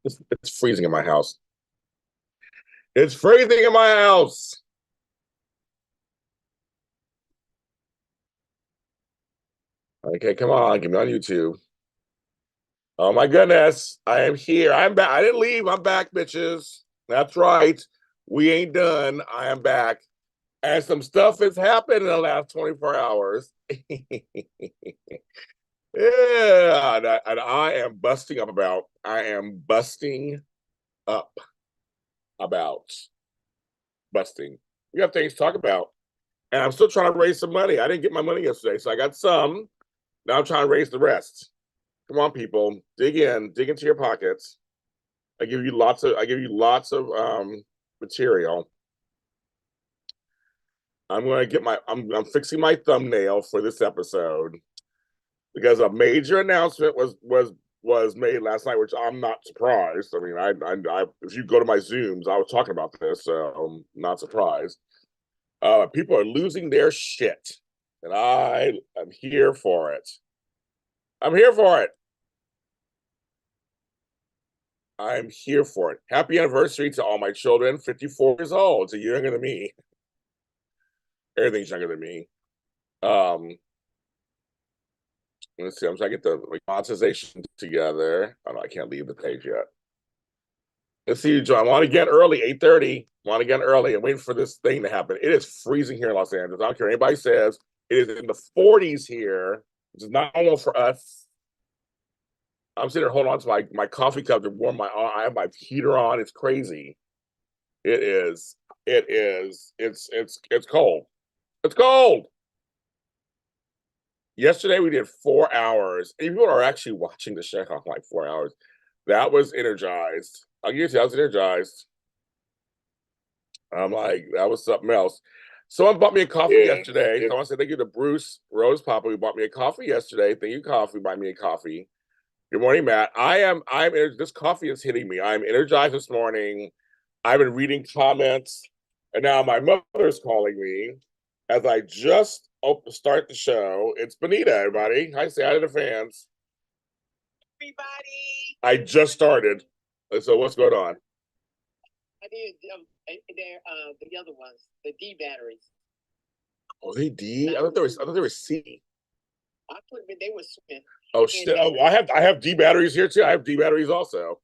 It's freezing in my house. It's freezing in my house. Okay, come on, get me on YouTube. Oh my goodness, I am here. I'm back. I didn't leave. I'm back, bitches. That's right. We ain't done. I am back. And some stuff has happened in the last 24 hours. Yeah, and I am busting up about. I am busting up about busting. We have things to talk about. And I'm still trying to raise some money. I didn't get my money yesterday, so I got some. Now I'm trying to raise the rest. Come on, people, dig into your pockets. I give you lots of material. I'm fixing my thumbnail for this episode because a major announcement was made last night, which I'm not surprised. I mean, I if you go to my Zooms, I was talking about this, so I'm not surprised. People are losing their shit, and I am here for it. I'm here for it. I'm here for it. Happy anniversary to all my children. 54 years old. It's a year younger than me. Everything's younger than me. Um, let's see. I'm trying to get the monetization together. Oh no, I can't leave the page yet. Let's see, John. I want to get early, 8:30. Want to get early and waiting for this thing to happen. It is freezing here in Los Angeles. I don't care what anybody says. It is in the 40s here, which is not normal for us. I'm sitting there holding on to my coffee cup to warm my I have my heater on. It's crazy. It is. It is. It's cold. It's cold. Yesterday we did 4 hours. And people are actually watching the show like 4 hours. That was energized. I'll give you that. I was energized. I'm like, that was something else. Someone bought me a coffee yesterday. Someone said thank you to Bruce Rose Papa who bought me a coffee yesterday. Thank you, coffee. Buy me a coffee. Good morning, Matt. This coffee is hitting me. I'm energized this morning. I've been reading comments, and now my mother's calling me as I just start the show. It's Benita, everybody. Hi, say hi to the fans. Everybody. I just started. So what's going on? I did. They're the other ones, the D batteries. Oh, they D? I thought they were C. I put them. They were switching. Oh shit! Oh, I have D batteries here too. I have D batteries also.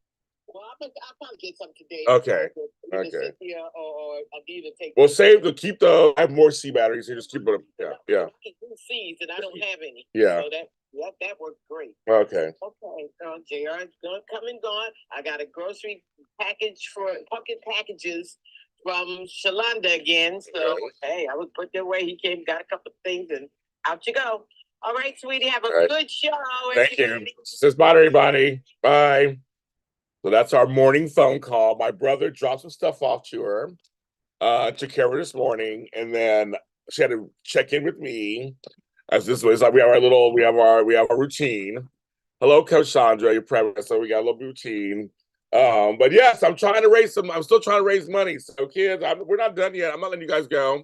Well, I'll probably get some today. Okay. Okay. Or I'll either take. Well, save the keep the. I have more C batteries here. Just keep them. Yeah. Yeah. I can do C's and I don't have any. Yeah. So that worked great. Okay. Okay. JR is going come and gone. I got a grocery package for pumpkin packages from Shalonda again. So hey, I was put their way. He came, got a couple of things, and out you go. All right, sweetie. Have a good show. Thank you. Says bye, everybody. Bye. So that's our morning phone call. My brother dropped some stuff off to her, took care of her this morning, and then she had to check in with me. As this was like we have our routine. Hello, Coach Sandra, your president. So we got a little routine. But yes, I'm still trying to raise money. So kids, we're not done yet. I'm not letting you guys go.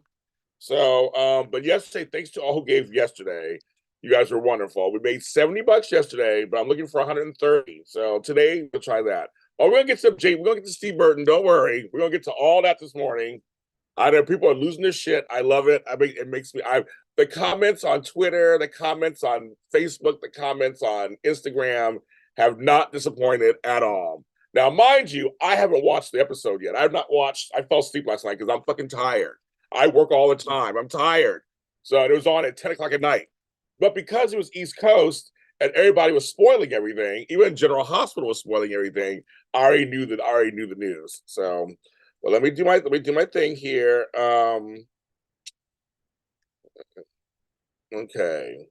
So, but yesterday, thanks to all who gave yesterday. You guys were wonderful. We made $70 yesterday, but I'm looking for 130. So today we'll try that. Oh, we're gonna get some Jay. We're gonna get to Steve Burton. Don't worry. We're gonna get to all that this morning. I know people are losing their shit. I love it. I mean, it makes me. The comments on Twitter, the comments on Facebook, the comments on Instagram have not disappointed at all. Now, mind you, I haven't watched the episode yet. I've not watched. I fell asleep last night because I'm fucking tired. I work all the time. I'm tired. So it was on at 10 o'clock at night. But because it was East Coast and everybody was spoiling everything, even General Hospital was spoiling everything, I already knew the news. So well, let me do my thing here. Okay.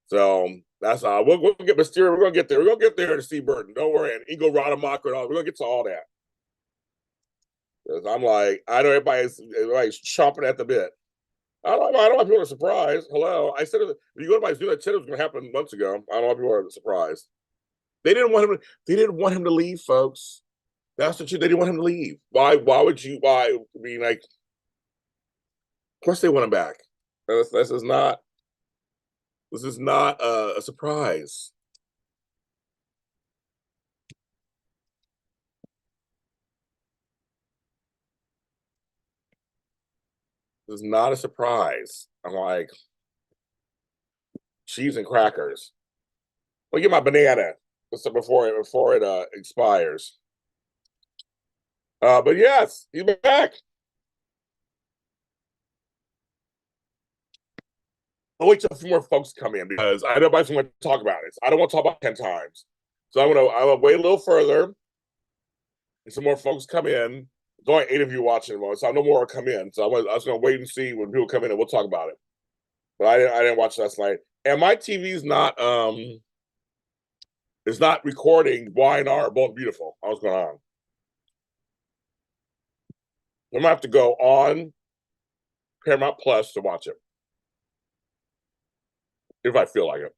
So that's we'll get Mysterio. We're gonna get there. We're gonna get there to see Burton. Don't worry. And Ego Rademacher and all. We're gonna get to all that. I'm like, I know everybody's chomping at the bit. I don't want people to surprise. Hello. I said if you go to my Zoom, I said it was gonna happen months ago. I don't want people to be surprised. They didn't want him to leave, folks. That's the truth. They didn't want him to leave. Why would you I mean like of course they want him back. This is not This is not a surprise. This is not a surprise. I'm like, cheese and crackers. Well, get my banana before it expires. But yes, he's back. I'll wait till a few more folks come in because I know nobody's going to talk about it. I don't want to talk about it 10 times. So I'm gonna wait a little further and some more folks come in. There's only 8 of you watching, so I know more will come in. So I was gonna wait and see when people come in and we'll talk about it. But I didn't watch last night. And my TV's not it's not recording Y&R Bold and Beautiful. What's going on? I'm gonna have to go on Paramount Plus to watch it. If I feel like it.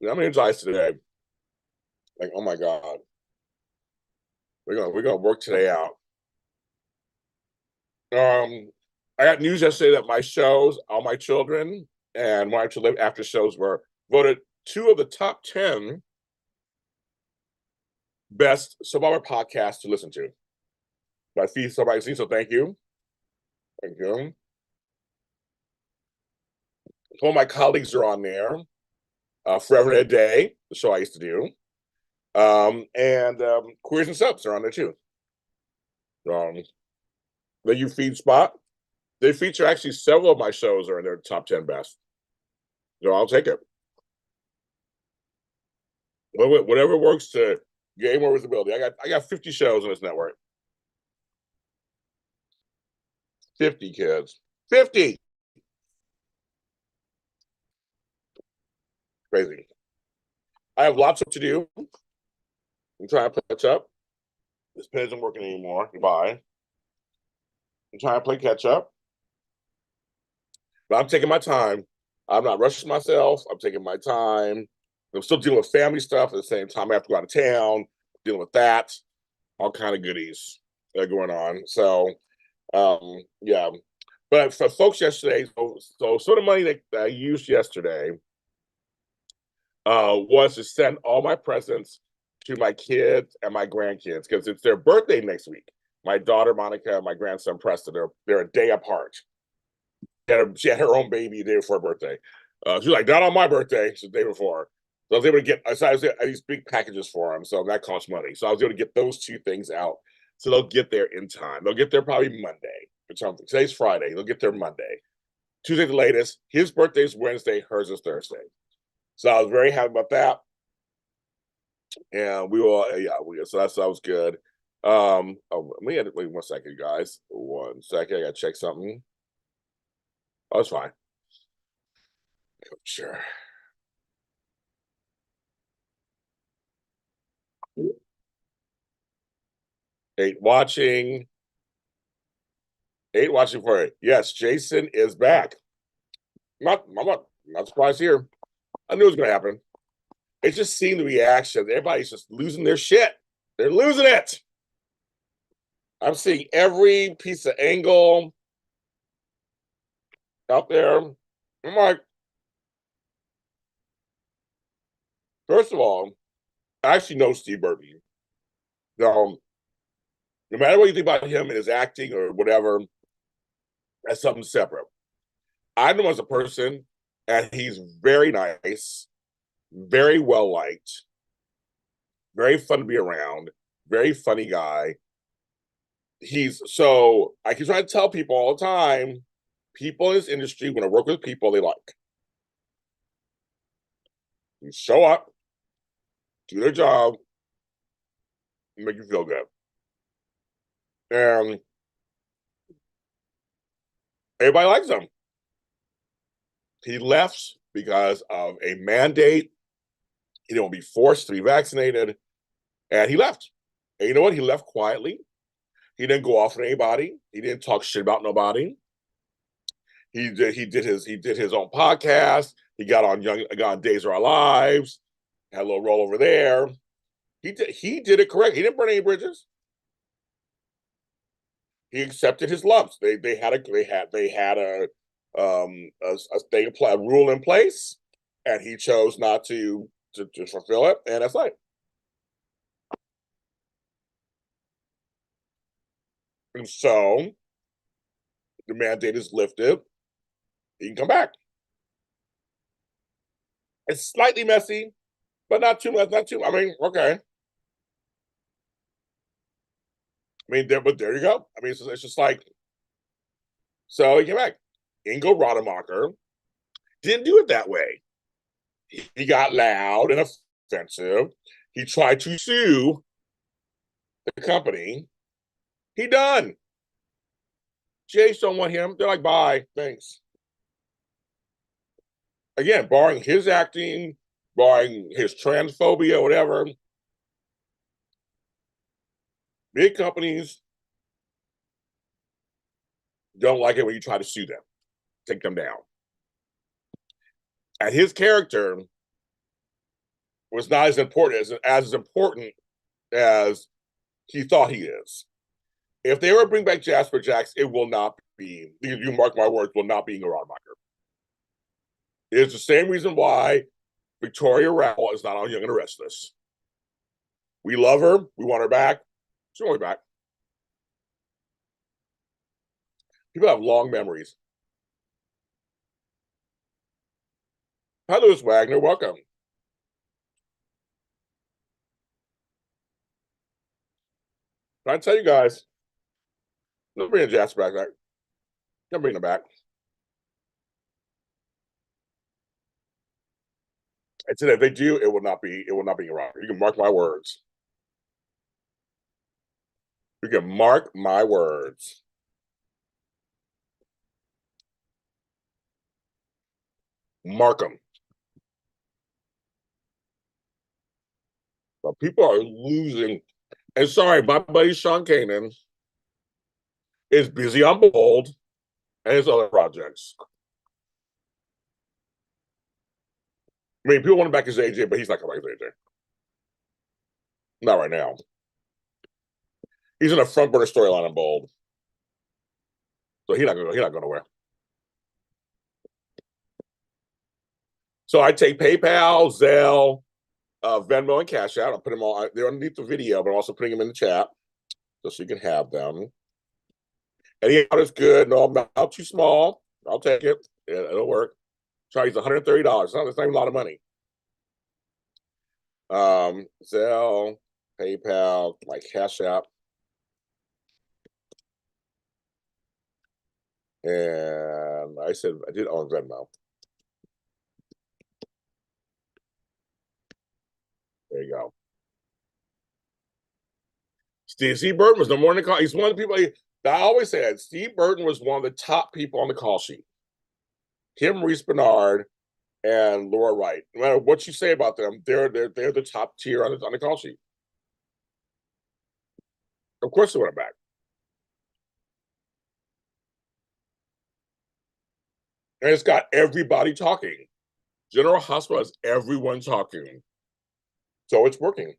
I'm energized today. Like, oh my God. We're gonna work today out. I got news yesterday that my shows, All My Children and Why to Live After shows were voted 2 of the top 10 best soap opera podcasts to listen to by Feast Magazine. So thank you. Thank you. Some of my colleagues are on there. Forever and a Day, the show I used to do. And Queers and Subs are on there too. The You Feed Spot. They feature actually several of my shows are in their top 10 best. So I'll take it. Whatever works to gain more visibility. I got 50 shows on this network. 50 kids. 50. Crazy. I have lots to do. I'm trying to catch up. This pen isn't working anymore. Goodbye. I'm trying to play catch up. But I'm taking my time. I'm not rushing myself. I'm taking my time. I'm still dealing with family stuff at the same time. I have to go out of town, dealing with that. All kind of goodies that are going on. So, yeah. But for folks yesterday, so the money that I used yesterday was to send all my presents to my kids and my grandkids because it's their birthday next week. My daughter Monica and my grandson Preston, they're a day apart. She had her own baby the day before her birthday. She was like, not on my birthday, it's the day before. So I was able to get these big packages for them, so that costs money. So I was able to get those 2 things out. So they'll get there in time. They'll get there probably Monday or something. Today's Friday. They'll get there Monday. Tuesday the latest. His birthday's Wednesday. Hers is Thursday. So I was very happy about that. And we will, so that was good. Wait 1 second, guys. 1 second. I gotta check something. Oh, it's fine. Sure. Eight watching for it. Yes, Jason is back. I'm not surprised here. I knew it was going to happen. It's just seeing the reaction. Everybody's just losing their shit. They're losing it. I'm seeing every piece of angle out there. I'm like, first of all, I actually know Steve Burton. No matter what you think about him and his acting or whatever, that's something separate. I know him as a person, and he's very nice, very well liked, very fun to be around, very funny guy. I keep trying to tell people all the time, people in this industry want to work with people they like. You show up, do their job, make you feel good. And everybody likes him. He left because of a mandate. He didn't want to be forced to be vaccinated. And he left. And you know what? He left quietly. He didn't go off on anybody. He didn't talk shit about nobody. He did his own podcast. He got on Days of Our Lives, had a little roll over there. He did it correct. He didn't burn any bridges. he accepted his lumps. They had a thing, a rule in place, and he chose not to fulfill it, and that's like. And so the mandate is lifted. He can come back. It's slightly messy, but not too much. Not too. I mean, okay. I mean, but there you go. I mean, it's just like, so he came back. Ingo Rademacher didn't do it that way. He got loud and offensive. He tried to sue the company. He done. Jays don't want him. They're like, bye, thanks. Again, barring his acting, barring his transphobia, whatever, big companies don't like it when you try to sue them, take them down. And his character was not as important as important as he thought he is. If they ever bring back Jasper Jacks, it will not be, you mark my words, will not be Ingo Rademacher. It's the same reason why Victoria Rowell is not on Young and the Restless. We love her. We want her back. She's only back. People have long memories. Hi, Louis Wagner. Welcome. I tell you guys, let's bring Jasper back. I'm bringing him back. I said if they do, it will not be around. You can mark my words. You can mark my words. Mark them. But people are losing. And sorry, my buddy Sean Kanan is busy on Bold and his other projects. I mean, people want him back as AJ, but he's not coming back as AJ. Not right now. He's in a front burner storyline on Bold. So he's not going nowhere. So I take PayPal, Zelle, Venmo, and CashAPP. I'll put them all. They're underneath the video, but I'm also putting them in the chat so you can have them. Any amount is good. No amount too small. I'll take it. Yeah, it'll work. Try to use $130. It's not even a lot of money. Zelle, PayPal, my CashAPP. And I said I did on Venmo. There you go. Steve Burton was the more in the call. He's one of the people I always said. Steve Burton was one of the top people on the call sheet. Him, Reese Bernard, and Laura Wright. No matter what you say about them, they're the top tier on the call sheet. Of course, they want it back. And it's got everybody talking. General Hospital has everyone talking. So it's working.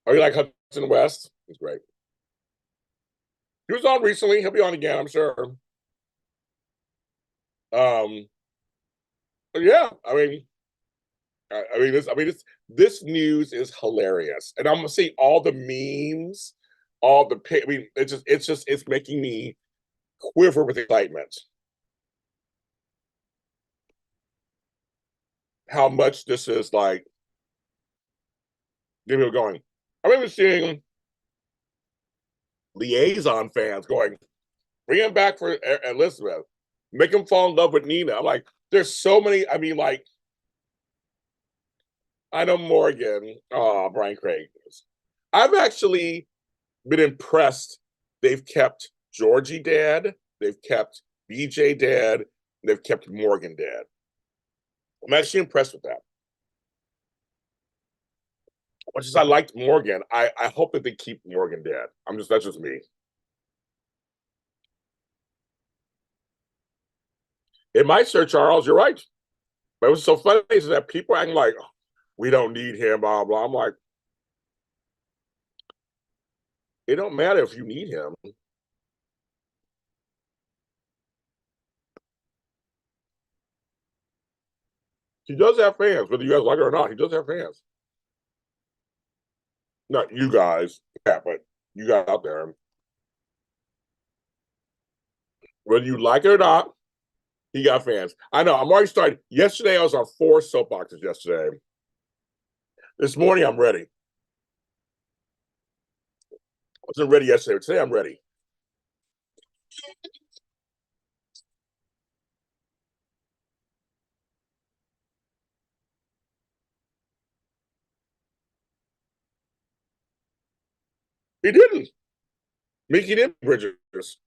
Oh, you like Hudson West? He's great. He was on recently. He'll be on again, I'm sure. But yeah, this news is hilarious, and I'm gonna see all the memes, all the. I mean, it's making me quiver with excitement. How much this is like, get me going. I'm even seeing liaison fans going, bring him back for Elizabeth, make him fall in love with Nina. I'm like, there's so many. I mean, like, I know Morgan. Oh, Brian Craig. I've actually been impressed. They've kept Georgie dead. They've kept BJ dead. They've kept Morgan dead. I'm actually impressed with that. Much as I liked Morgan, I hope that they keep Morgan dead. That's just me. It might, Sir Charles. You're right. But it was so funny is that people acting like, oh, we don't need him, blah, blah. I'm like, It don't matter if you need him. He does have fans, whether you guys like it or not. He does have fans. Not you guys, yeah, but you guys out there. Whether you like it or not, he got fans. I know. I'm already starting. Yesterday, I was on 4 soapboxes yesterday. This morning, I'm ready. I wasn't ready yesterday, but today I'm ready. He didn't. Mickey didn't bridges.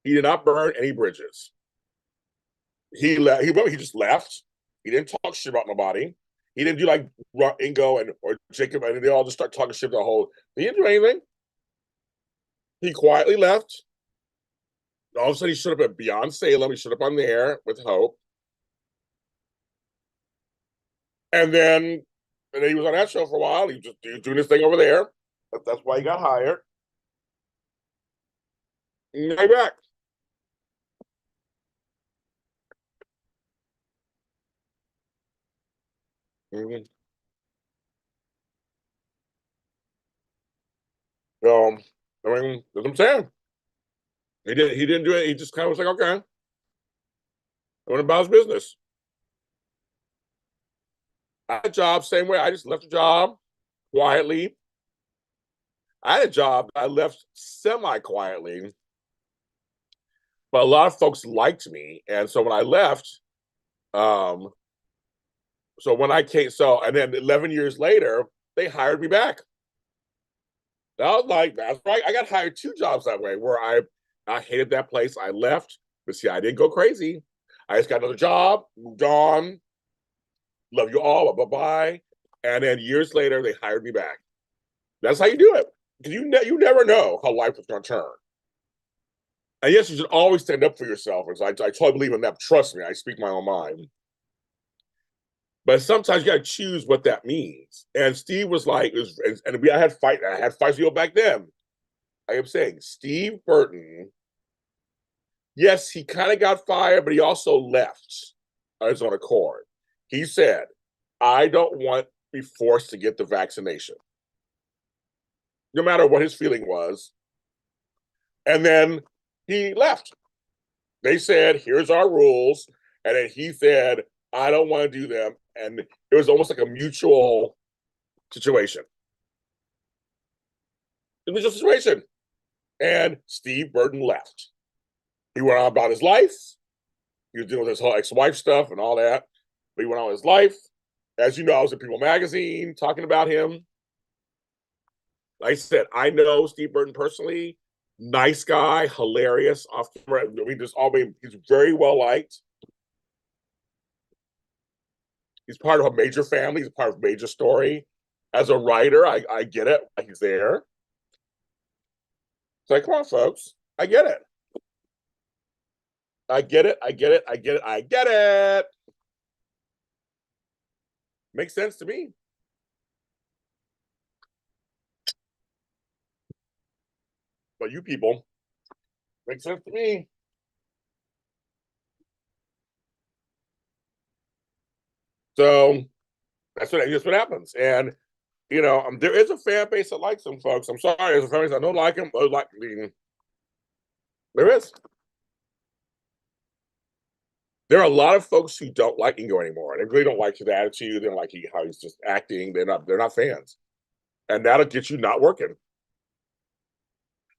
He did not burn any bridges. He left. He just left. He didn't talk shit about nobody. He didn't do like Ingo and or Jacob, and they all just start talking shit the whole. He didn't do anything. He quietly left. All of a sudden, he showed up at Beyond Salem. He showed up on there with Hope, and then he was on that show for a while. He was doing his thing over there. That's why he got hired. And now back. Mm-hmm. So, I mean, that's what I'm saying. He didn't do it. He just kind of was like, okay, I went about his business. I had a job, same way. I just left a job quietly. I had a job I left semi-quietly, but a lot of folks liked me. And so when I left, um, so when I came, so and then 11 years later, they hired me back. I was like, that's right. I got hired 2 jobs that way where I hated that place. I left, but see, I didn't go crazy. I just got another job, moved on, love you all, bye bye. And then years later, they hired me back. That's how you do it. Because you never know how life is going to turn. And yes, you should always stand up for yourself. I totally believe in that. Trust me, I speak my own mind. But sometimes you got to choose what that means. And Steve was like, I had fights with you back then. I am saying Steve Burton, yes, he kind of got fired, but he also left on his own accord. He said, I don't want to be forced to get the vaccination, no matter what his feeling was. And then he left. They said, here's our rules. And then he said, I don't want to do them. And it was almost like a mutual situation. It was a situation. And Steve Burton left. He went on about his life. He was dealing with his whole ex-wife stuff and all that. But he went on with his life. As you know, I was in People magazine talking about him. Like I said, I know Steve Burton personally. Nice guy, hilarious off camera. I mean, he's very well liked. He's part of a major family. He's part of a major story. As a writer, I get it. He's there. It's like, come on, folks. I get it. I get it. I get it. I get it. I get it. Makes sense to me. But you people, makes sense to me. So that's what happens. And there is a fan base that likes them, folks. I'm sorry, there's a fan base that don't like them. There is. There are a lot of folks who don't like Ingo anymore. They really don't like his attitude. They don't like how he's just acting. They're not fans. And that'll get you not working.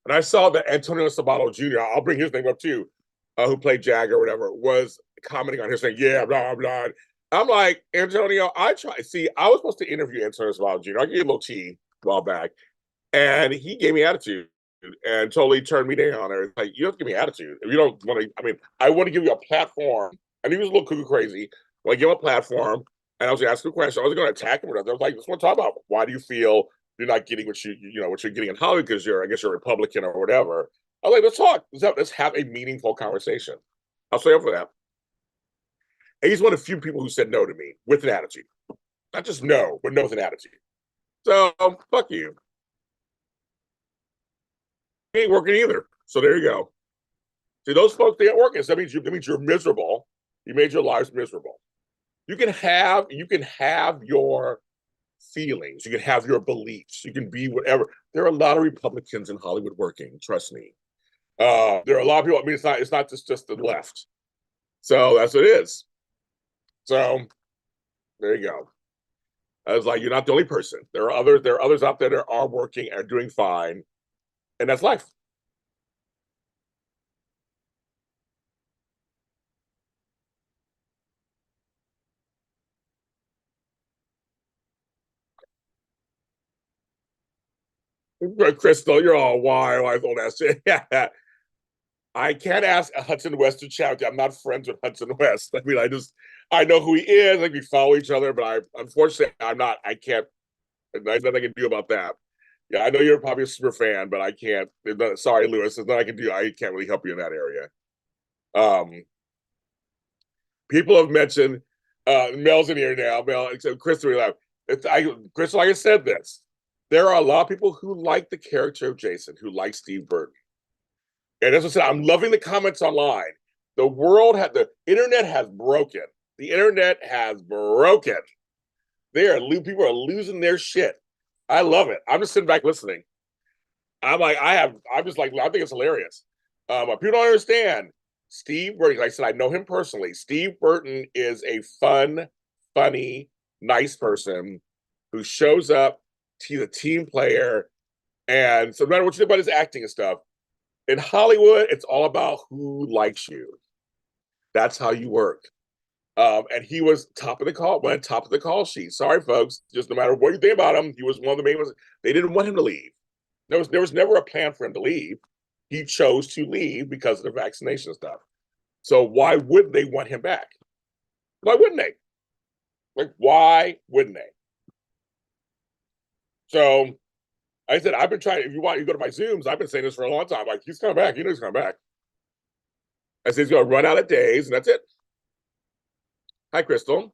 And I saw that Antonio Sabato Jr., I'll bring his name up too, who played Jag or whatever, was commenting on his saying, yeah, blah, blah. I'm like, Antonio, I was supposed to interview Antonio Sabato Jr. I gave a little tea a while back, and he gave me attitude and totally turned me down. It's like, you don't have to give me attitude. If you don't want to, I mean, I want to give you a platform. And he was a little cuckoo crazy. But I give him a platform, and I was going to ask him a question. I was going to attack him or nothing. I was like, just want to talk about why do you feel you're not getting what what you're getting in Hollywood because I guess you're a Republican or whatever. I was like, let's talk. Let's have a meaningful conversation. I'll stay up for that. And he's one of the few people who said no to me with an attitude. Not just no, but no with an attitude. So fuck you. He ain't working either. So there you go. See, those folks, they ain't working. So that means you're miserable. You made your lives miserable. You can have your feelings. You can have your beliefs. You can be whatever. There are a lot of Republicans in Hollywood working. Trust me. There are a lot of people. I mean, it's not just the left. So that's what it is. So there you go. I was like, you're not the only person. There are others out there that are working and are doing fine, and that's life. Crystal, you're all wild, all that shit. Yeah. I can't ask Hudson West to chat. I'm not friends with Hudson West. I mean, I know who he is. Like we follow each other, but unfortunately, I'm not. I can't. There's nothing I can do about that. Yeah, I know you're probably a super fan, but I can't. Sorry, Lewis. There's nothing I can do. I can't really help you in that area. Um, People have mentioned Mel's in here now. Mel, except Crystal. Crystal, like I said this. There are a lot of people who like the character of Jason, who like Steve Burton. And as I said, I'm loving the comments online. The internet has broken. The internet has broken. People are losing their shit. I love it. I'm just sitting back listening. I'm just like, I think it's hilarious. People don't understand. Steve Burton, like I said, I know him personally. Steve Burton is a funny, nice person who shows up. He's a team player. And so no matter what you think about his acting and stuff, in Hollywood, it's all about who likes you. That's how you work. And he was top of the call sheet. Sorry, folks. Just no matter what you think about him, he was one of the main ones. They didn't want him to leave. There was never a plan for him to leave. He chose to leave because of the vaccination stuff. So why would they want him back? Why wouldn't they? Like, why wouldn't they? So I said, I've been trying. If you want, you go to my Zooms. I've been saying this for a long time. Like, he's coming back. You know he's coming back. I said he's going to run out of days, and that's it. Hi, Crystal.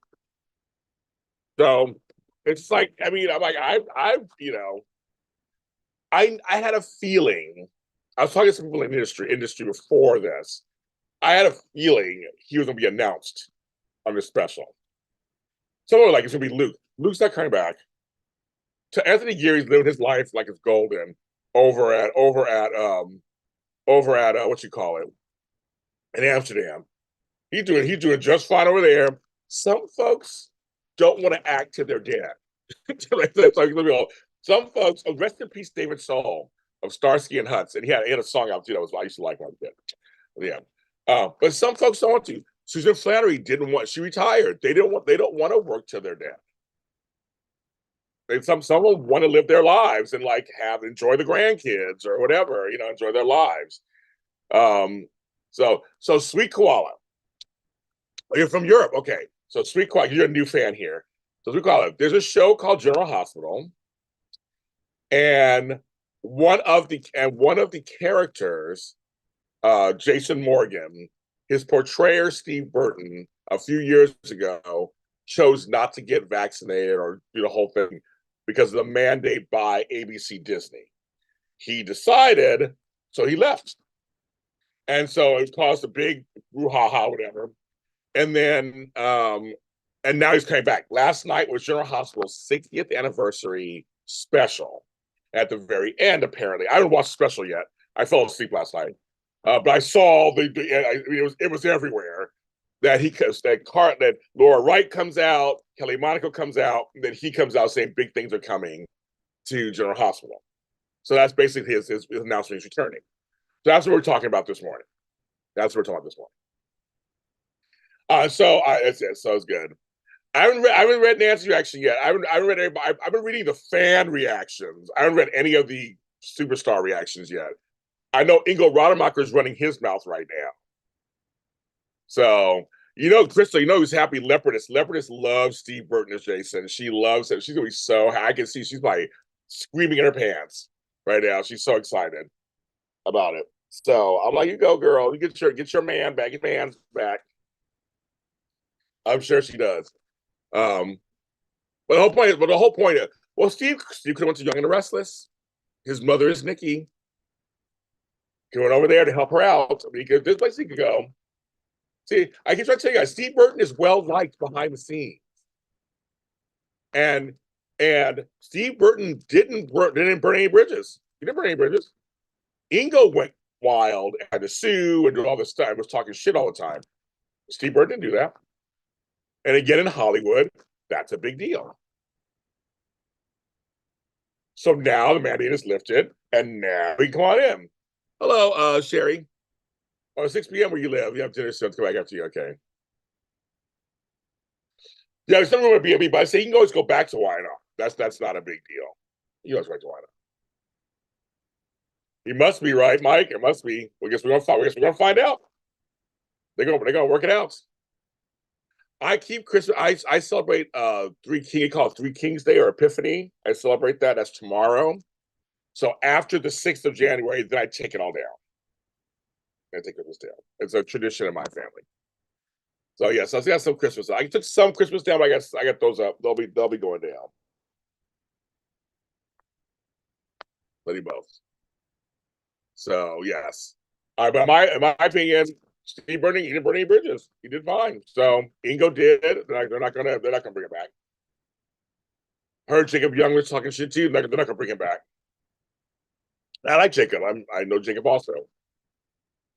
So it's like, I mean, I'm like, I had a feeling. I was talking to some people in the industry before this. I had a feeling he was going to be announced on this special. Someone was like, it's going to be Luke. Luke's not coming back. To Anthony Geary's living his life like it's golden over at what you call it in Amsterdam. He's doing just fine over there. Some folks don't want to act till they're dead. Some folks, rest in peace, David Soul of Starsky and Hutch, and he had a song out too that was I used to like quite a bit. Yeah, but some folks don't want to. Susan Flannery didn't want. She retired. They don't want to work till they're dead. Some will want to live their lives and like enjoy the grandkids or whatever, enjoy their lives. So Sweet Koala, you're from Europe, okay? So Sweet Koala, you're a new fan here. So Sweet Koala, there's a show called General Hospital, and one of the characters, Jason Morgan, his portrayer Steve Burton, a few years ago, chose not to get vaccinated or do the whole thing because of the mandate by ABC Disney. He decided, so he left. And so it caused a big brouhaha, whatever. And then, and now he's coming back. Last night was General Hospital's 60th anniversary special at the very end, apparently. I haven't watched the special yet. I fell asleep last night. But I saw it was everywhere that Laura Wright comes out, Kelly Monaco comes out, and then he comes out saying big things are coming to General Hospital. So that's basically his announcement he's returning. So that's what we're talking about this morning. That's what we're talking about this morning. That's it. So it's good. I haven't read Nancy's reaction yet. I haven't read anybody. I've been reading the fan reactions. I haven't read any of the superstar reactions yet. I know Ingo Rademacher is running his mouth right now. So, Crystal, who's happy? Leopardess. Leopardess loves Steve Burton as Jason. She loves him. She's going to be so happy. I can see she's like screaming in her pants right now. She's so excited about it. So I'm like, you go, girl. You get your man back. Your man's back. I'm sure she does. But the whole point Well, Steve could have went to Young and the Restless. His mother is Nikki. He went over there to help her out. I mean, this place he could go. See, I keep trying to tell you guys, Steve Burton is well liked behind the scenes, and Steve Burton didn't burn any bridges. He didn't burn any bridges. Ingo went wild and had to sue and do all this stuff. Was talking shit all the time. Steve Burton didn't do that. And again, in Hollywood, that's a big deal. So now the mandate is lifted, and now we can come on in. Hello, Sherry. Oh, 6 p.m. where you live. You have dinner soon. Let's come back after you. Okay. Yeah, there's something with B&B, but I say you can always go back to Wyandotte. That's not a big deal. You always go back to Wyandotte. He must be right, Mike. It must be. We guess we're gonna find out. They're gonna work it out. I keep Christmas. I celebrate Three Kings Day or Epiphany. I celebrate that. That's tomorrow. So after the 6th of January, then I take it all down. I take Christmas down. It's a tradition in my family. So yes, I got some Christmas. I took some Christmas down, but I got those up. They'll be going down. Let you both. So yes. But in my opinion, Steve Burning, he didn't burn any bridges. He did fine. So Ingo did. They're not gonna bring it back. Heard Jacob Young was talking shit too. They're not gonna bring him back. I like Jacob. I know Jacob also.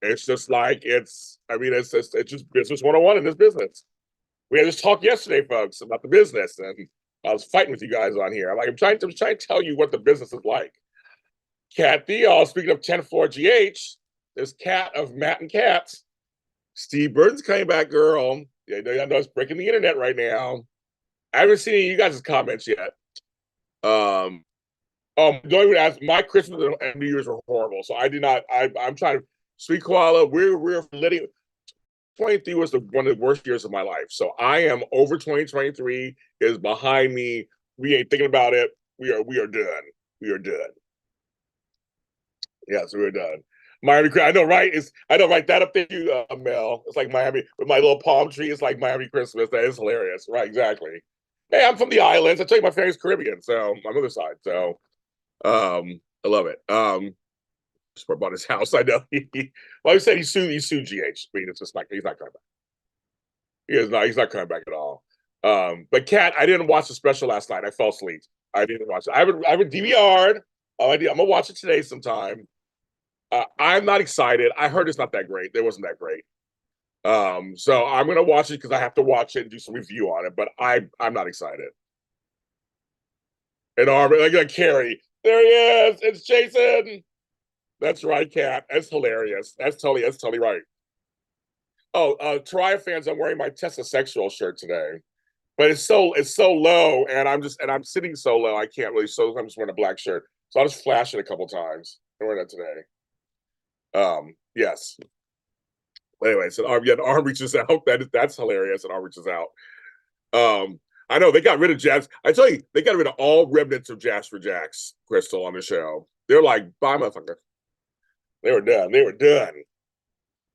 It's just like it's just business 101 in this business. We had this talk yesterday, folks, about the business, and I was fighting with you guys on here. I'm trying to tell you what the business is like. Kat Theall, speaking of 10th floor GH, there's Kat of Matt and Kat. Steve Burton's coming back, girl. Yeah, I know it's breaking the internet right now. I haven't seen any of you guys' comments yet. Don't even ask. My Christmas and New Year's were horrible, so I did not. I'm trying to. Sweet koala, we're letting. 23 was one of the worst years of my life. So I am over 2023 is behind me. We ain't thinking about it. We are done. We are done. Yes, we're done. Miami, I know, right? I know, right? That up there, Mel. It's like Miami with my little palm tree. It's like Miami Christmas. That is hilarious, right? Exactly. Hey, I'm from the islands. I tell you, my family's Caribbean, so my mother's side. So, I love it. Just bought his house. I know. Well, he said he sued GH. I mean, it's just like he's not coming back. He's not coming back at all. But Kat, I didn't watch the special last night. I fell asleep. I didn't watch it. I haven't DVR'd. I'm gonna watch it today sometime. I'm not excited. I heard it's not that great. It wasn't that great. So I'm gonna watch it because I have to watch it and do some review on it. But I'm not excited. And like Carrie, there he is. It's Jason. That's right, Kat. That's hilarious. That's totally right. Oh, Tariah fans, I'm wearing my Tessa Sexual shirt today, but it's so low, and I'm sitting so low, I can't really. So I'm just wearing a black shirt, so I'll just flash it a couple times. I'm wearing that today. Yes. Anyway, so the arm reaches out. That's hilarious. And arm reaches out. I know they got rid of Jax. I tell you, they got rid of all remnants of Jazz for Jax, Crystal, on the show. They're like, bye, motherfucker. They were done. They were done.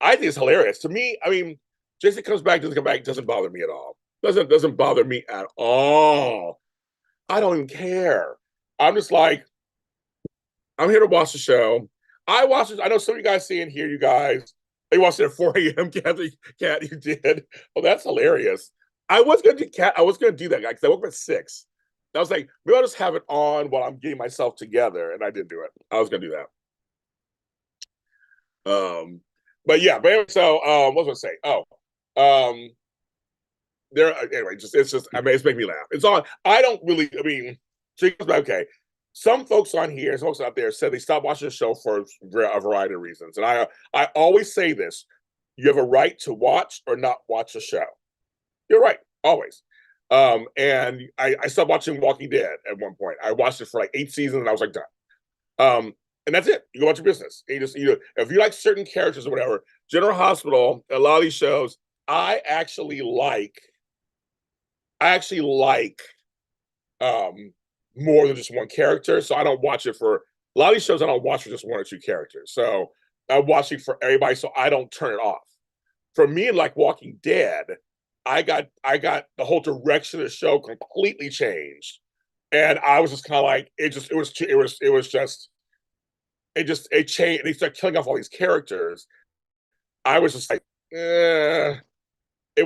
I think it's hilarious. To me, I mean, Jason comes back, doesn't come back, doesn't bother me at all. Doesn't bother me at all. I don't even care. I'm just like, I'm here to watch the show. I watched it. I know some of you guys see and hear you guys. They watched it at 4 a.m. Kat, you did. Oh, that's hilarious. I was gonna do that, guy, because I woke up at 6. I was like, maybe I'll just have it on while I'm getting myself together, and I didn't do it. I was gonna do that. But yeah, but so what was I gonna say? There anyway, it's just I mean, it's making me laugh. It's on. I don't really. I mean, okay. Some folks on here, some folks out there said they stopped watching the show for a variety of reasons, and I always say this: you have a right to watch or not watch a show. You're right, always. And I stopped watching Walking Dead at one point. I watched it for like 8 seasons, and I was like done. And that's it. You go about your business. If you like certain characters or whatever, General Hospital, a lot of these shows, I actually like more than just one character. So I don't watch it for a lot of these shows. I don't watch for just 1 or 2 characters. So I'm watching for everybody, so I don't turn it off. For me, like Walking Dead, I got the whole direction of the show completely changed And I was just kind of like, it changed. And he started killing off all these characters. I was just like, it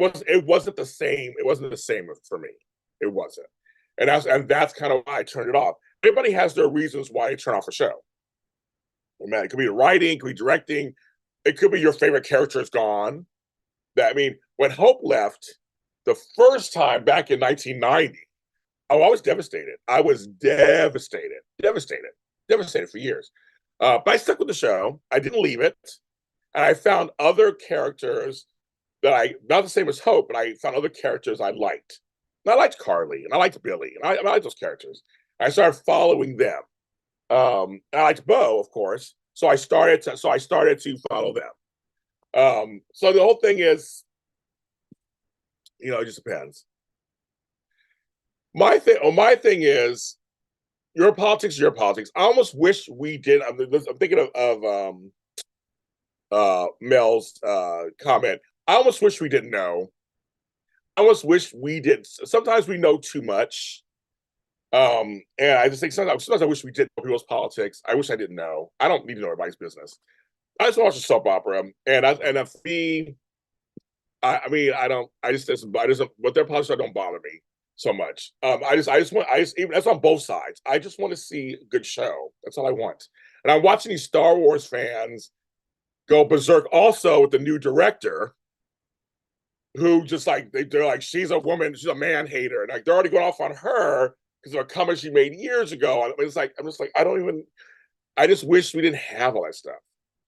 wasn't the same. It wasn't the same for me. It wasn't. And that's kind of why I turned it off. Everybody has their reasons why they turn off a show. Well, man, it could be writing, it could be directing, it could be your favorite character is gone. I mean, when Hope left the first time back in 1990, I was devastated. I was devastated for years. But I stuck with the show. I didn't leave it, and I found other characters that I not the same as Hope, but I found other characters I liked. And I liked Carly, and I liked Billy, and I liked those characters. I started following them. And I liked Bo, of course. So I started to follow them. So the whole thing is, it just depends. My thing is, your politics, your politics. I almost wish we did. I'm thinking of Mel's comment. I almost wish we didn't know. I almost wish we did. Sometimes we know too much. And I just think sometimes I wish we did know people's politics. I wish I didn't know. I don't need to know everybody's business. I just watch a soap opera, and if me, I mean, I just what their politics don't bother me so much. Even that's on both sides. I just want to see a good show. That's all I want. And I'm watching these Star Wars fans go berserk also with the new director, who just like they're like, she's a woman, she's a man hater, and like they're already going off on her because of a comment she made years ago. And it's like I'm just like I just wish we didn't have all that stuff.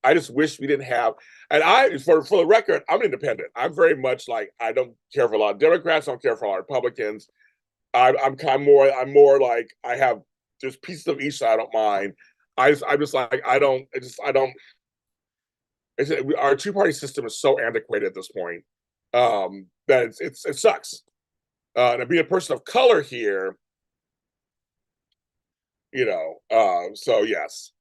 I just wish we didn't have. And for the record, I'm independent. I'm very much like, I don't care for a lot of Democrats. I don't care for a lot of Republicans. I'm more like, I have just pieces of each side. I don't mind. I'm just like, I don't. Our two-party system is so antiquated at this point, that it sucks. And to be a person of color here, so yes.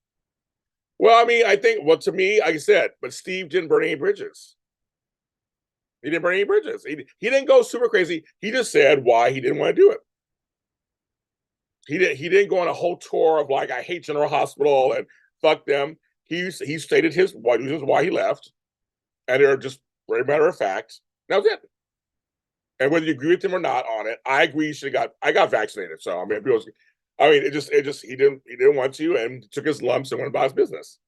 Well, I mean, I think, to me, like I said, but Steve didn't burn any bridges. He didn't burn any bridges. He didn't go super crazy. He just said why he didn't want to do it. He didn't go on a whole tour of like, I hate General Hospital and fuck them. He stated his reasons why he left, and they're just very matter of fact. That was it. And whether you agree with him or not on it, I agree. I got vaccinated, so I mean, he didn't want to, and took his lumps and went about his business.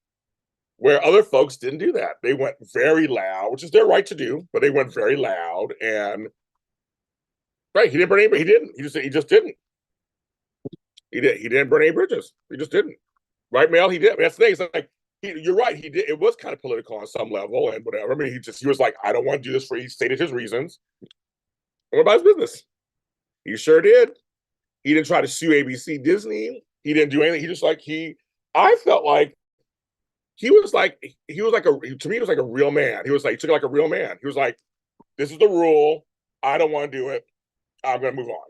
Where other folks didn't do that. They went very loud, which is their right to do, but they went very loud. And right, he didn't burn anybody. He didn't. He just didn't. He didn't burn any bridges. He just didn't. Right, Mel? He did. I mean, that's the thing. It's like, you're right. He did. It was kind of political on some level and whatever. I mean, he was like, I don't want to do this he stated his reasons. What about his business? He sure did. He didn't try to sue ABC, Disney. He didn't do anything. He just like, I felt like he was like to me, he was like a real man. He took it like a real man. He was like, this is the rule. I don't want to do it. I'm going to move on.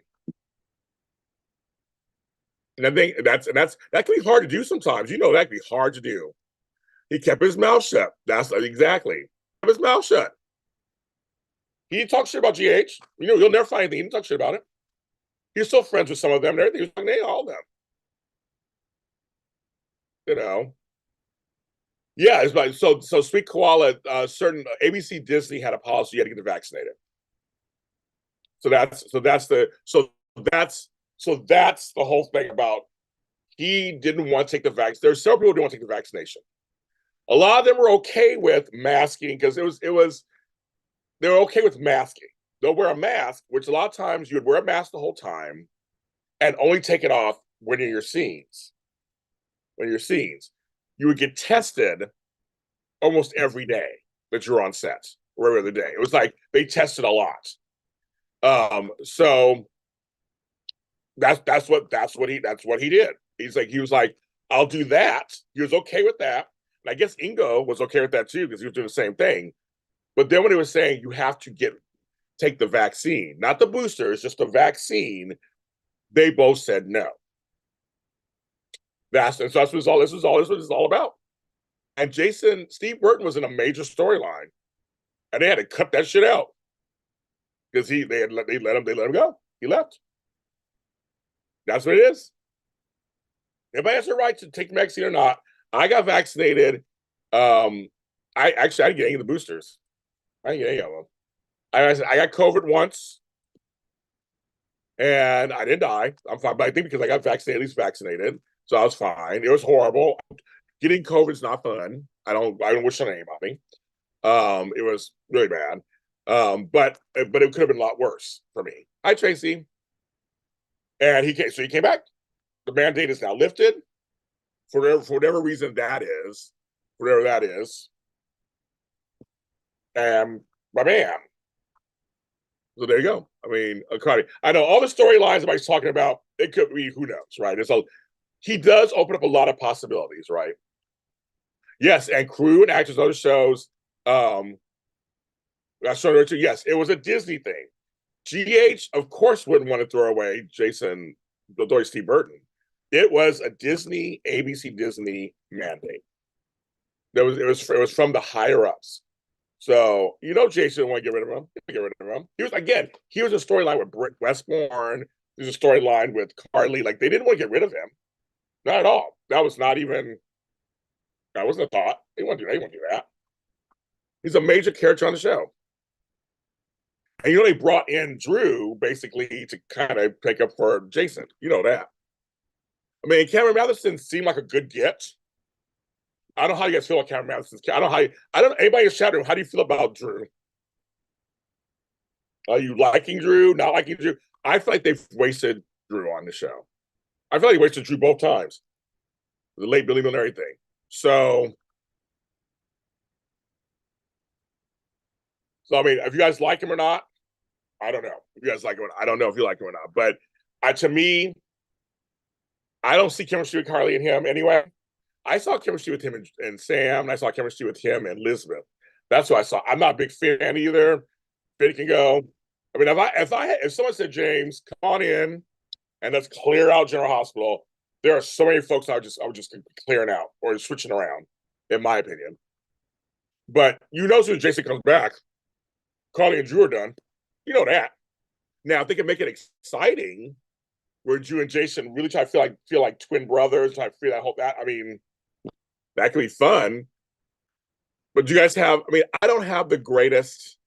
And I think that can be hard to do sometimes. That can be hard to do. He kept his mouth shut. That's exactly. Kept his mouth shut. He didn't talk shit about GH. You'll never find anything. He didn't talk shit about it. He was still friends with some of them and everything. He was talking to all of them. Yeah, it's like so Sweet Koala, certain ABC Disney had a policy you had to get vaccinated. That's the whole thing about, he didn't want to take the vaccine. There's several people who didn't want to take the vaccination. A lot of them were okay with masking because they were okay with masking. They'll wear a mask, which a lot of times you would wear a mask the whole time and only take it off when you're in your scenes. You would get tested almost every day that you're on set, or every other day. It was like they tested a lot. So that's what he did. He was like, I'll do that. He was okay with that. And I guess Ingo was okay with that too, because he was doing the same thing. But then when he was saying you have to take the vaccine, not the boosters, just the vaccine, they both said no. That's what this was all about. And Steve Burton was in a major storyline, and they had to cut that shit out because they let him go. He left. That's what it is. Everybody has the right to take the vaccine or not. I got vaccinated. I didn't get any of the boosters. I didn't get any of them. I got COVID once, and I didn't die. I'm fine, but I think because I got vaccinated, at least vaccinated, so I was fine. It was horrible. Getting COVID is not fun. I don't wish on anybody. It was really bad. But it could have been a lot worse for me. Hi, Tracy. And he came back. The mandate is now lifted for whatever reason that is, whatever that is. And my man. So there you go. I mean, I know all the storylines everybody's talking about. It could be, who knows, right? So he does open up a lot of possibilities, right? Yes, and crew and actors, other shows. That's too. Yes, it was a Disney thing. GH, of course, wouldn't want to throw away Jason, the Steve Burton. It was a Disney, ABC Disney mandate. It was from the higher ups. So Jason didn't want to get rid of him. Get rid of him. He was a storyline with Britt Westmore. There's a storyline with Carly. Like, they didn't want to get rid of him. Not at all. That was not even. That wasn't a thought. They wouldn't do that. He's a major character on the show. And they brought in Drew basically to kind of take up for Jason. You know that. I mean, Cameron Matheson seemed like a good get. I don't know how you guys feel about Cameron Matheson. I don't know anybody in the chat room. How do you feel about Drew? Are you liking Drew? Not liking Drew? I feel like they've wasted Drew on the show. I feel like they wasted Drew both times. The late Billy Milner thing. So I mean, if you guys like him or not, I don't know. If you guys like him, I don't know if you like him or not. But to me, I don't see chemistry with Carly and him anyway. I saw chemistry with him and Sam, and I saw chemistry with him and Elizabeth. That's what I saw. I'm not a big fan either. Fitty can go. I mean, if someone said, James, come on in and let's clear out General Hospital, there are so many folks I would just clearing out or switching around, in my opinion. But as soon as Jason comes back, Carly and Drew are done. You know that. Now, if they can make it exciting, where Drew and Jason really try to feel like twin brothers, try to feel that hope that. I mean, that could be fun. But do you guys have? I mean, I don't have the greatest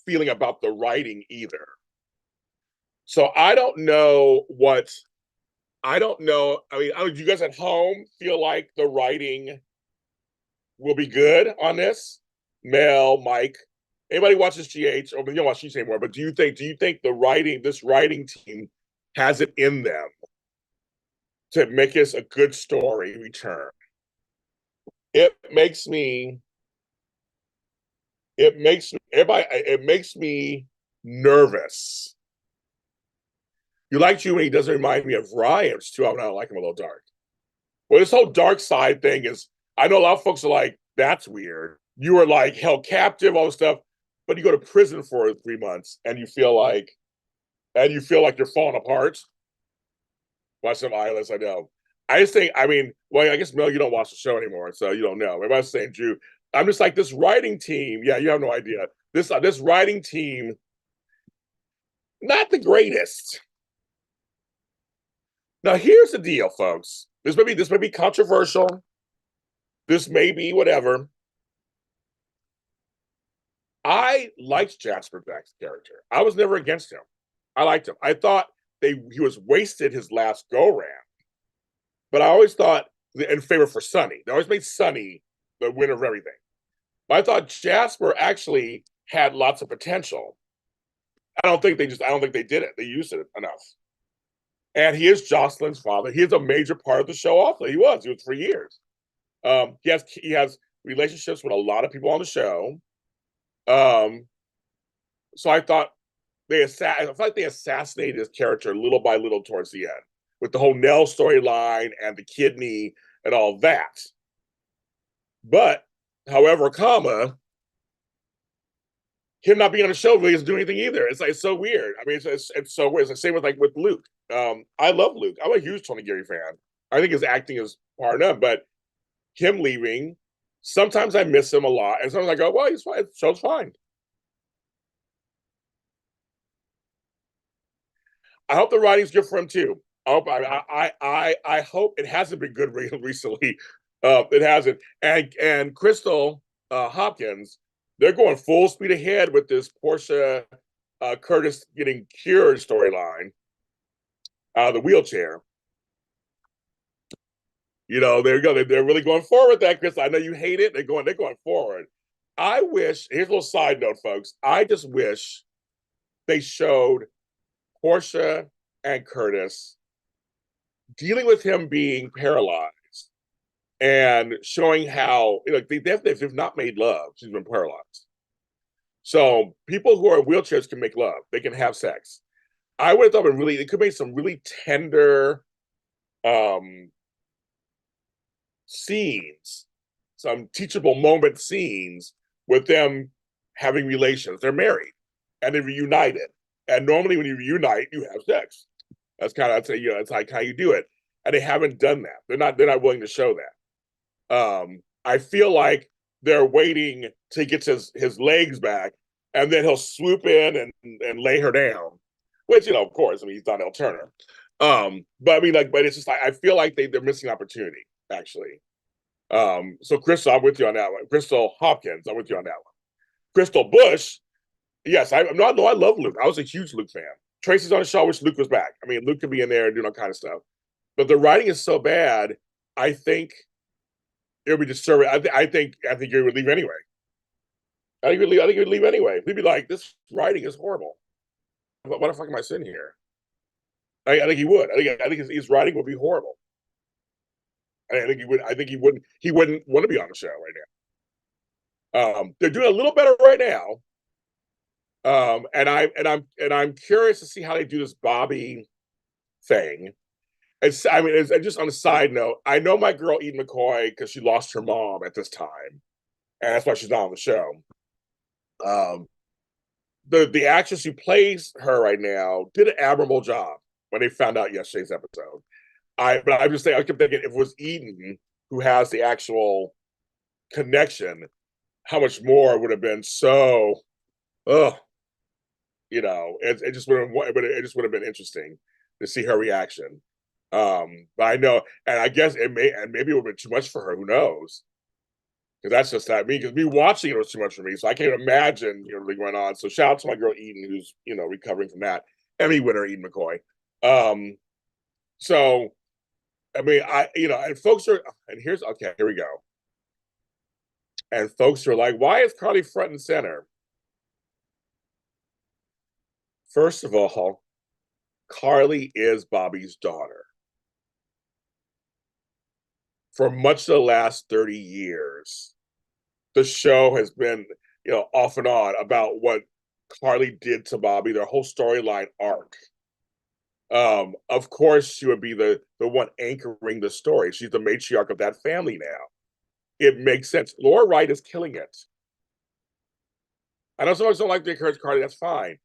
feeling about the writing either. So I don't know. I mean, do you guys at home feel like the writing will be good on this? Mel, Mike, anybody watches GH? Or you don't watch GH anymore, but do you think this writing team has it in them to make us a good story return? It makes me nervous. You like Drew when he doesn't remind me of Ryan's too. I don't like him a little dark. Well, this whole dark side thing is, I know a lot of folks are like, that's weird. You were like held captive, all this stuff, but you go to prison for 3 months and you feel like you're falling apart. Watch some Eyeless, I know. I just think, I mean, well, I guess Mel, you don't watch the show anymore, so you don't know. Everybody's saying Drew. I'm just like, this writing team, yeah, you have no idea. This writing team, not the greatest. Now, here's the deal, folks. This may be controversial. This may be whatever. I liked Jasper Beck's character. I was never against him. I liked him. I thought he was wasted his last go-round. But I always thought in favor for Sonny. They always made Sonny the winner of everything. But I thought Jasper actually had lots of potential. I don't think they did it. They used it enough. And he is Jocelyn's father. He is a major part of the show also. He was for years. He has relationships with a lot of people on the show. So I thought I felt like they assassinated his character little by little towards the end, with the whole Nell storyline and the kidney and all that. But, however, him not being on the show really doesn't do anything either. It's like, it's so weird. I mean, it's so weird. It's the same with Luke. I love Luke. I'm a huge Tony Geary fan. I think his acting is far enough, but him leaving, sometimes I miss him a lot, and sometimes I go, well, he's fine. The show's fine. I hope the writing's good for him too. I hope it hasn't been good recently. It hasn't. And Crystal Hopkins, they're going full speed ahead with this Portia Curtis getting cured storyline out of the wheelchair. You know, there you go. They're really going forward with that, Chris. I know you hate it. They're going forward. I wish, here's a little side note, folks. I just wish they showed Portia and Curtis dealing with him being paralyzed and showing how, you know, they've not made love. She's been paralyzed. So people who are in wheelchairs can make love. They can have sex. I would have thought it could make some really tender scenes, some teachable moment scenes with them having relations. They're married and they're reunited. And normally when you reunite, you have sex. That's kind of, I'd say, you know, it's like how you do it. And they haven't done that. They're not willing to show that. I feel like they're waiting till he gets his legs back, and then he'll swoop in and lay her down. Which, you know, of course, I mean, he's Donnell Turner. But I mean, like, but it's just like I feel like they're missing opportunity, actually. So Crystal, I'm with you on that one. Crystal Hopkins, I'm with you on that one. Crystal Bush, yes, I love Luke. I was a huge Luke fan. Tracy's on the show. I wish Luke was back. I mean, Luke could be in there and doing all kind of stuff. But the writing is so bad. I think it would be disturbing. I think you would leave anyway. I think you would leave anyway. He'd be like, "This writing is horrible. What the fuck am I sitting here?" I think he would. I think his writing would be horrible. I think he would. I think he wouldn't. He wouldn't want to be on the show right now. They're doing a little better right now. I'm curious to see how they do this Bobby thing. It's just on a side note. I know my girl Eden McCoy because she lost her mom at this time, and that's why she's not on the show. The actress who plays her right now did an admirable job when they found out yesterday's episode. But I just saying, I kept thinking if it was Eden who has the actual connection, how much more would have been so, you know, it just would have been interesting to see her reaction. But I know, and I guess maybe it would have been too much for her. Who knows? Because that's just that me. Because me watching it was too much for me, so I can't imagine really going on. So shout out to my girl Eden, who's recovering from that. Emmy winner Eden McCoy. So I mean, and folks are, and here we go. And folks are like, why is Carly front and center? First of all, Carly is Bobby's daughter. For much of the last 30 years, the show has been, off and on about what Carly did to Bobby, their whole storyline arc. Of course, she would be the one anchoring the story. She's the matriarch of that family now. It makes sense. Laura Wright is killing it. I know some of us don't like to encourage Carly, that's fine.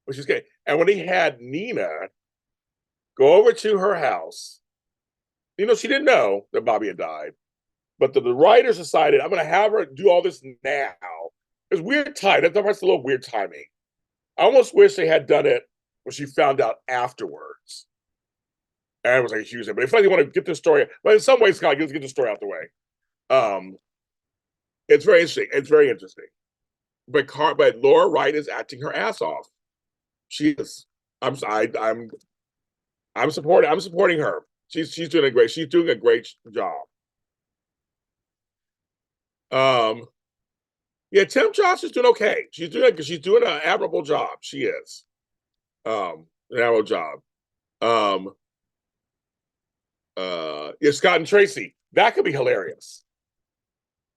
But she's getting, and when he had Nina go over to her house, she didn't know that Bobby had died. But the writers decided, I'm going to have her do all this now. It's weird timing. That's a little weird timing. I almost wish they had done it when she found out afterwards. And it was like a huge thing. But if they want to get this story, but in some ways, let's get the story out the way. It's very interesting. It's very interesting. But Laura Wright is acting her ass off. She is. I'm supporting her. She's doing a great job. Yeah, Tim Johnson's doing okay. She's doing an admirable job. She is. An admirable job. Yeah, Scott and Tracy. That could be hilarious.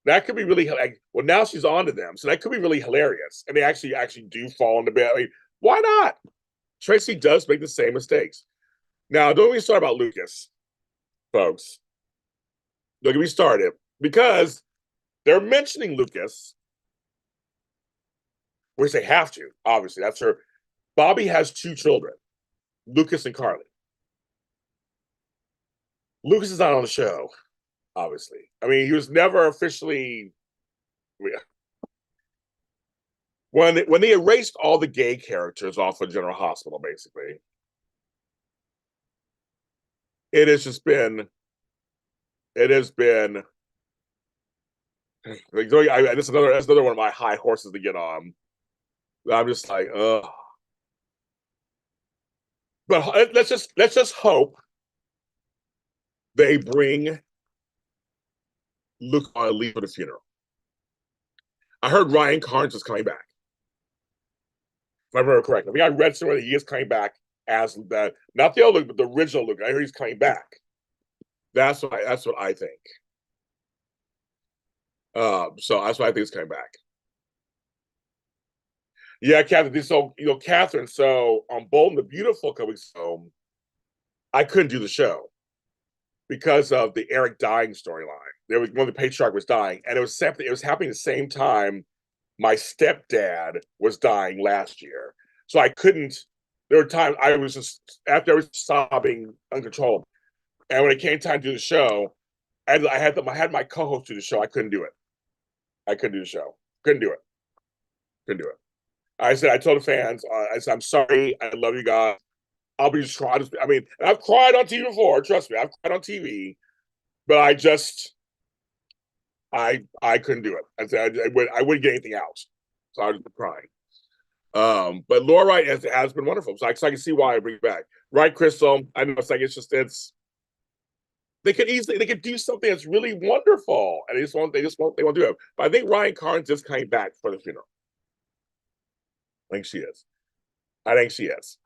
That could be really well. Now she's on to them, so that could be really hilarious. And they actually do fall into bed. I mean, why not? Tracy does make the same mistakes. Now, don't get me started about Lucas, folks. Don't get me started because they're mentioning Lucas, which they have to. Obviously, that's her. Bobby has 2 children, Lucas and Carly. Lucas is not on the show, obviously. I mean, he was never officially. When they erased all the gay characters off of General Hospital, basically, it has just been. It has been. Like, that's another one of my high horses to get on. I'm just like, ugh. But let's just hope they bring Luke on a leave for the funeral. I heard Ryan Carnes is coming back. If I remember correctly, I mean, I read somewhere that he is coming back as the not the old Luke, but the original Luke. I heard he's coming back. That's what I think. So that's why I think he's coming back. Yeah, Catherine. So Catherine. So on Bold and the Beautiful a couple weeks ago, I couldn't do the show because of the Eric dying storyline. There was one of the patriarch was dying, and it was happening the same time my stepdad was dying last year. So I couldn't. There were times I was just after I was sobbing uncontrollable, and when it came time to do the show, I had my co-host do the show. I couldn't do it. I couldn't do the show. Couldn't do it. Couldn't do it. I told the fans, I said, I'm sorry. I love you guys. I'll be just trying. I mean, I've cried on TV before. Trust me, I've cried on TV, but I couldn't do it. I wouldn't get anything out, so I was crying. But Laura Wright has been wonderful, so I can see why I bring it back. Right, Crystal? I know it's they could do something that's really wonderful, and they won't do it. But I think Ryan Carnes is coming back for the funeral. I think she is. I think she is.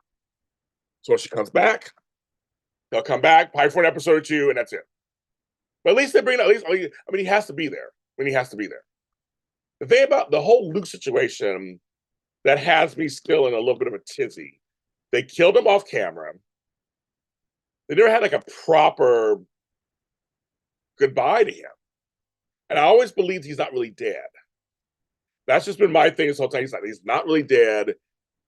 So when she comes back, they'll come back, probably for an episode or two, and that's it. But at least they bring at least. I mean, he has to be there. I mean, he has to be there. The thing about the whole Luke situation that has me still in a little bit of a tizzy. They killed him off camera. They never had like a proper goodbye to him. And I always believed he's not really dead. That's just been my thing this whole time. He's not really dead.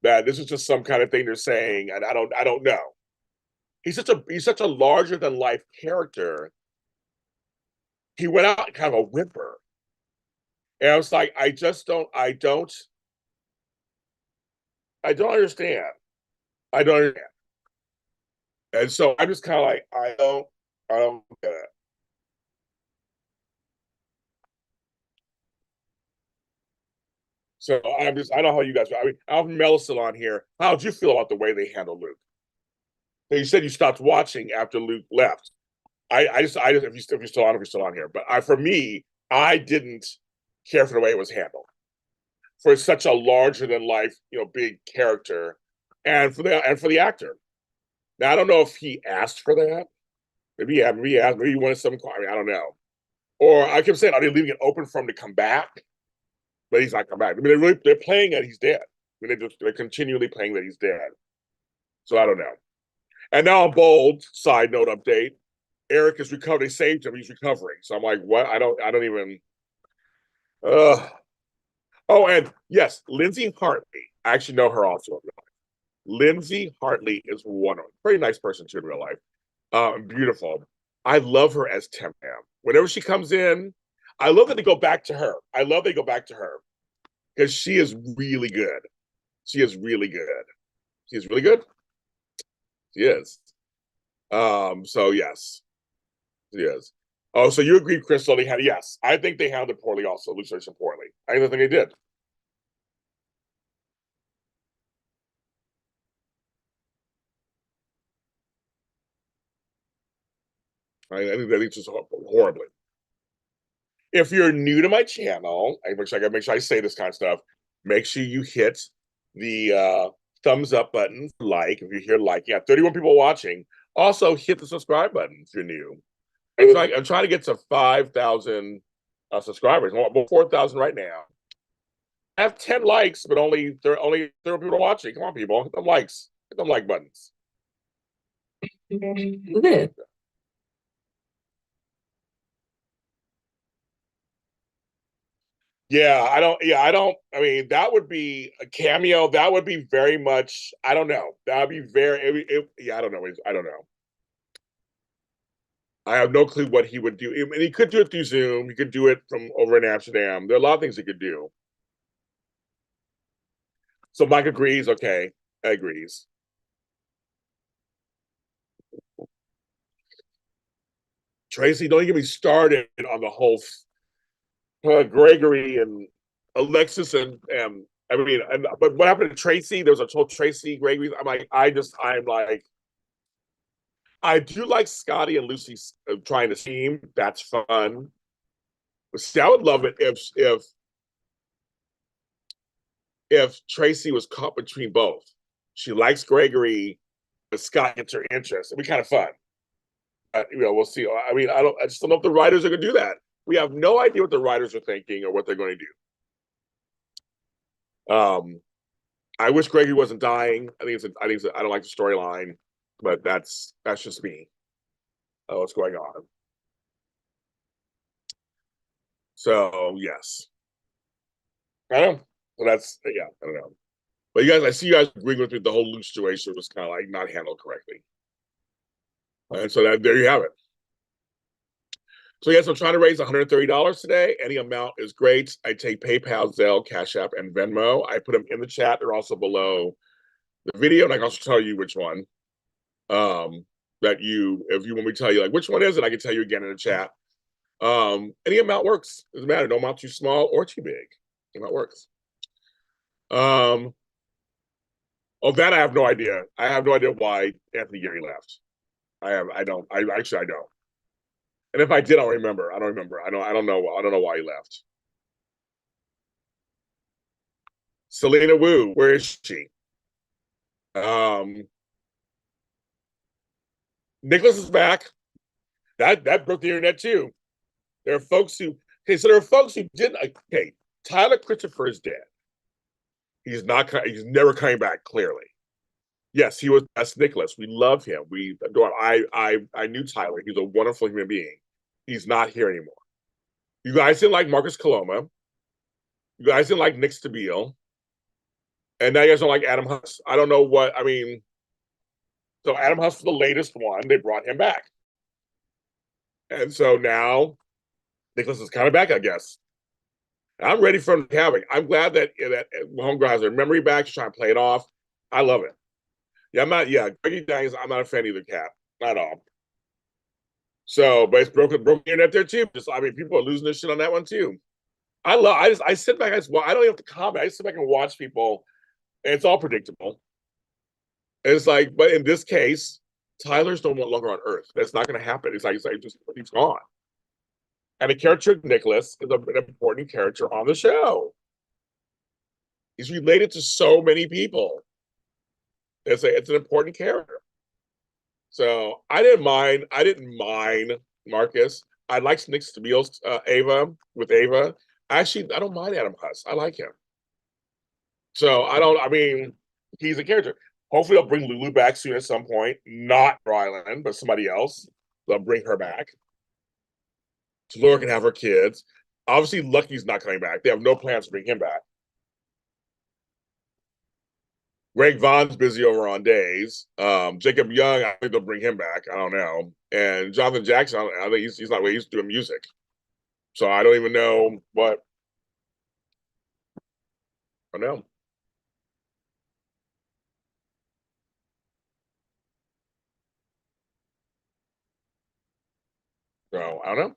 That this is just some kind of thing they're saying, and I don't know. He's such a larger than life character. He went out kind of a whimper. And I was like, I don't understand. I don't understand. And so I'm just kind of like, I don't get it. So I don't know how you guys. I mean, Alvin Mel's still on here. How did you feel about the way they handled Luke? You said you stopped watching after Luke left. If you're still on here, but for me, I didn't care for the way it was handled. For such a larger than life, big character, and for the actor. Now I don't know if he asked for that. Maybe he wanted some. I mean, I don't know. Or I kept saying, are they leaving it open for him to come back? But he's not come back. I mean, they're playing that he's dead. I mean, they're continually playing that he's dead. So I don't know. And now on Bold, side note update, Eric is recovering. They saved him. He's recovering. So I'm like, what? I don't even. Oh, and yes, Lindsay Hartley. I actually know her also in real life. Lindsay Hartley is one of very nice person too in real life. Beautiful. I love her as Tim Ham. Whenever she comes in, I love that they go back to her. I love they go back to her because she is really good. She is really good. She is really good. She is. So yes, she is. Oh, so you agree, Crystal? Yes. I think they handled it poorly. Also, Lucius poorly. I don't think they did. I think they just horribly. If you're new to my channel, I gotta make sure I say this kind of stuff. Make sure you hit the thumbs up button, like if you're here, like 31 people watching. Also, hit the subscribe button if you're new. I'm trying to get to 5,000 subscribers. I'm 4,000 right now. I have 10 likes, but only 30 people watching. Come on, people, hit them likes, hit them like buttons. Yeah, I don't. Yeah, I don't. I mean, that would be a cameo. That would be very much. I don't know. That would be very. Yeah, I don't know. I don't know. I have no clue what he would do. I mean, he could do it through Zoom. He could do it from over in Amsterdam. There are a lot of things he could do. So Mike agrees. Okay, agrees. Tracy, don't get me started on the whole Gregory and Alexis and I mean, but what happened to Tracy? There was a whole Tracy Gregory. I'm like, I do like Scotty and Lucy trying to team. That's fun. But see, I would love it if Tracy was caught between both. She likes Gregory, but Scott gets her interest. It'd be kind of fun. We'll see. I mean, I just don't know if the writers are going to do that. We have no idea what the writers are thinking or what they're going to do. I wish Gregory wasn't dying. I don't like the storyline, but that's just me. What's going on? So yes, I don't know. So that's yeah, I don't know. But you guys, I see you guys agreeing with me. The whole Luke situation was kind of like not handled correctly, and so that there you have it. So yes, I'm trying to raise $130 today. Any amount is great. I take PayPal, Zelle, Cash App, and Venmo. I put them in the chat. They're also below the video, and I can also tell you which one. That if you want me to tell you like which one is it, I can tell you again in the chat. Any amount works. Doesn't matter. No amount too small or too big. Any amount works. Oh, that I have no idea. I have no idea why Anthony Gary left. I don't. I actually I don't. And if I did, I'll remember. I don't remember. I don't know. I don't know why he left. Selena Wu, where is she? Nicholas is back. That broke the internet too. There are folks who so there are folks who didn't. Okay, Tyler Christopher is dead. He's not. He's never coming back. Clearly, yes, he was. That's Nicholas. We love him. We adore him. I knew Tyler. He's a wonderful human being. He's not here anymore. You guys didn't like Marcus Coloma. You guys didn't like Nick Stabile. And now you guys don't like Adam Huss. I don't know what I mean. So Adam Huss was the latest one. They brought him back. And so now Nicholas is kind of back, I guess. I'm ready for him to have it. I'm glad that Homegirl has her memory back. She's trying to play it off. I love it. Yeah, Greggy Daniels, I'm not a fan of either cat. Not at all. So, but it's broken the internet there too. I mean, people are losing their shit on that one too. I sit back, I don't even have to comment. I sit back and watch people, and it's all predictable. And it's like, but in this case, Tyler's no longer on Earth. That's not going to happen. It's like he's gone. And the character Nicholas is an important character on the show. He's related to so many people. It's an important character. So I didn't mind Marcus. I liked Nick Stabile's Ava. Actually, I don't mind Adam Huss. I like him. So I mean, he's a character. Hopefully they'll bring Lulu back soon at some point. Not Ryland, but somebody else. They'll bring her back. So Laura can have her kids. Obviously, Lucky's not coming back. They have no plans to bring him back. Greg Vaughn's busy over on days. Jacob Young, I think they'll bring him back. I don't know. And Jonathan Jackson, I think he's not where he's doing music. So I don't even know what. I don't know. So I don't know.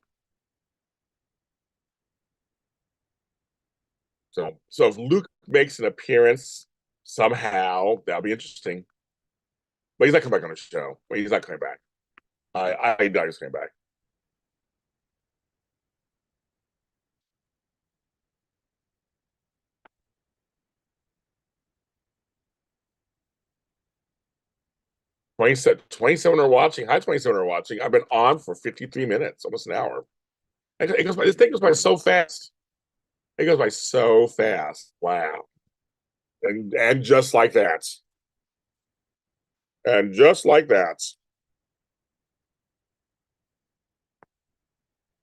So if Luke makes an appearance somehow, that'll be interesting. But he's not coming back on the show. He's not coming back. I doubt he's coming back. 27 are watching. Hi, 27 are watching. I've been on for 53 minutes, almost an hour. This thing goes by so fast. It goes by so fast. Wow. And just like that. And just like that.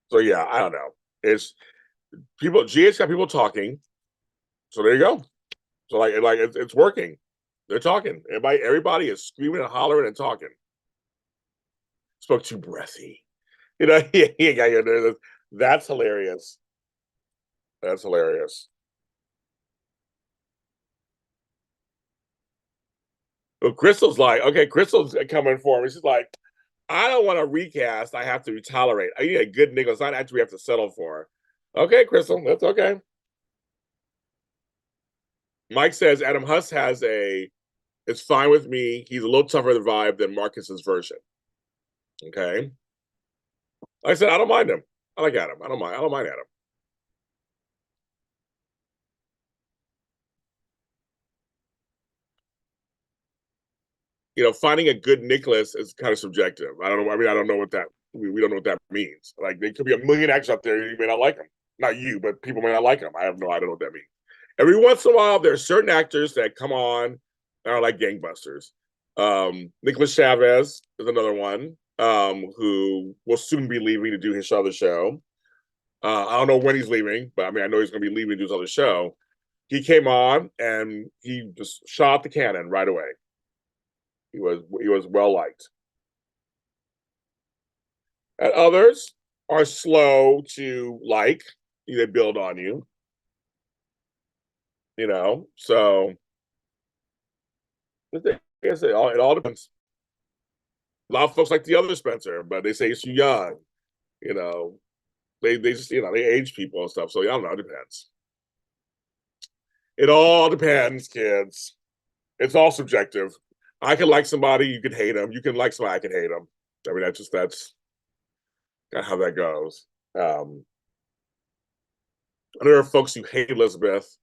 So yeah, I don't know. It's people. GH got people talking. So there you go. So it's working. They're talking. Everybody is screaming and hollering and talking. Spoke too breathy. You know, yeah, that's hilarious. That's hilarious. Well, Crystal's like, okay, Crystal's coming for me. She's like, I don't want to recast. I have to tolerate. I need a good nigga. It's not actually we have to settle for. Okay, Crystal, that's okay. Mike says Adam Huss has a. It's fine with me. He's a little tougher the vibe than Marcus's version. Okay. Like I said, I don't mind him. I like Adam. I don't mind. I don't mind Adam. Finding a good Nicholas is kind of subjective. I don't know. I mean, I don't know what that. We don't know what that means. Like, there could be a million actors out there. You may not like them. Not you, but people may not like them. I have no. I don't know what that means. Every once in a while, there are certain actors that come on and are like gangbusters. Nicholas Chavez is another one who will soon be leaving to do his other show. I don't know when he's leaving, but I mean, I know he's going to be leaving to do his other show. He came on and he just shot the cannon right away. He was well liked. And others are slow to like. They build on you. So it all depends. A lot of folks like the other Spencer, but they say he's too young. You know, they just they age people and stuff. So I don't know. It depends. It all depends, kids. It's all subjective. I can like somebody, you can hate them. You can like somebody, I can hate them. I mean, that's kind of how that goes. There are folks who hate Elizabeth,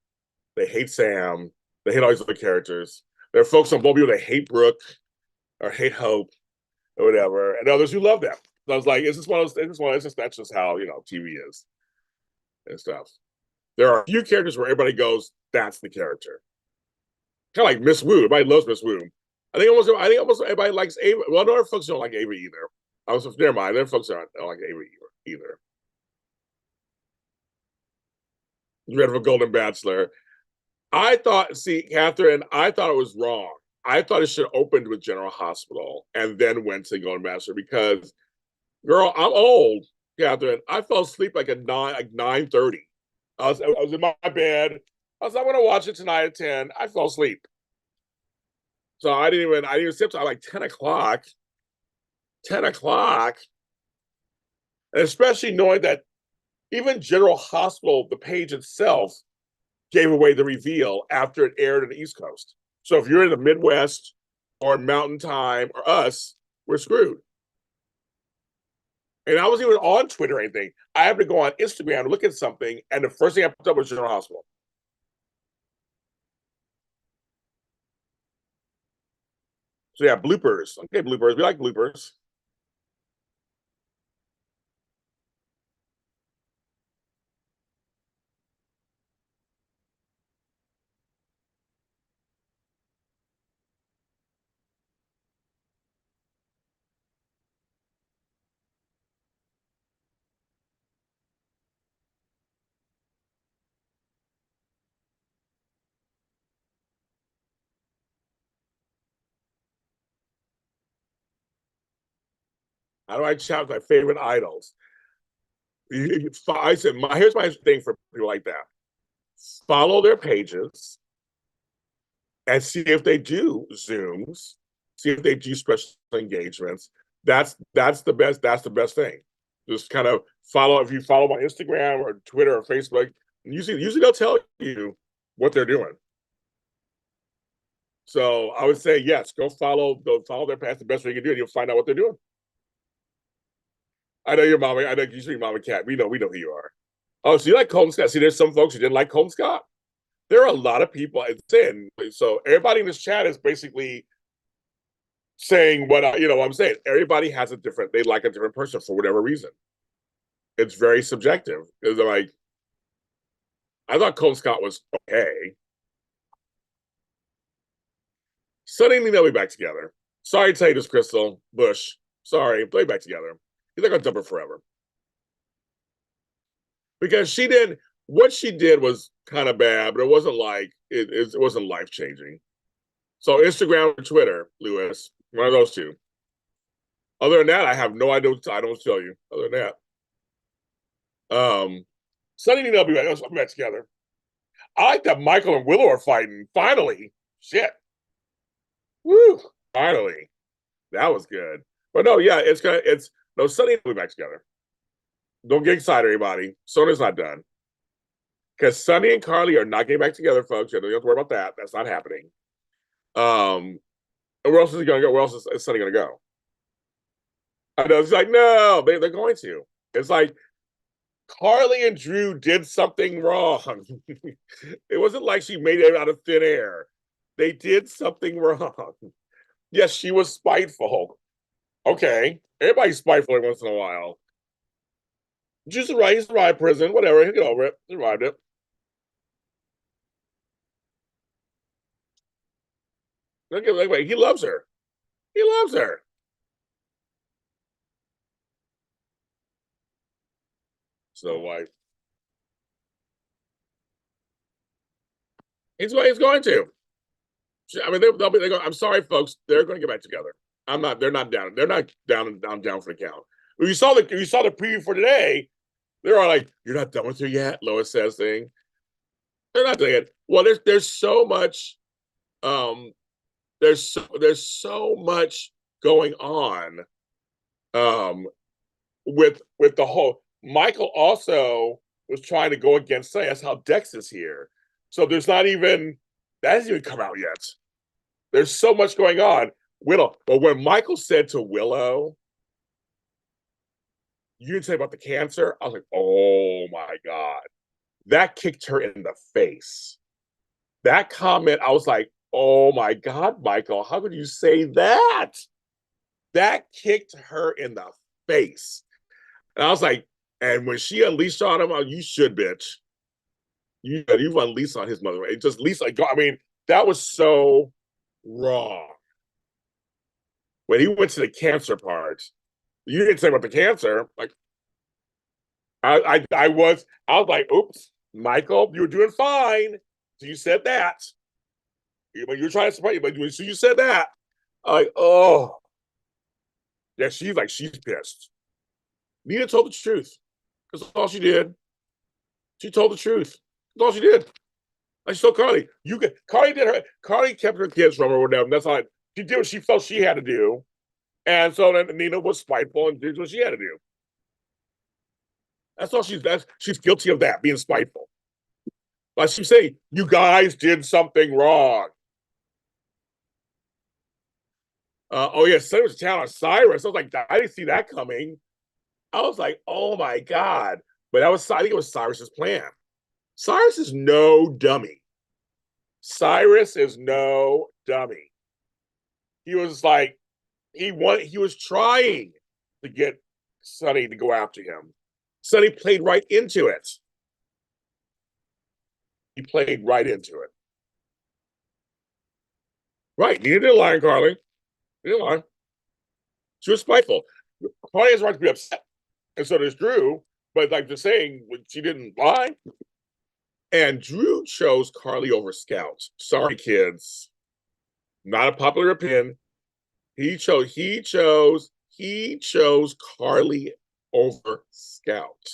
they hate Sam, they hate all these other characters. There are folks on both people that hate Brooke or hate Hope or whatever, and others who love them. So I was like, is this one of those? That's just how TV is and stuff. There are a few characters where everybody goes, "That's the character." Kind of like Miss Wu. Everybody loves Miss Wu. I think almost everybody likes Ava. Well, no, other folks don't like Ava either. Never mind. There folks don't like Ava either. You read for Golden Bachelor. Catherine, I thought it was wrong. I thought it should have opened with General Hospital and then went to Golden Bachelor because, girl, I'm old, Catherine. I fell asleep like at 9:30. I was in my bed. I'm going to watch it tonight at 10. I fell asleep. So I didn't even sleep until like 10 o'clock. 10 o'clock. And especially knowing that even General Hospital, the page itself, gave away the reveal after it aired on the East Coast. So if you're in the Midwest or Mountain Time or us, we're screwed. And I wasn't even on Twitter or anything. I had to go on Instagram to look at something, and the first thing I popped up was General Hospital. So yeah, bloopers. Okay, bloopers. We like bloopers. How do I challenge my favorite idols? I said, here's my thing for people like that. Follow their pages and see if they do Zooms, see if they do special engagements. That's the best. That's the best thing. Just kind of follow. If you follow my Instagram or Twitter or Facebook, usually they'll tell you what they're doing. So I would say yes, go follow their path the best way you can do it. You'll find out what they're doing. I know your mama. I know you see Mama Cat. We know who you are. Oh, so you like Colton Scott? See, there's some folks who didn't like Colton Scott. There are a lot of people. So everybody in this chat is basically saying what I'm saying. Everybody has a different. They like a different person for whatever reason. It's very subjective. It's like I thought Colton Scott was okay. Sonny and they'll be back together. Sorry to tell you this, Crystal Bush. Sorry, they'll be back together. They're gonna dump her forever because she did what she did was kind of bad, but it wasn't like it wasn't life changing. So Instagram or Twitter, Lewis, one of those two. Other than that, I have no idea. I don't tell you. Other than that, Sunny and they'll be back together. I like that Michael and Willow are fighting. Finally, shit. Woo! Finally, that was good. But no, yeah, no, Sonny will be back together. Don't get excited, everybody. Sonny's not done. Because Sonny and Carly are not getting back together, folks. You don't have to worry about that. That's not happening. And where else is he going to go? Where else is Sonny going to go? I know. It's like, no, they're going to. It's like Carly and Drew did something wrong. It wasn't like she made it out of thin air. They did something wrong. Yes, she was spiteful. Okay. Everybody's spiteful every once in a while. Just right, he's arrived prison, whatever. He'll get over it. He arrived it. Wait, he loves her. He loves her. So like he's going to. I mean, they'll be. They go. I'm sorry, folks. They're going to get back together. I'm not. They're not down. They're not down. I'm down for the count. You saw the preview for today. They're all like, "You're not done with her yet." Lois says thing. They're not doing it. Well, there's so much. Um, there's so much going on. With the whole Michael also was trying to go against say that's how Dex is here. So there's not even that hasn't even come out yet. There's so much going on. Willow, but when Michael said to Willow, you didn't say about the cancer, I was like, oh my God. That kicked her in the face. That comment, I was like, oh my God, Michael, how could you say that? That kicked her in the face. And I was like, and when she unleashed on him, you should, bitch. You unleashed on his mother. It just least like I mean, that was so wrong. When he went to the cancer part, you didn't say about the cancer. Like I was like, oops, Michael, you were doing fine. So you said that. But you were trying to support you, but so you said that. Like, oh. Yeah, she's pissed. Nina told the truth. That's all she did. She told the truth. That's all she did. Like she told Carly, Carly kept her kids from her or whatever. That's all she did what she felt she had to do. And so then Nina was spiteful and did what she had to do. That's all she's guilty of that, being spiteful. Like she's saying, you guys did something wrong. Oh yeah, Sunny was town on Cyrus. I was like, I didn't see that coming. I was like, oh my God. But I think it was Cyrus's plan. Cyrus is no dummy. Cyrus is no dummy. He was like, he was trying to get Sonny to go after him. Sonny played right into it. He played right into it. Right. Neither did lie, Carly. Neither lie. She was spiteful. Carly has a right to be upset. And so does Drew. But like they're saying, she didn't lie. And Drew chose Carly over Scout. Sorry, kids. Not a popular opinion. He chose Carly over Scout.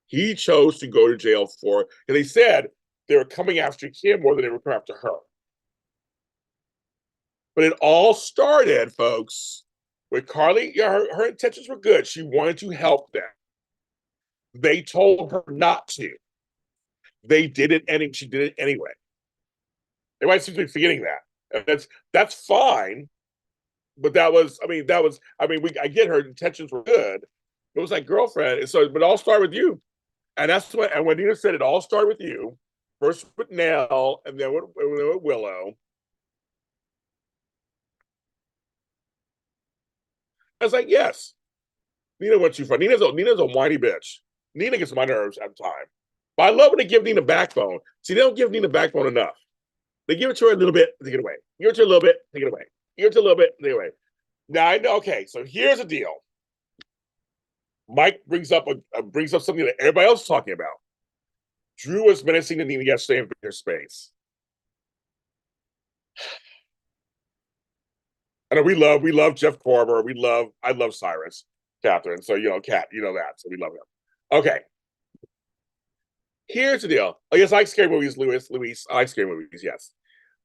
He chose to go to jail for, and they said they were coming after him more than they were coming after her. But it all started, folks, with Carly. Yeah, her intentions were good. She wanted to help them. They told her not to. They did it, and she did it anyway. Everybody seems to be forgetting that. And that's fine. But I get her intentions were good. It was like girlfriend. And so, but it all started with you. And that's what, and when Nina said it all started with you, first with Nell, and then with Willow. I was like, yes, Nina went too far. Nina's a whiny bitch. Nina gets my nerves at the time. But I love when they give Nina backbone. See, they don't give Nina backbone enough. They give it to her a little bit, take it away. Give it to her a little bit, take it away. Give it to her a little bit, take it away. Now I know. Okay, so here's the deal. Mike brings up something that everybody else is talking about. Drew was menacing to Nina yesterday in their space. I know we love Jeff Korber. I love Cyrus, Catherine. So Kat, you know that. So we love him. Okay. Here's the deal. Oh, yes, I like scary movies, Luis. I like scary movies, yes.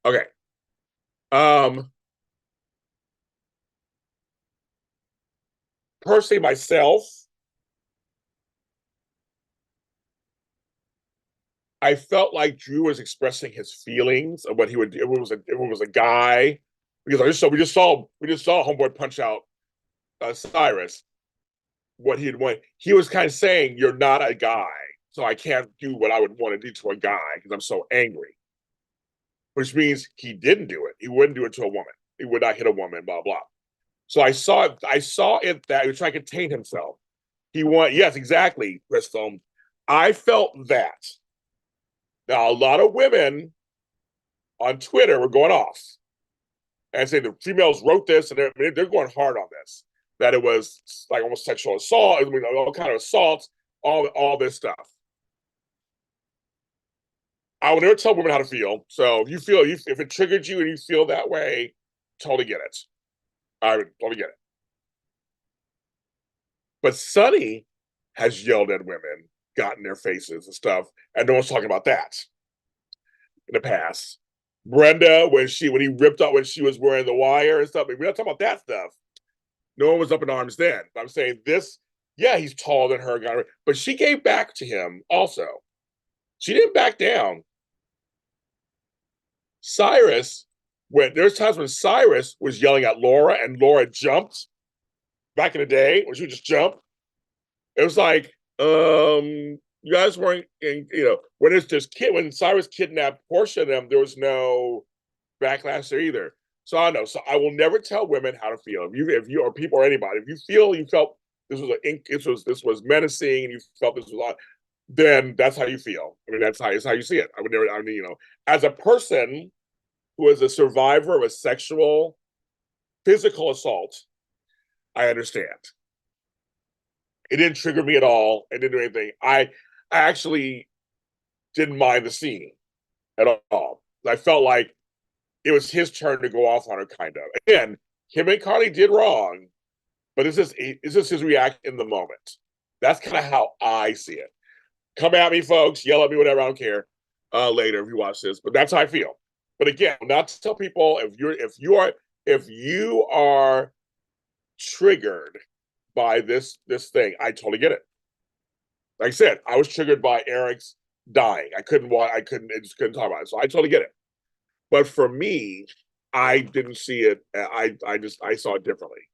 Okay. personally myself, I felt like Drew was expressing his feelings of what he would do if it was a guy, because we just saw Homeboy punch out Cyrus. What he'd want, he was kind of saying, "You're not a guy, so I can't do what I would want to do to a guy because I'm so angry." Which means he didn't do it. He wouldn't do it to a woman. He would not hit a woman. Blah blah. So I saw it. I saw it that he was trying to contain himself. He want yes, exactly, Crystal. I felt that. Now, a lot of women on Twitter were going off and saying the females wrote this and they're going hard on this. That it was like almost sexual assault, I mean, all kind of assaults, all this stuff. I will never tell women how to feel. So if it triggered you and you feel that way, totally get it. I would totally get it. But Sonny has yelled at women, gotten their faces and stuff, and no one's talking about that in the past. Brenda, when he ripped out when she was wearing the wire and stuff, we're not talking about that stuff. No one was up in arms then. But I'm saying this, yeah, he's taller than her, but she gave back to him also. She didn't back down. Cyrus, there's times when Cyrus was yelling at Laura and Laura jumped back in the day when she would just jump. It was like, you guys weren't when Cyrus kidnapped Portia and them, there was no backlash there either. So I know. So I will never tell women how to feel. If you or people or anybody, if you felt this was menacing and you felt this was then that's how you feel. I mean, that's how you see it. As a person who is a survivor of a physical assault, I understand. It didn't trigger me at all. It didn't do anything. I actually didn't mind the scene at all. I felt like it was his turn to go off on her, kind of. Again, him and Carly did wrong, but this is his reaction in the moment. That's kind of how I see it. Come at me, folks. Yell at me, whatever. I don't care. Later, if you watch this, but that's how I feel. But again, not to tell people if you are triggered by this thing, I totally get it. Like I said, I was triggered by Eric's dying. I just couldn't talk about it. So I totally get it. But for me, I didn't see it. I saw it differently.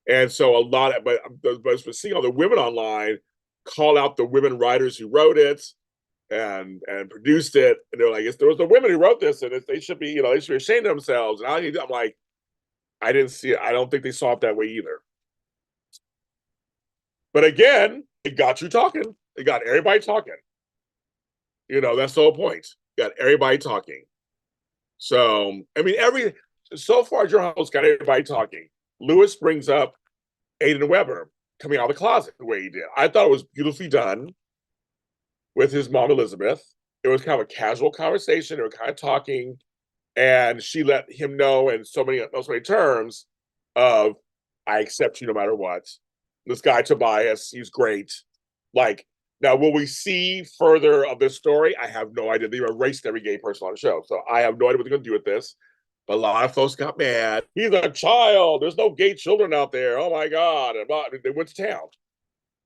And so but seeing all the women online call out the women writers who wrote it and produced it, and they're like, there was the women who wrote this, and they should be, they should be ashamed of themselves. And I'm like, I didn't see it. I don't think they saw it that way either. But again, it got you talking. It got everybody talking. That's the whole point. Got everybody talking. So, I mean, so far, your host got everybody talking. Lewis brings up Aiden Weber coming out of the closet the way he did. I thought it was beautifully done with his mom, Elizabeth. It was kind of a casual conversation. They were kind of talking, and she let him know in so many terms of, I accept you no matter what. This guy, Tobias, he's great. Like, now, will we see further of this story? I have no idea. They erased every gay person on the show. So I have no idea what they're going to do with this. But a lot of folks got mad. He's a child. There's no gay children out there. Oh, my God. And they went to town.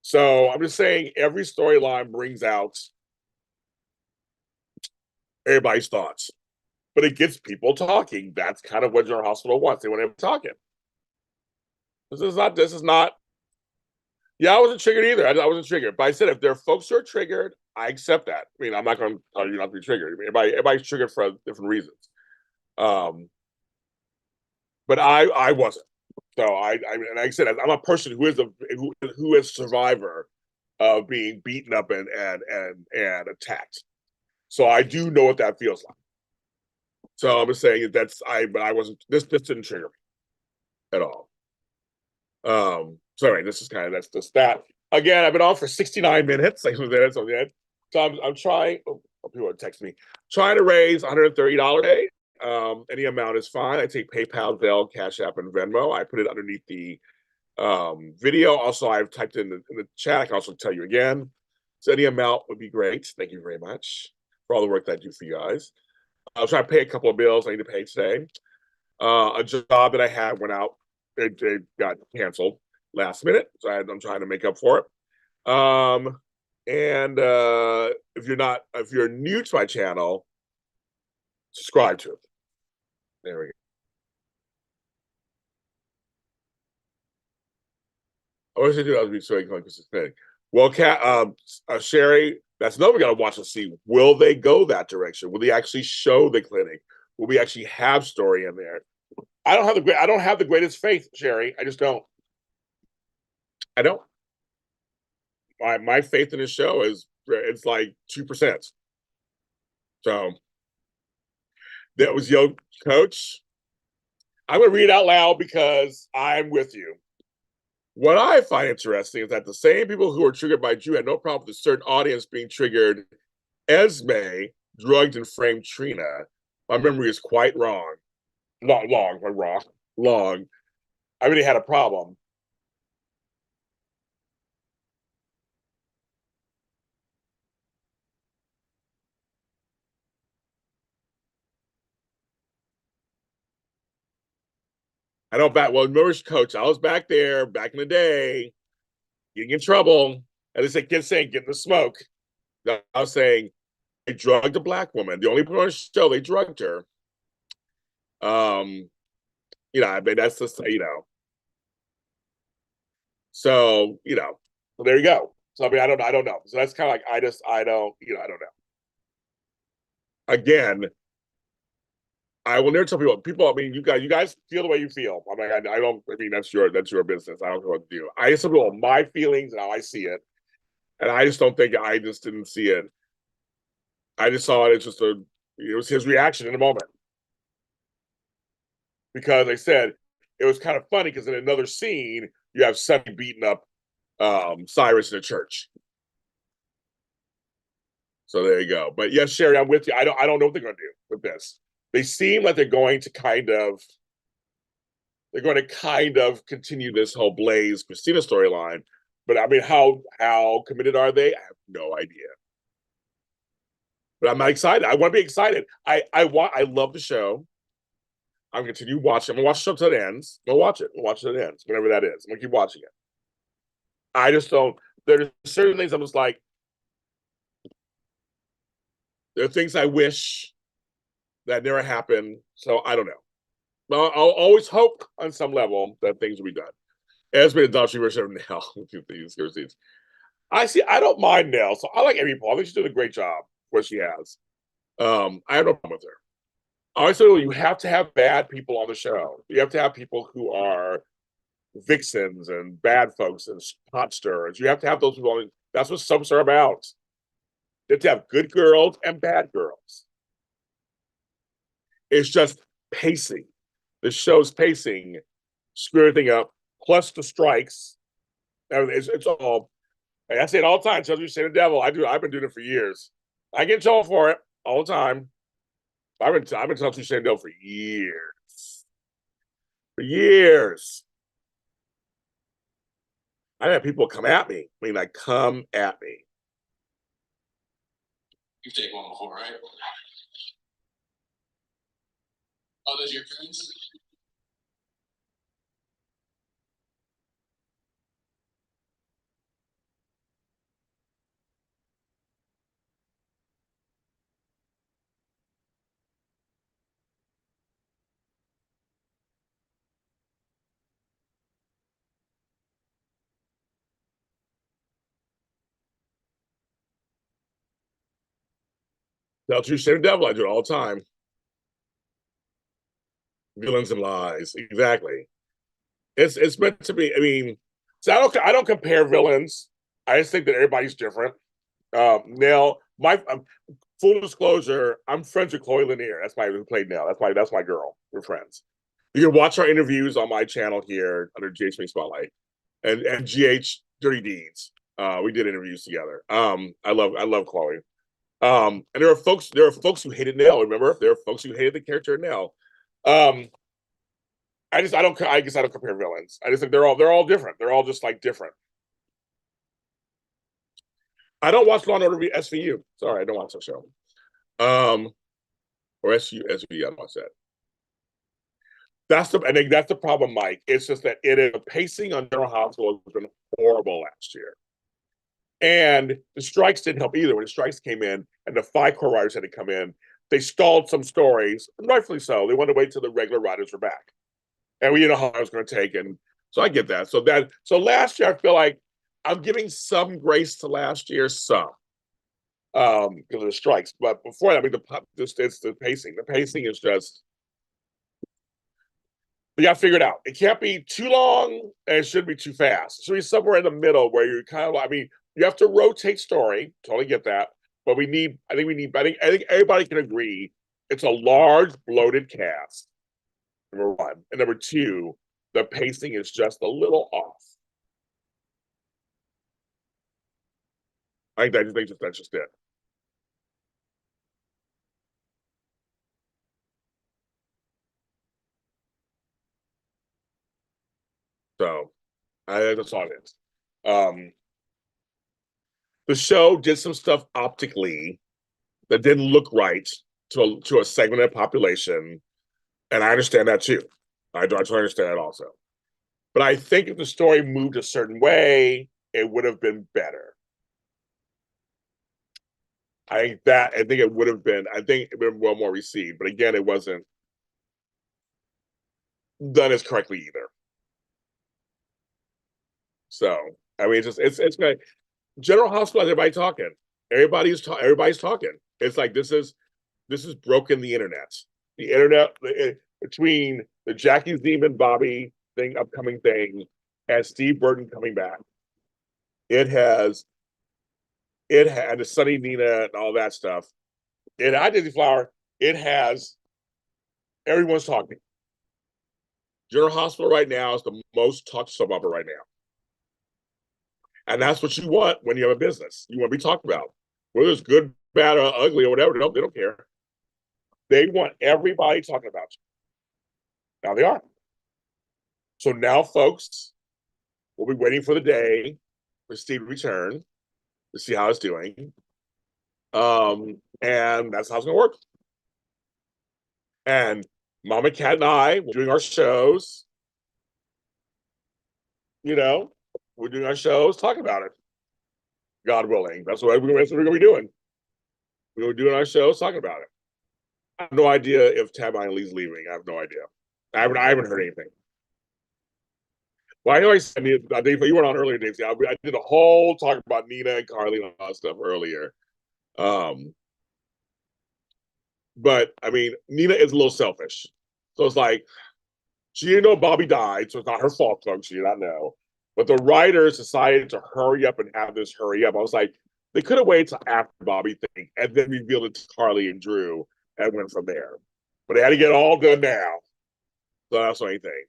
So I'm just saying every storyline brings out everybody's thoughts. But it gets people talking. That's kind of what General Hospital wants. They want to talking. This is not. Yeah, I wasn't triggered either. I wasn't triggered. But I said if there are folks who are triggered, I accept that. I mean, I'm not going to tell you not to be triggered. I mean, everybody's triggered for different reasons. But I wasn't. So I mean, like I said, I'm a person who is a survivor of being beaten up and attacked. So I do know what that feels like. So I'm just saying but I wasn't. This didn't trigger me at all. So anyway, that's just that. Again, I've been on for 69 minutes. So I'm trying. People would text me. Trying to raise $130 a day. Any amount is fine. I take PayPal, Zelle, CashAPP, and Venmo. I put it underneath the video. Also, I've typed in the chat. I can also tell you again. So any amount would be great. Thank you very much for all the work that I do for you guys. I was trying to pay a couple of bills I need to pay today. A job that I had went out. It got canceled. last minute, so I'm trying to make up for it. And if you're new to my channel, subscribe to it. There we go. I wish I do. I was being so consistent. Well, Sherry, that's another we got to watch and see. Will they go that direction? Will they actually show the clinic? Will we actually have story in there? I don't have the greatest faith, Sherry. I just don't. I don't. My faith in the show it's like 2%. So that was Yo Coach. I'm gonna read it out loud because I'm with you. What I find interesting is that the same people who are triggered by Drew had no problem with a certain audience being triggered. Esme drugged and framed Trina. My memory is quite wrong. Long. I really had a problem. I know remember, Coach, I was back there back in the day, getting in trouble. And it's like kids saying, get in the smoke. I was saying, they drugged a black woman. The only person on the show, they drugged her. I mean, that's just, So, there you go. So I mean, I don't know. So that's kind of like I don't know. Again, I will never tell people. I mean, you guys feel the way you feel. I mean, I don't. I mean, that's your business. I don't know what to do. I just know my feelings and how I see it, and I just don't think I just didn't see it. I just saw it as it was his reaction in the moment because I said it was kind of funny because in another scene you have Sonny beating up Cyrus in a church. So there you go. But yes, Sherry, I'm with you. I don't know what they're going to do with this. They seem like they're going to kind of continue this whole Blaze Christina storyline. But I mean, how committed are they? I have no idea. But I'm not excited. I want to be excited. I love the show. I'm gonna continue watching. I'm gonna watch the show till it ends. I'm gonna watch it. I'll watch it till it ends, whenever that is. I'm gonna keep watching it. I just don't. There's certain things I'm just like. There are things I wish that never happened. So I don't know. I'll always hope on some level that things will be done. As been a Dodgy version of Nell. I don't mind Nell. So I like Amy Paul. I think she's doing a great job what she has. I have no problem with her. Obviously, you have to have bad people on the show. You have to have people who are vixens and bad folks and pot stirrers. You have to have those people on. That's what soaps are about. You have to have good girls and bad girls. It's just pacing. The show's pacing, screw everything up, plus the strikes. It's all. I say it all the time. Tells you say the devil. I've been doing it for years. I get in trouble for it all the time. I've been telling you say the devil for years. For years. I had people come at me. I mean, like, come at me. You've taken one before, right? Oh, those are your friends? Tell you say the devil. I do it all the time. Villains and lies. Exactly. It's meant to be. I mean, so I don't compare villains. I just think that everybody's different. Nell, my full disclosure, I'm friends with Chloe Lanier. That's who played Nell. That's my girl. We're friends. You can watch our interviews on my channel here under GH Spotlight and GH Dirty Deeds. We did interviews together. I love Chloe. And there are folks who hated Nell. Remember, there are folks who hated the character Nell. I guess I don't compare villains. I just think they're all different. They're all just like different. I don't watch Law and Order SVU. Sorry, I don't watch that show. Or SVU. I don't watch that. I think that's the problem, Mike. It's just that the pacing on General Hospital has been horrible last year. And the strikes didn't help either. When the strikes came in and the 5 core writers had to come in, they stalled some stories, and rightfully so. They wanted to wait till the regular writers were back. And we didn't know how long it was going to take. And so I get that. So last year, I feel like I'm giving some grace to last year, some. Because of the strikes. But before that, I mean, it's the pacing. The pacing is just, you got to figure it out. It can't be too long, and it shouldn't be too fast. It should be somewhere in the middle where you're kind of, I mean, you have to rotate story. Totally get that. But I think everybody can agree it's a large, bloated cast, number one. And number two, the pacing is just a little off. I think that's just it. So that's all it is. The show did some stuff optically that didn't look right to a segment of the population, and I understand that too. I totally understand that also. But I think if the story moved a certain way, it would have been better. I think it would have been. I think it would have been well more received. But again, it wasn't done as correctly either. So I mean, it's good. General Hospital, everybody talking. Everybody's talking. It's like this is broken the internet. The internet between the Jackie Zeman Bobby thing, upcoming thing, and Steve Burton coming back. It had the Sunny Nina and all that stuff. And I did the flower. It has everyone's talking. General Hospital right now is the most talked soap opera right now. And that's what you want when you have a business. You want to be talked about. Whether it's good, bad, or ugly, or whatever, they don't care. They want everybody talking about you. Now they are. So now, folks, we'll be waiting for the day for Steve to return to see how it's doing. And that's how it's gonna work. And Mama Cat and I were doing our shows. You know, we're doing our shows, talking about it. God willing. That's what we're gonna be doing. We're doing our shows, talking about it. I have no idea if Tab Lee's leaving. I have no idea. I haven't heard anything. Well, I know I said, Dave, you went on earlier, Dave. I did a whole talk about Nina and Carly and all that stuff earlier. But I mean, Nina is a little selfish. So it's like, she didn't know Bobby died, so it's not her fault, folks. She did not know. But the writers decided to hurry up and have this hurry up. I was like, they could have waited till after Bobby thing and then revealed it to Carly and Drew and went from there. But they had to get it all done now. So that's the only thing.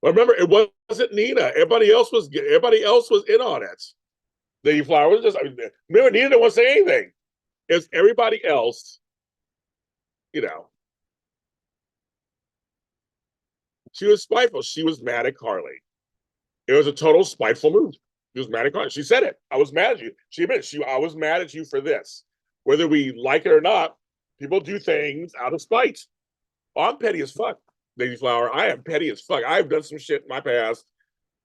But remember, it wasn't Nina. Everybody else was in on it. The Flower was just, remember, Nina didn't want to say anything. It's everybody else, you know. She was spiteful. She was mad at Carly. It was a total spiteful move. She was mad at Carly. She said it. I was mad at you. She admitted, I was mad at you for this. Whether we like it or not, people do things out of spite. Oh, I'm petty as fuck, Lady Flower. I am petty as fuck. I've done some shit in my past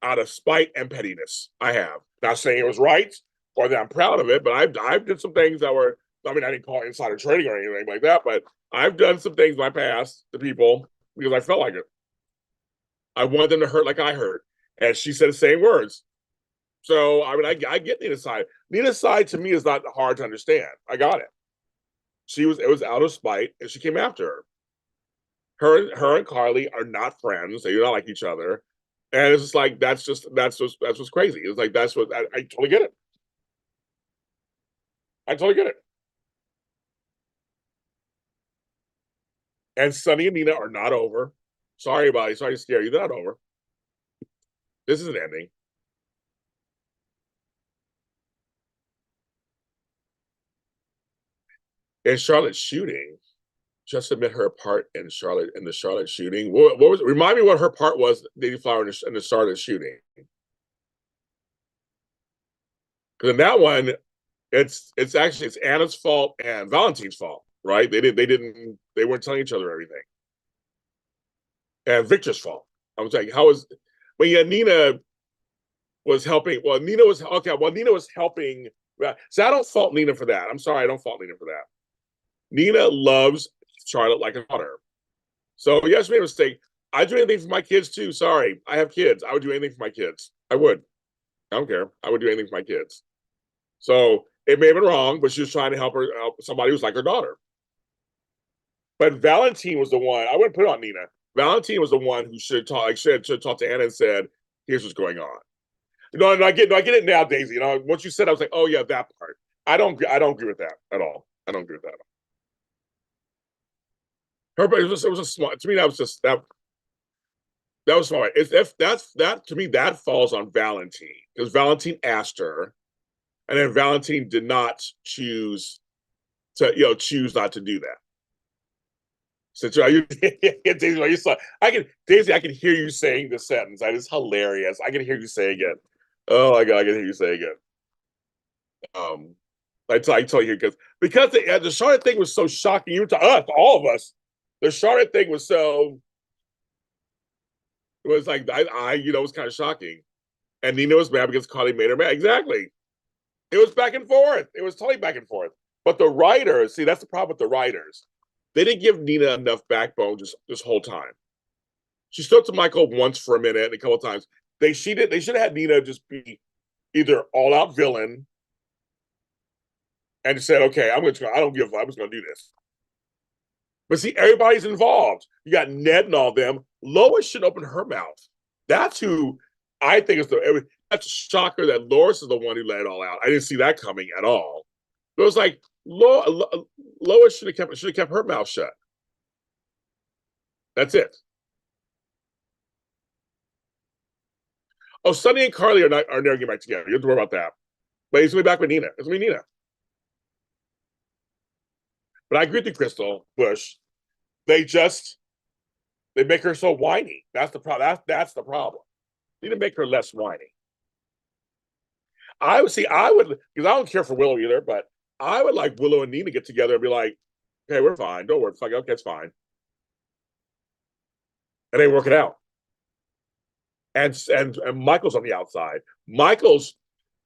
out of spite and pettiness. I have. Not saying it was right or that I'm proud of it, but I've done some things that were, I mean, I didn't call it insider trading or anything like that, but I've done some things in my past to people because I felt like it. I wanted them to hurt like I hurt. And she said the same words. So, I mean, I get Nina's side. Nina's side to me is not hard to understand. I got it. It was out of spite, and she came after her. Her and Carly are not friends. They do not like each other. And it's just like, that's what's crazy. It's like, that's what, I totally get it. I totally get it. And Sunny and Nina are not over. Sorry about it. Sorry to scare you. They're not over. This is an ending. And Charlotte's shooting, just admit her part in the Charlotte shooting. What was it? Remind me what her part was, Lady Flower, in the Charlotte shooting. Because in that one, it's Anna's fault and Valentine's fault. right? They weren't telling each other everything. And Victor's fault. I was like, how was, but yeah, Nina was helping. Well, Nina was okay. Well, Nina was helping. So I don't fault Nina for that. I'm sorry, I don't fault Nina for that. Nina loves Charlotte like a daughter. So yes, made a mistake. I do anything for my kids too. Sorry, I have kids. I would do anything for my kids. I would. I don't care. I would do anything for my kids. So it may have been wrong, but she was trying to help somebody who's like her daughter. But Valentine was the one. I wouldn't put it on Nina. Valentine was the one who should talk. Like should talk to Anna and said, "Here's what's going on." No, I get it now, Daisy. Once you said, I was like, "Oh yeah, that part." I don't agree with that at all. I don't agree with that. It was a smart. To me, that was just that was smart. If that to me, that falls on Valentine because Valentine asked her, and then Valentine did not choose choose not to do that. So you, Daisy, you saw, Daisy, I can hear you saying this sentence. That is hilarious. I can hear you saying it. Oh my god, I can hear you saying it. Um, I tell you because the Charlotte thing was so shocking, even to us, all of us. The Charlotte thing was so it was like it was kind of shocking. And Nina was mad because Carly made her mad. Exactly. It was back and forth. It was totally back and forth. But the writers, see, that's the problem with the writers. They didn't give Nina enough backbone just this whole time. She stood to Michael once for a minute and a couple of times. They should have had Nina just be either all out villain and said, okay, I don't give a fuck, I'm just gonna do this. But see, everybody's involved. You got Ned and all them. Lois should open her mouth. That's who I think is that's a shocker that Lois is the one who let it all out. I didn't see that coming at all. It was like Lois should have kept her mouth shut. That's it. Oh, Sonny and Carly are never getting back together. You have to worry about that. But he's gonna be back with Nina. It's gonna be Nina. But I agree with you, Crystal Bush. They just they make her so whiny. That's the problem. That's the problem. They need to make her less whiny. I would because I don't care for Willow either, but I would like Willow and Nina get together and be like, okay, we're fine. Don't worry. It's like, okay, it's fine. And they work it out. And Michael's on the outside. Michael's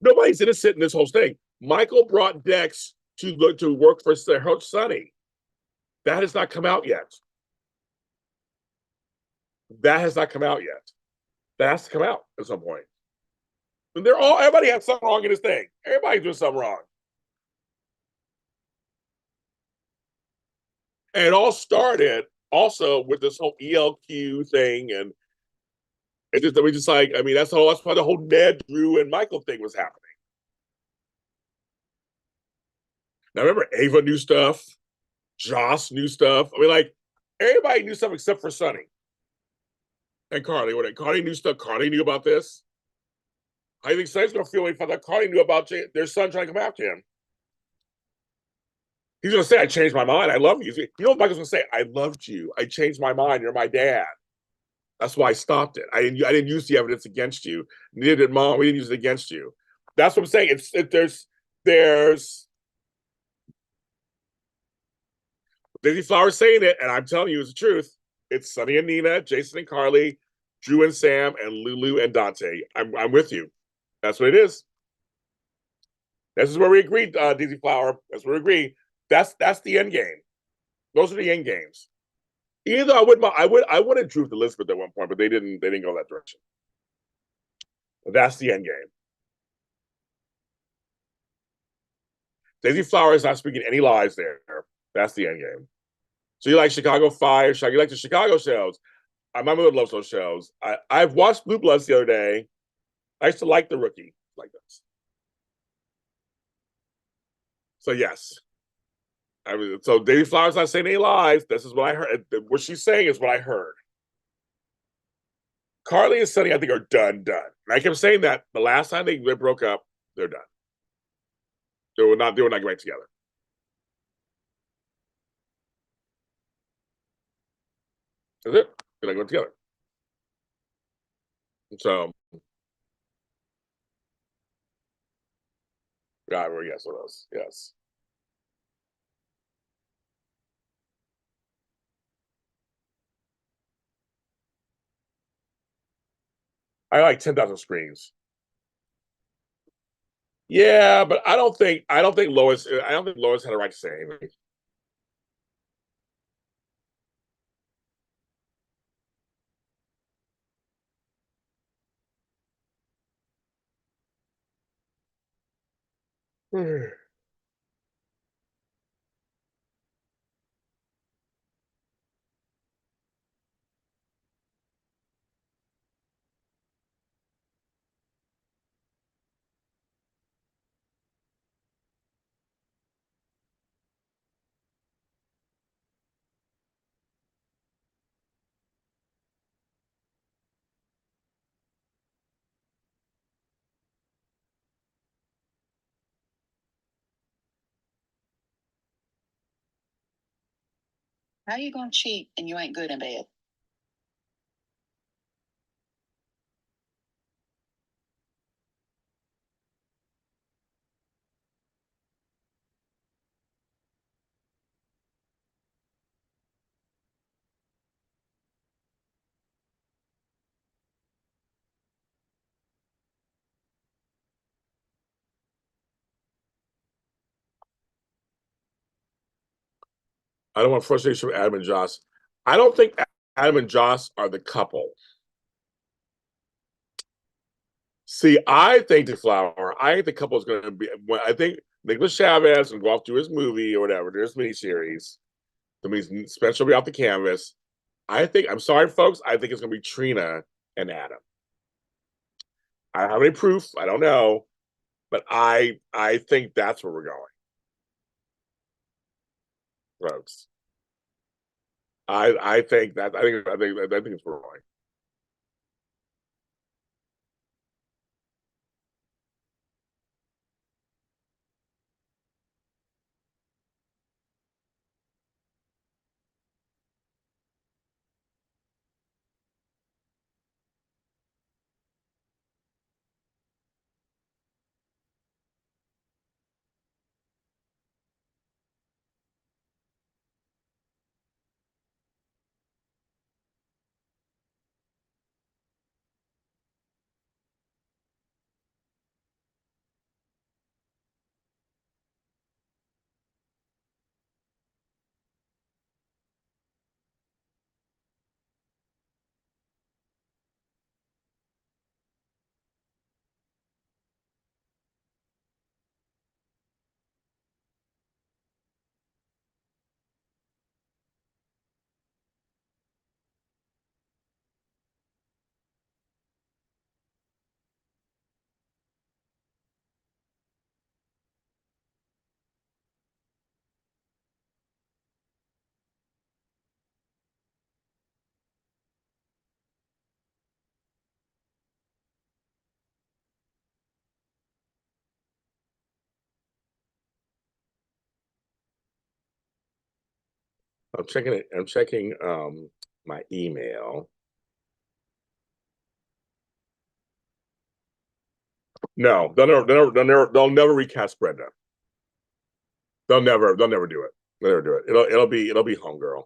nobody's innocent in this whole thing. Michael brought Dex to work for Sonny. That has not come out yet. That has not come out yet. That has to come out at some point. And everybody has something wrong in this thing. Everybody's doing something wrong. And it all started also with this whole ELQ thing, and we just like that's why the whole Ned, Drew, and Michael thing was happening. Now remember, Ava knew stuff, Joss knew stuff. Like everybody knew stuff except for Sonny and Carly. When Carly knew stuff, Carly knew about this. I think Sonny's gonna feel like that Carly knew about their son trying to come after him. He's gonna say, "I changed my mind. I love you." You know what Michael's gonna say? "I loved you. I changed my mind. You're my dad." That's why I stopped it. I didn't use the evidence against you. Neither did Mom. We didn't use it against you. That's what I'm saying. There's Daisy Flowers saying it, and I'm telling you, it's the truth. It's Sonny and Nina, Jason and Carly, Drew and Sam, and Lulu and Dante. I'm with you. That's what it is. This is where we agreed, Daisy Flower. That's where we agree. That's the end game. Those are the end games. Even though I would have drew with Elizabeth at one point, but they didn't go that direction. That's the end game. Daisy Flower is not speaking any lies there. That's the end game. So you like Chicago Fire? You like the Chicago shows? My mother loves those shows. I've watched Blue Bloods the other day. I used to like The Rookie like this. So yes. So Daisy Flower's not saying any lies. This is what I heard. What she's saying is what I heard. Carly and Sonny, I think, are done. And I kept saying that the last time they broke up, they're done. They were not getting back together. That's it. They're not going together. So yeah, yes, it was. Yes. I like 10,000 screens. Yeah, but I don't think Lois had a right to say anything. How you gonna cheat and you ain't good in bed? I don't want frustration from Adam and Joss. I don't think Adam and Joss are the couple. See, I think the flower. I think the couple is going to be. I think Nicholas Chavez will go off to his movie or whatever, to his miniseries. The movie Spencer will be off the canvas. I think. I'm sorry, folks. I think it's going to be Trina and Adam. I don't have any proof. I don't know, but I think that's where we're going, folks. I think that I think it's where we're going. I'm checking it. I'm checking my email. No, they'll never recast Brenda. They'll never do it. They'll never do it. It'll be Homegirl.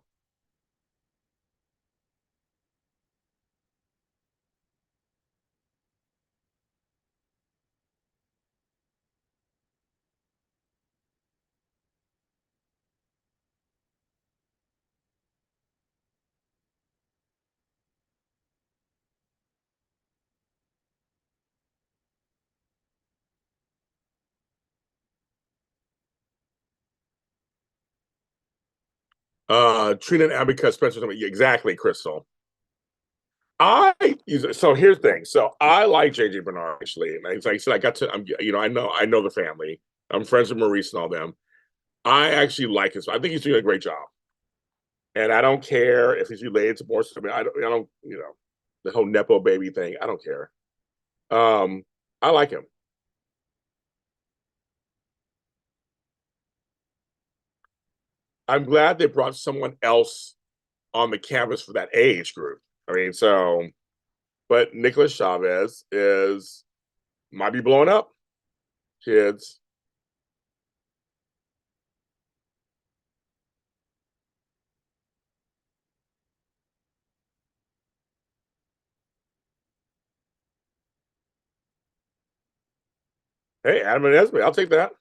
Trina and Abika Spencer. Yeah, exactly, Crystal. I so here's the thing. So I like JJ Bernard actually. And like I said, I got to. I know the family. I'm friends with Maurice and all them. I actually like his. I think he's doing a great job. And I don't care if he's related to Morris. I mean, I don't. The whole nepo baby thing. I don't care. Um, I like him. I'm glad they brought someone else on the canvas for that age group. I mean, so, but Nicholas Chavez is might be blowing up, kids. Hey, Adam and Esme, I'll take that.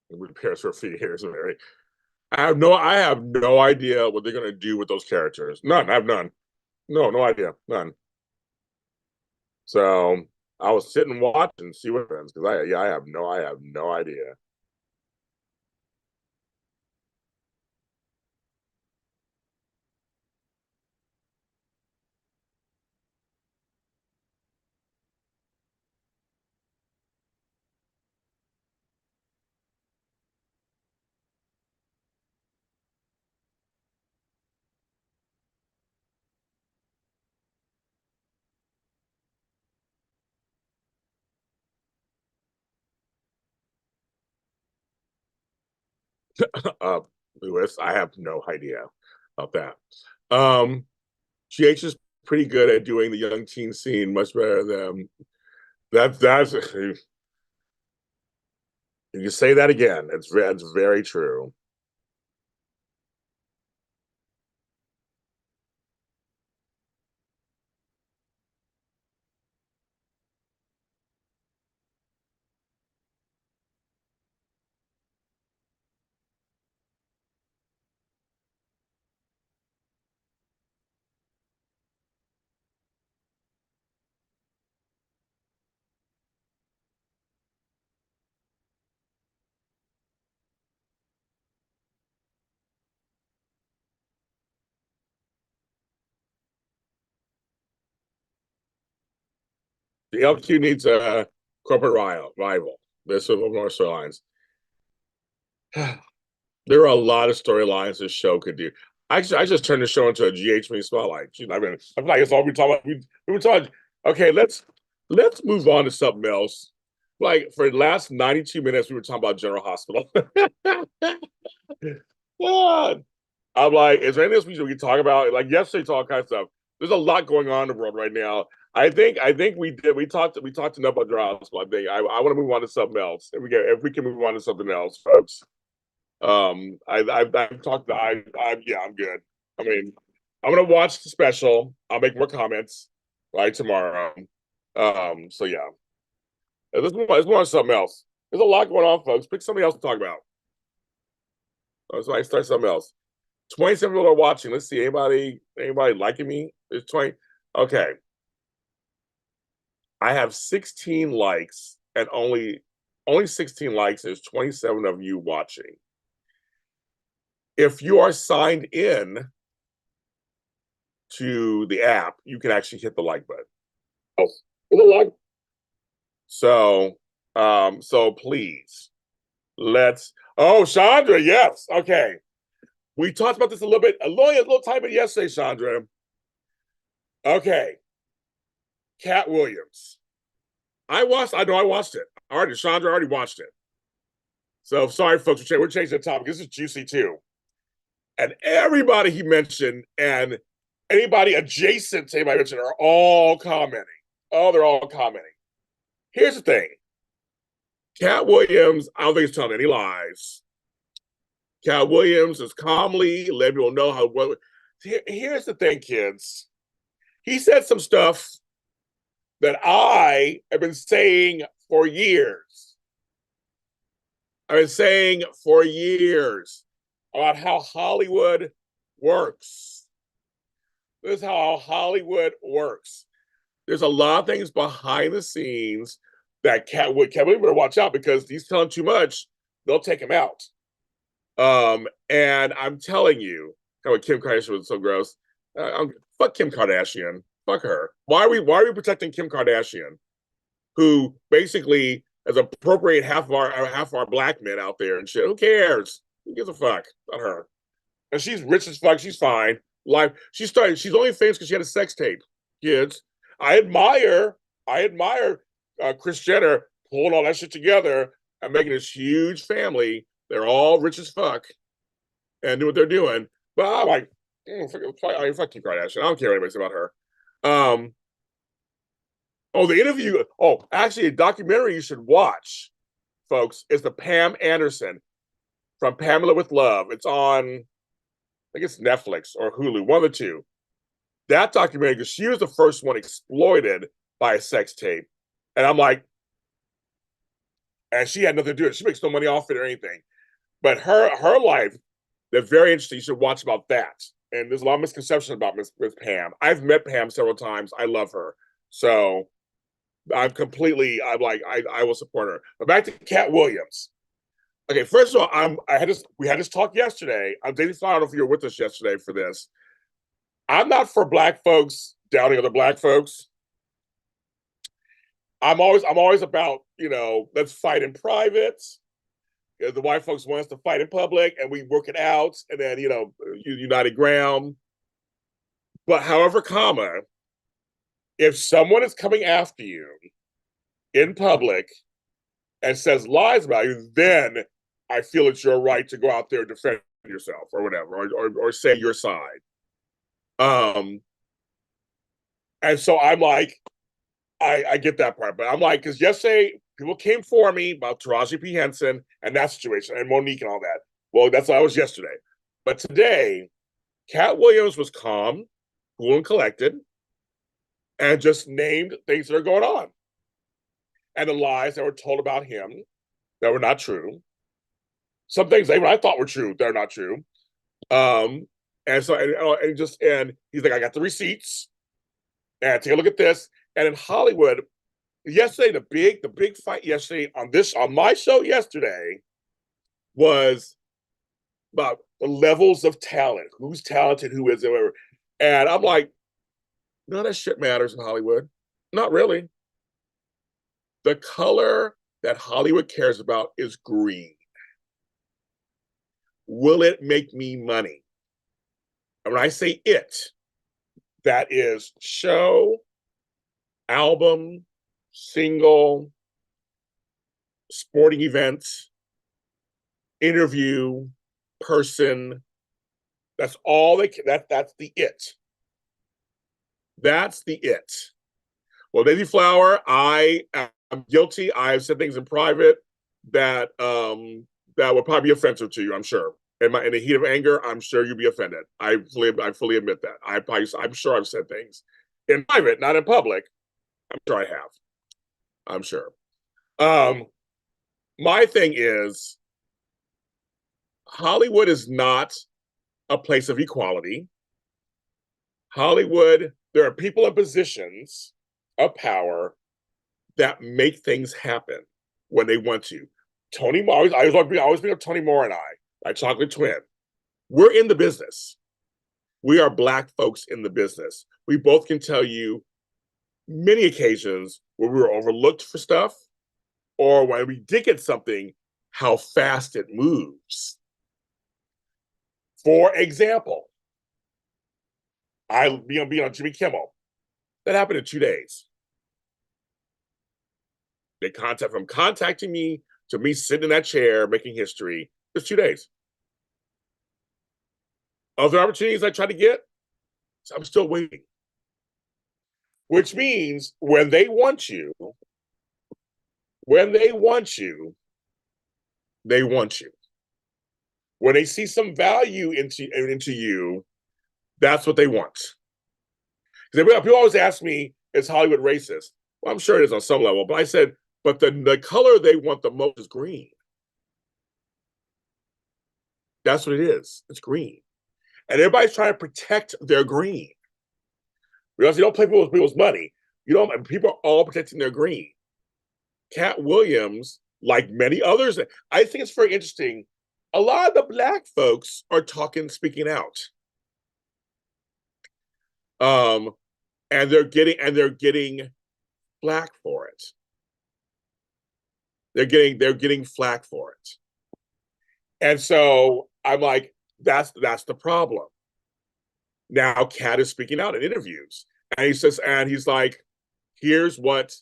Repairs for feet here, so Mary. I have no idea what they're gonna do with those characters. None. I have none. No idea. None. So I was sitting and watching, see what happens, because I have no idea. uh Lewis, I have no idea about that. GH is pretty good at doing the young teen scene, much better than that's you say that again. It's very true. The LQ needs a corporate rival. This is more storylines. There are a lot of storylines this show could do. I just turned the show into a GH me spotlight. I mean, I'm like, it's all we talk about. We were talking. Okay, let's move on to something else. Like for the last 92 minutes, we were talking about General Hospital. Yeah. I'm like, is there anything else we can talk about? Like yesterday, all kinds of stuff. There's a lot going on in the world right now. I think we talked enough about General Hospital. I want to move on to something else. If we can move on to something else, folks. I've talked. Yeah, I'm good. I mean, I'm gonna watch the special. I'll make more comments right tomorrow. So yeah, let's move on to something else. There's a lot going on, folks. Pick something else to talk about. So I start something else. 27 people are watching. Let's see anybody liking me. There's 20. Okay, I have 16 likes and only 16 likes. There's 27 of you watching. If you are signed in to the app, you can actually hit the like button. Oh, hit the like. So please let's. Oh, Chandra, yes, okay. We talked about this a little time bit yesterday, Chandra. Okay, Cat Williams. I know I watched it. Chandra already watched it. So sorry, folks, we're changing the topic. This is juicy too. And everybody he mentioned and anybody adjacent to anybody mentioned are all commenting. Oh, they're all commenting. Here's the thing. Cat Williams, I don't think he's telling any lies. Cat Williams is calmly letting people know how. Here's the thing, kids. He said some stuff that I have been saying for years. I've been saying for years about how Hollywood works. This is how Hollywood works. There's a lot of things behind the scenes that Cat Williams better watch out because he's telling too much. They'll take him out. And I'm telling you, Kim Kardashian was so gross. Fuck Kim Kardashian. Fuck her. Why are we protecting Kim Kardashian, who basically has appropriated half of our black men out there and shit? Who cares? Who gives a fuck about her? And she's rich as fuck. She's fine. Life. She's only famous because she had a sex tape. Kids, I admire Kris Jenner pulling all that shit together and making this huge family. They're all rich as fuck and do what they're doing. But I'm like, fuck Kim Kardashian. I don't care what anybody says about her. The interview. Oh, actually, a documentary you should watch, folks, is the Pam Anderson from Pamela with Love. It's on, I think it's Netflix or Hulu, one of the two. That documentary, because she was the first one exploited by a sex tape. And I'm like, and she had nothing to do with it. She makes no money off it or anything. But her life, they're very interesting. You should watch about that. And there's a lot of misconceptions about Miss Pam. I've met Pam several times. I love her. So I'm like, I will support her. But back to Cat Williams. Okay, first of all, we had this talk yesterday. I don't know if you were with us yesterday for this. I'm not for black folks downing other black folks. I'm always about, let's fight in private. The white folks want us to fight in public, and we work it out, and then united ground. But however, if someone is coming after you in public and says lies about you, then I feel it's your right to go out there and defend yourself or whatever, or say your side. And so I'm like, I get that part, but I'm like, because yesterday people came for me about Taraji P. Henson and that situation and Monique and all that. Well, that's what I was yesterday. But today, Cat Williams was calm, cool, and collected, and just named things that are going on. And the lies that were told about him that were not true. Some things even I thought were true, they're not true. And so, and he's like, I got the receipts, and take a look at this. And in Hollywood, yesterday, the big fight yesterday on my show yesterday was about the levels of talent, who's talented, who isn't, whatever. And I'm like, none of that shit matters in Hollywood. Not really. The color that Hollywood cares about is green. Will it make me money? And when I say it, that is show, album, single, sporting event, interview, person. That's all that's the it. That's the it. Well, Daisy Flower, I am guilty. I have said things in private that would probably be offensive to you, I'm sure. In the heat of anger, I'm sure you'd be offended. I fully admit that. I'm sure I've said things in private, not in public. I'm sure I have. I'm sure. My thing is, Hollywood is not a place of equality. Hollywood, there are people in positions of power that make things happen when they want to. Tony Moore, I always bring up Tony Moore and I, my chocolate twin. We're in the business. We are black folks in the business. We both can tell you many occasions where we were overlooked for stuff, or when we did get something, how fast it moves. For example, I being on Jimmy Kimmel. That happened in 2 days. From contacting me to me sitting in that chair making history, just 2 days. Other opportunities I tried to get, I'm still waiting. Which means when they want you, they want you. When they see some value into you, that's what they want. People always ask me, is Hollywood racist? Well, I'm sure it is on some level, but I said, but the color they want the most is green. That's what it is. It's green. And everybody's trying to protect their green. Because you don't play with people's money. People are all protecting their green. Cat Williams, like many others, I think it's very interesting. A lot of the black folks are speaking out. And they're getting flack for it. They're getting flack for it. And so I'm like, that's the problem. Now Kat is speaking out in interviews. And he's like, here's what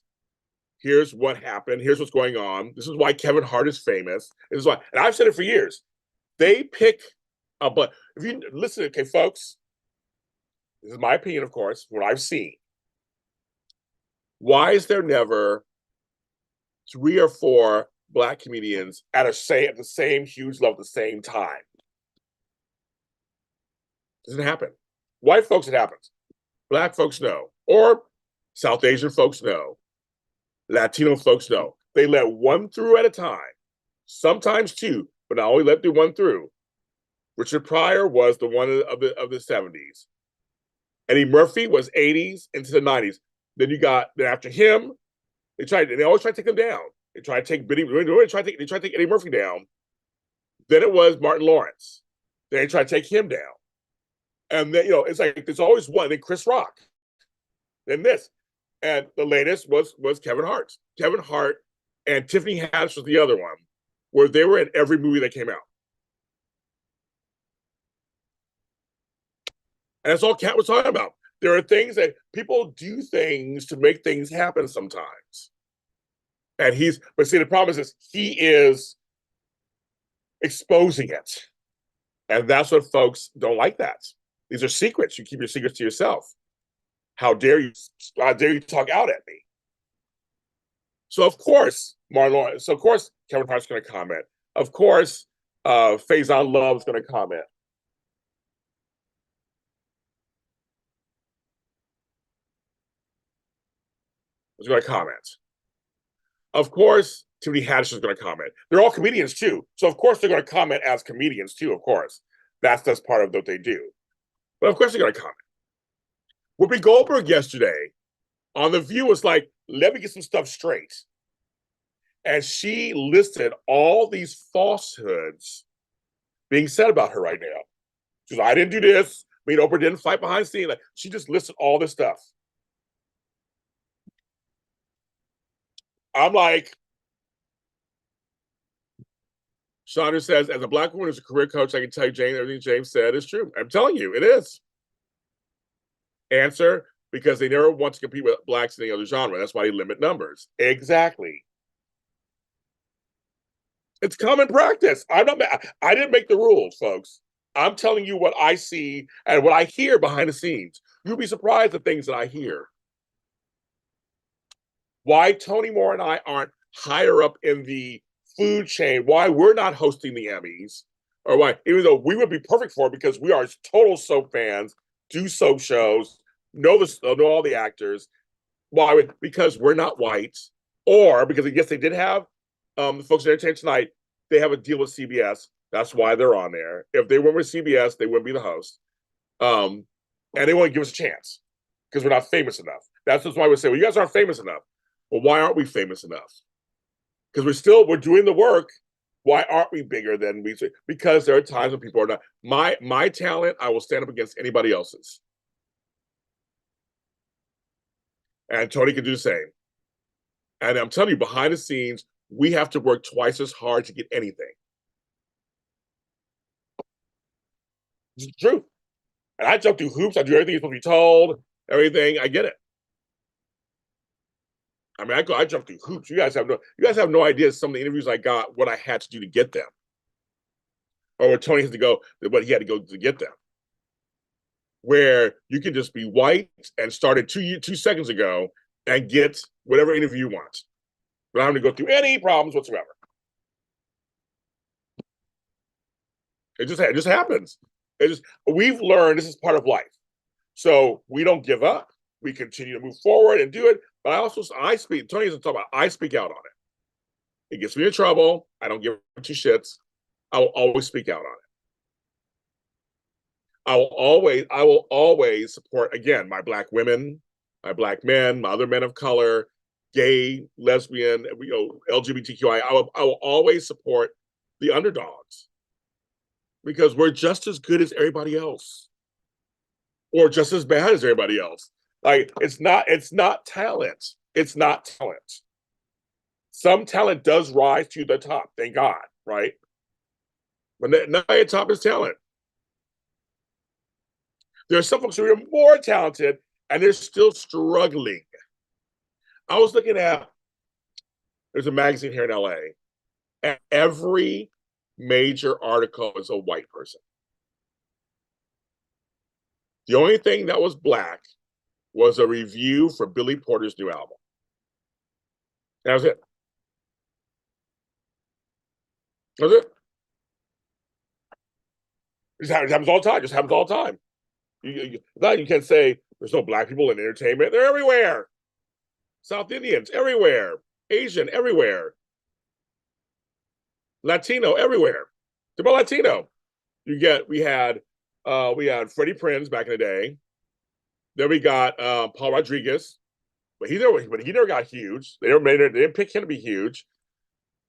happened. Here's what's going on. This is why Kevin Hart is famous. This is why, and I've said it for years. They pick but if you listen, okay, folks, this is my opinion, of course, what I've seen. Why is there never 3 or 4 Black comedians at the same huge level at the same time? Doesn't happen. White folks, it happens. Black folks, no. Or South Asian folks, no. Latino folks, no. They let 1 through at a time, sometimes 2, but not only let through 1 through. Richard Pryor was the one of the 70s. Eddie Murphy was 80s into the 90s. Then after him, they always try to take him down. They try to take they try to take Eddie Murphy down. Then it was Martin Lawrence. They try to take him down. And then, it's like there's always one. Then Chris Rock. Then this. And the latest was Kevin Hart. Kevin Hart and Tiffany Haddish was the other one, where they were in every movie that came out. And that's all Kat was talking about. There are things that people do things to make things happen sometimes. And but see, the problem is he is exposing it. And that's what folks don't like that. These are secrets. You keep your secrets to yourself. How dare you talk out at me? So of course, Marlon, so of course Kevin Hart's gonna comment. Of course, Faison Love's gonna comment. Is going to comment. Of course, Tiffany Haddish is going to comment. They're all comedians too, so of course they're going to comment as comedians too. Of course, that's part of what they do. But of course they're going to comment. Whoopi Goldberg yesterday on The View was like, "Let me get some stuff straight," and she listed all these falsehoods being said about her right now. She's like, "I didn't do this. I mean, Oprah didn't fight behind the scene." Like, she just listed all this stuff. I'm like, Chandra says, as a Black woman who's a career coach, I can tell you, Jane, everything James said is true. I'm telling you, it is. Answer, because they never want to compete with Blacks in any other genre. That's why they limit numbers. Exactly. It's common practice. I didn't make the rules, folks. I'm telling you what I see and what I hear behind the scenes. You'll be surprised at things that I hear. Why Tony Moore and I aren't higher up in the food chain, why we're not hosting the Emmys, or why, even though we would be perfect for it because we are total soap fans, do soap shows, know all the actors. Why? Because we're not white, or because, yes, they did have the folks at Entertainment Tonight, they have a deal with CBS. That's why they're on there. If they weren't with CBS, they wouldn't be the host. And they won't give us a chance because we're not famous enough. That's just why we say, well, you guys aren't famous enough. Well, why aren't we famous enough? Because we're doing the work. Why aren't we bigger than we? Because there are times when people are not. My talent, I will stand up against anybody else's. And Tony can do the same. And I'm telling you, behind the scenes, we have to work twice as hard to get anything. It's the truth. And I jump through hoops. I do everything you're supposed to be told. Everything. I get it. I mean, I jump through hoops. You guys have no idea some of the interviews I got, what I had to do to get them, or what Tony had to go, what he had to go to get them. Where you can just be white and started 2 seconds ago and get whatever interview you want, without having to go through any problems whatsoever. It just happens. We've learned this is part of life, so we don't give up. We continue to move forward and do it. But I speak. Tony doesn't talk about. I speak out on it. It gets me in trouble. I don't give 2 shits. I will always speak out on it. I will always support, again, my Black women, my Black men, my other men of color, gay, lesbian, LGBTQI. I will always support the underdogs because we're just as good as everybody else. or just as bad as everybody else. Like it's not talent. It's not talent. Some talent does rise to the top, thank God, right? But not at top is talent. There are some folks who are more talented and they're still struggling. I was looking at, there's a magazine here in LA, and every major article is a white person. The only thing that was black was a review for Billy Porter's new album. That was it. That was it. It happens all the time. It just happens all the time. You can't say there's no black people in entertainment. They're everywhere. South Indians, everywhere. Asian, everywhere. Latino, everywhere. It's about Latino. We had Freddie Prinze back in the day. Then we got Paul Rodriguez, but he never got huge. They didn't pick him to be huge.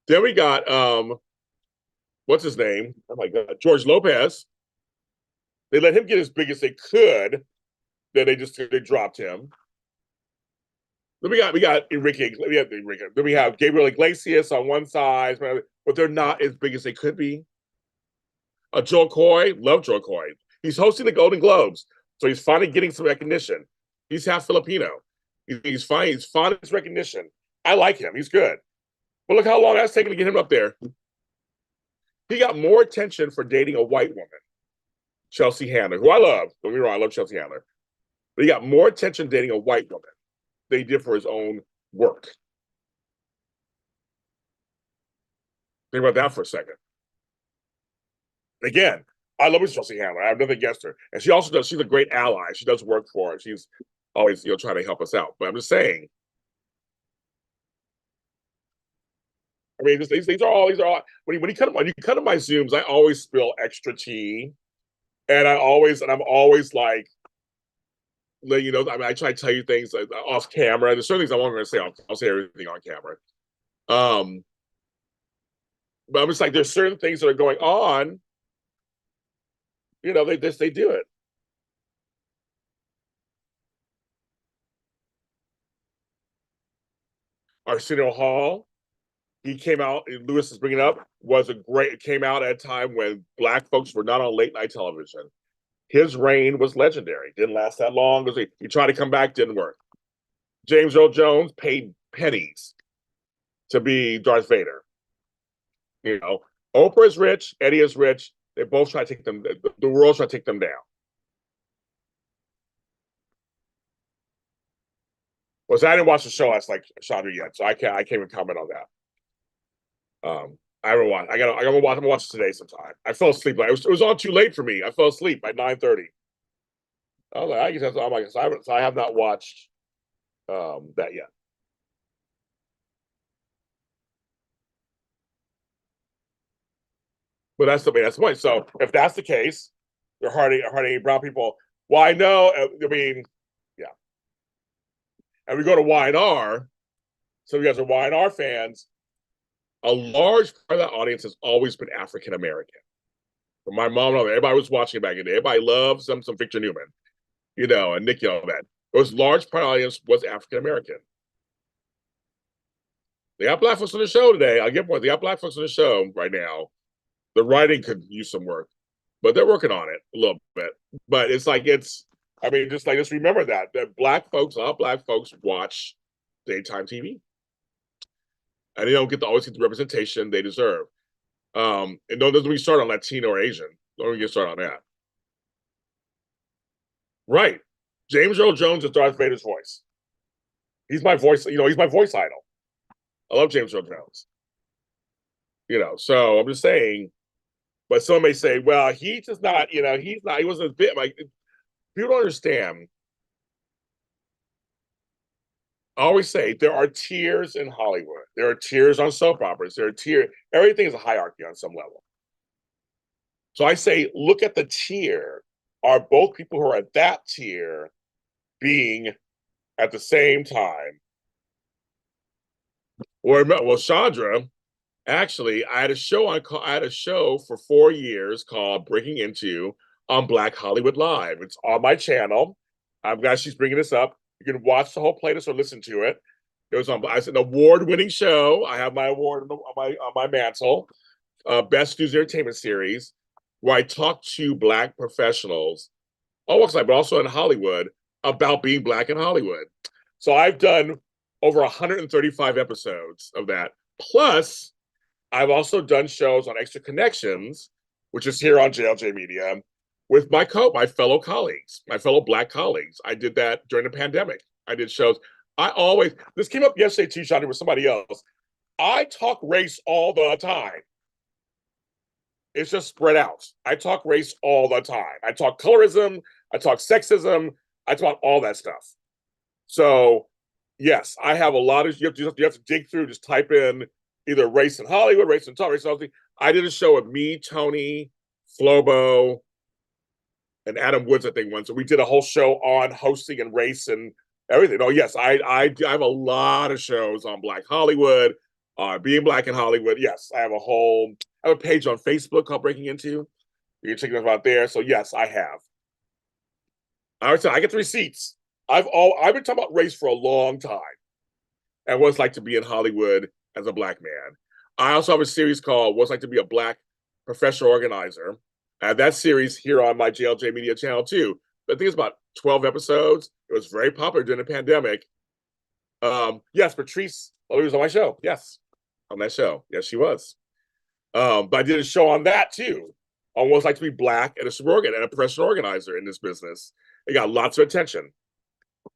Then we got what's his name? Oh my God, George Lopez. They let him get as big as they could. Then they dropped him. Then we got Enrique. Then we have Gabriel Iglesias on one side, but they're not as big as they could be. Joel Coy, love Joel Coy. He's hosting the Golden Globes, so he's finally getting some recognition. He's half Filipino. He's fine. He's finding his recognition. I like him. He's good. But look how long that's taken to get him up there. He got more attention for dating a white woman, Chelsea Handler, who I love. Don't get me wrong, I love Chelsea Handler. But he got more attention dating a white woman than he did for his own work. Think about that for a second. Again, I love Chelsea Handler. I have nothing against her. And she also she's a great ally. She does work for us. She's always, trying to help us out. But I'm just saying, I mean, these are all, when you come to my Zooms, I always spill extra tea. And I'm always like, I mean, I try to tell you things off camera. There's certain things I won't going to say. I'll say everything on camera. But I'm just like, there's certain things that are going on. They do it. Arsenio Hall, he came out, Lewis is bringing up, it came out at a time when black folks were not on late night television. His reign was legendary. Didn't last that long because he tried to come back, didn't work. James Earl Jones paid pennies to be Darth Vader. Oprah is rich, Eddie is rich. They both try to take them, the world try to take them down. Well, so I didn't watch the show last Chandra yet, so I can't even comment on that. I haven't watched. I'm gonna watch it today sometime. I fell asleep. It was on too late for me. I fell asleep by 9:30. I was like, I guess that's all. So I have not watched that yet. But that's the point. So if that's the case, they're hardly brown people. Well, I know. I mean, yeah. And we go to Y&R. So you guys are Y&R fans. A large part of that audience has always been African American. From my mom, everybody was watching back in the day. Everybody loves some Victor Newman, and Nick, all that. Those large part of the audience was African American. They got black folks on the show today. I'll give one. They got black folks on the show right now. The writing could use some work, but they're working on it a little bit. But just remember that black folks, all black folks watch daytime TV. And they don't always get the representation they deserve. And doesn't we start on Latino or Asian. Don't even get started on that. Right. James Earl Jones is Darth Vader's voice. He's my voice, he's my voice idol. I love James Earl Jones. So I'm just saying, but some may say, well, he's just not, he wasn't a bit like, people don't understand. I always say there are tiers in Hollywood. There are tiers on soap operas. There are tiers. Everything is a hierarchy on some level. So I say, look at the tier. Are both people who are at that tier being at the same time? Well, Chandra, actually, I had a show for 4 years called Breaking Into on Black Hollywood Live. It's on my channel. I'm glad she's bringing this up. You can watch the whole playlist or listen to it. It was on. It's an award-winning show. I have my award on my mantle. Best News Entertainment Series, where I talk to Black professionals, all walks of life, but also in Hollywood, about being Black in Hollywood. So I've done over 135 episodes of that. Plus, I've also done shows on Extra Connections, which is here on JLJ Media, with my fellow colleagues, my fellow Black colleagues. I did that during the pandemic. I did shows. This came up yesterday too, Shani, with somebody else. I talk race all the time. It's just spread out. I talk race all the time. I talk colorism. I talk sexism. I talk all that stuff. So, yes, I have a lot of, you have to dig through, just type in either race in Hollywood, race in talk, race in something. I did a show with me, Tony, Flobo, and Adam Woods, I think, once. So we did a whole show on hosting and race and everything. Oh, yes, I have a lot of shows on Black Hollywood, being Black in Hollywood. Yes, I have a page on Facebook called Breaking Into. You can check it out there. So yes, I have. I always say I get the receipts. I've been talking about race for a long time and what it's like to be in Hollywood as a Black man. I also have a series called What's Like to Be a Black Professional Organizer. I have that series here on my JLJ Media channel too. I think it's about 12 episodes. It was very popular during the pandemic. Yes, Patrice was on my show. Yes, on that show. Yes, she was. But I did a show on that too, on what it's like to be Black and a professional organizer in this business. It got lots of attention.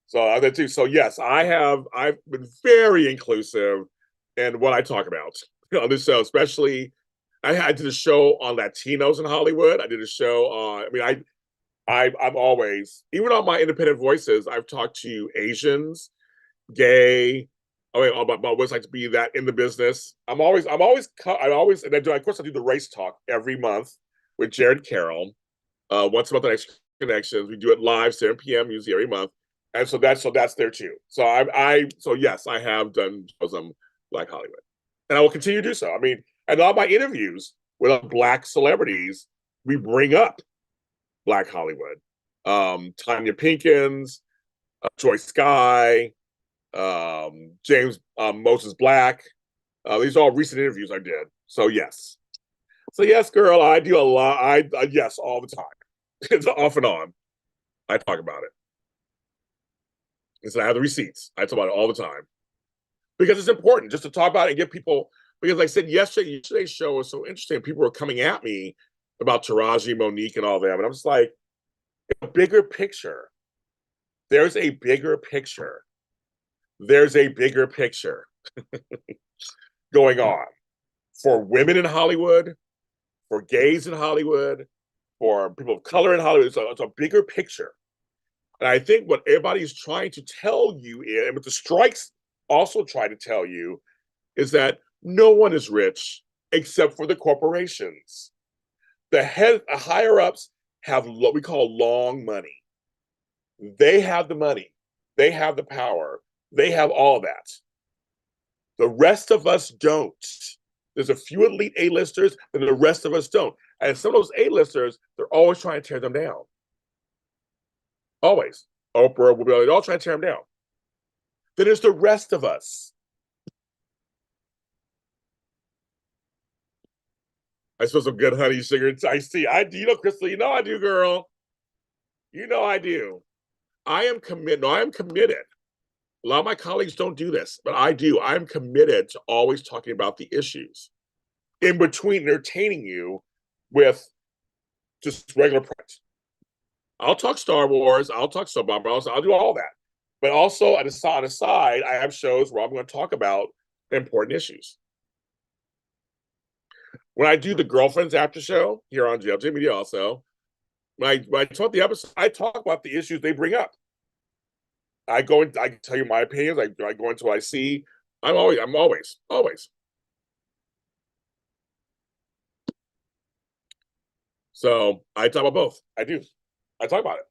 So I did too. So yes, I've been very inclusive in what I talk about on this show, especially I did a show on Latinos in Hollywood. I did a show on, I'm always, even on my independent voices, I've talked to Asians, gay, about what it's like to be that in the business. And then of course I do the race talk every month with Jared Carroll. Once a month on Extra Connections. We do it live 7 p.m. usually every month. And so that's there too. So yes, I have done shows on Black Hollywood. And I will continue to do so. And all my interviews with Black celebrities, we bring up Black Hollywood. Tanya Pinkins, Joyce Skye, James Moses Black. These are all recent interviews I did. So yes. So yes, girl, I do a lot. Yes, all the time. It's off and on. I talk about it. And so I have the receipts. I talk about it all the time. Because it's important just to talk about it and give people, because like I said yesterday's show was so interesting. People were coming at me about Taraji, Monique, and all that. And I'm just like, a bigger picture. There's a bigger picture. There's a bigger picture going on for women in Hollywood, for gays in Hollywood, for people of color in Hollywood. It's a bigger picture. And I think what everybody is trying to tell you, and what the strikes also try to tell you, is that no one is rich except for the corporations. The higher ups have what we call long money. They have the money. They have the power. They have all that. The rest of us don't. There's a few elite A-listers, and the rest of us don't. And some of those A-listers, they're always trying to tear them down. Always. Oprah will be all trying to tear them down. Then there's the rest of us. I suppose some good honey, sugar, and iced tea. Crystal, I do, girl. I do. I am committed. No, I am committed. A lot of my colleagues don't do this, but I do. I'm committed to always talking about the issues in between entertaining you with just regular print. I'll talk Star Wars. I'll talk soap operas. I'll do all that. But also, on the side, I have shows where I'm going to talk about important issues. When I do the Girlfriends After Show here on JLJ Media also, when I talk the episode, I talk about the issues they bring up. I tell you my opinions. I go into what I see. I'm always. So I talk about both. I do. I talk about it.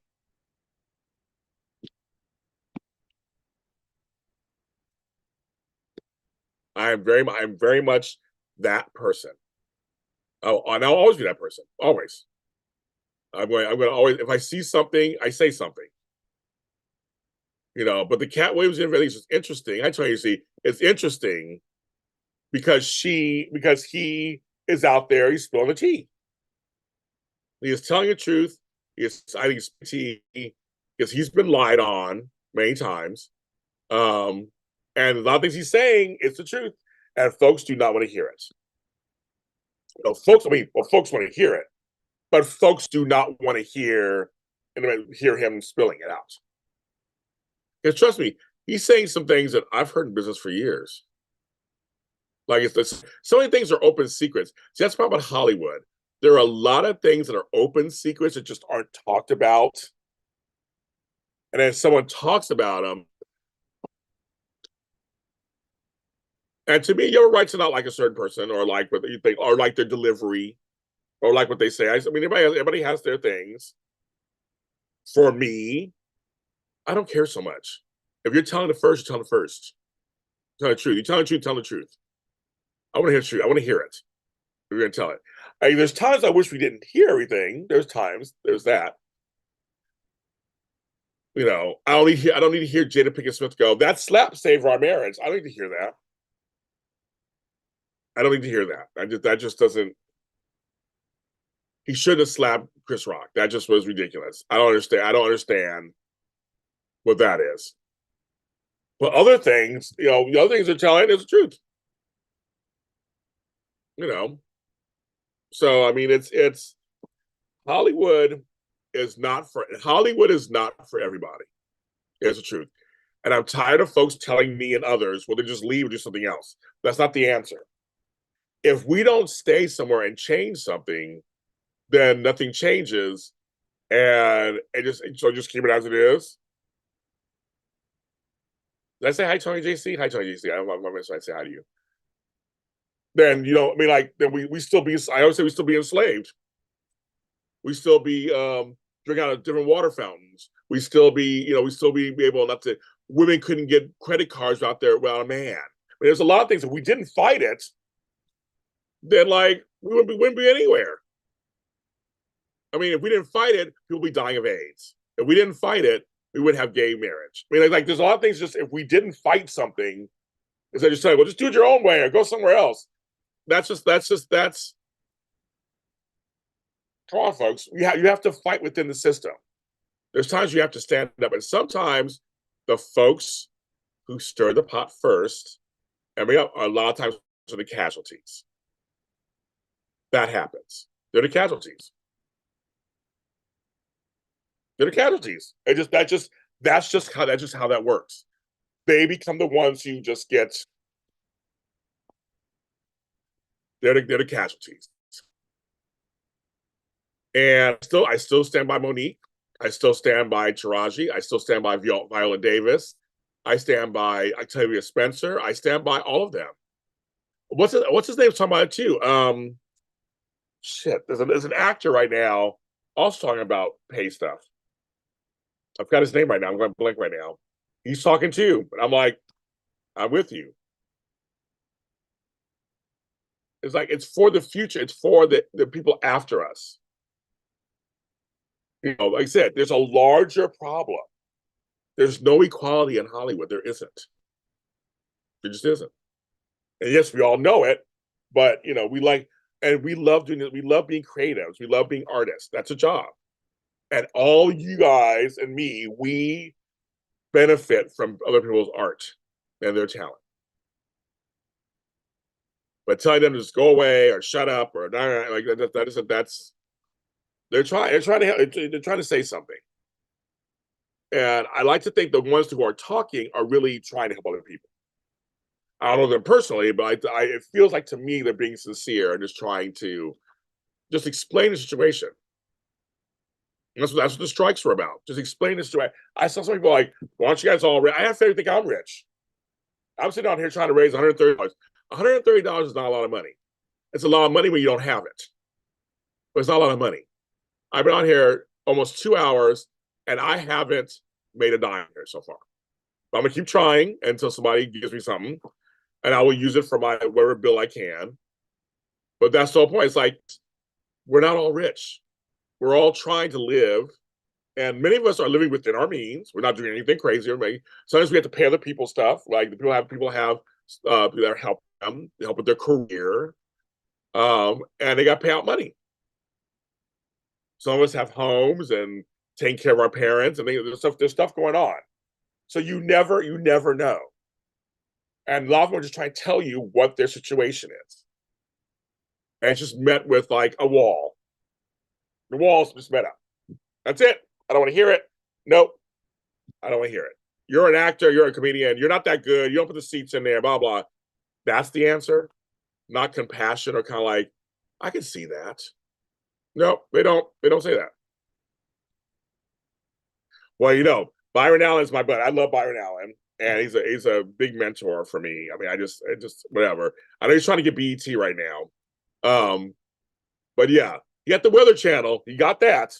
I'm very much that person. Oh, and I'll always be that person. Always. I'm going to always, if I see something, I say something. But the Cat Williams release is interesting. I tell you, see, it's interesting because he is out there, he's spilling the tea. He is telling the truth. I think it's tea because he's been lied on many times. And a lot of things he's saying is the truth. And folks do not want to hear it. Folks want to hear it, but folks do not want to hear him spilling it out. Because trust me, he's saying some things that I've heard in business for years. Like so many things are open secrets. See, that's the problem about Hollywood. There are a lot of things that are open secrets that just aren't talked about. And then someone talks about them. And to me, you have a right to not like a certain person or like what you think, or like their delivery, or like what they say. I mean, everybody has their things. For me, I don't care so much. If you're telling the first, you're telling the first. Tell the truth. You're telling the truth, tell the truth. I want to hear the truth. I want to hear it. We're going to tell it. I mean, there's times I wish we didn't hear everything. There's that. I don't need to hear Jada Pinkett Smith go, that slap saved our marriage. I don't need to hear that. I don't need to hear that. That just doesn't. He shouldn't have slapped Chris Rock. That just was ridiculous. I don't understand what that is. But other things, the other things they're telling is the truth. So I mean, it's Hollywood is not for everybody. It's the truth. And I'm tired of folks telling me and others, well, they just leave and do something else. That's not the answer. If we don't stay somewhere and change something, then nothing changes. And just keep it as it is. Did I say hi, Tony JC? Hi, Tony JC. I'm going to say hi to you. Then, then we still be, I always say we still be enslaved. We still be drinking out of different water fountains. We still be able not to, women couldn't get credit cards out there without a man. I mean, there's a lot of things. If we didn't fight it, then we wouldn't be anywhere. I mean, if we didn't fight it, people would be dying of AIDS. If we didn't fight it, we wouldn't have gay marriage. I mean, there's a lot of things. Just if we didn't fight something, instead of just saying, well, just do it your own way or go somewhere else. That's come on, folks. You have to fight within the system. There's times you have to stand up, and sometimes the folks who stir the pot first, and a lot of times are the casualties. That happens. They're the casualties. They're the casualties. That's just how that works. They become the ones who just get. They're the casualties. And I still stand by Monique. I still stand by Taraji. I still stand by Viola Davis. I stand by Octavia Spencer. I stand by all of them. What's his name talking about it too? Shit. There's an actor right now also talking about pay stuff. I've got his name right now. I'm going blank right now. He's talking too, but I'm like, I'm with you. It's it's for the future. It's for the people after us. Like I said, there's a larger problem. There's no equality in Hollywood. There isn't. There just isn't. And yes, we all know it, but we love doing it. We love being creatives. We love being artists. That's a job. And all you guys and me, we benefit from other people's art and their talent. But telling them to just go away or shut up or that's they're trying to say something. And I like to think the ones who are talking are really trying to help other people. I don't know them personally, but it feels like to me they're being sincere and just trying to just explain the situation. That's what the strikes were about. Just explain this to. I saw some people like, why aren't you guys all rich? I have to think I'm rich. I'm sitting out here trying to raise $130. $130 is not a lot of money. It's a lot of money when you don't have it. But it's not a lot of money. I've been on here almost 2 hours, and I haven't made a dime here so far. But I'm going to keep trying until somebody gives me something, and I will use it for my whatever bill I can. But that's the whole point. It's we're not all rich. we're all trying to live, and many of us are living within our means. We're not doing anything crazy. Sometimes we have to pay other people stuff. Like the people have that help them, help with their career, and they got to pay out money. Some of us have homes and taking care of our parents, and there's stuff going on. So you never know. And a lot of them are just trying to tell you what their situation is. And it's just met with like a wall. The wall's just met up. That's it. I don't want to hear it. Nope. I don't want to hear it. You're an actor. You're a comedian. You're not that good. You don't put the seats in there, blah, blah. That's the answer. Not compassion or kind of like, I can see that. No, they don't. They don't say that. Well, Byron Allen's my buddy. I love Byron Allen, and he's a big mentor for me. I mean, I just whatever. I know he's trying to get BET right now. But yeah, he got the Weather Channel. He got that.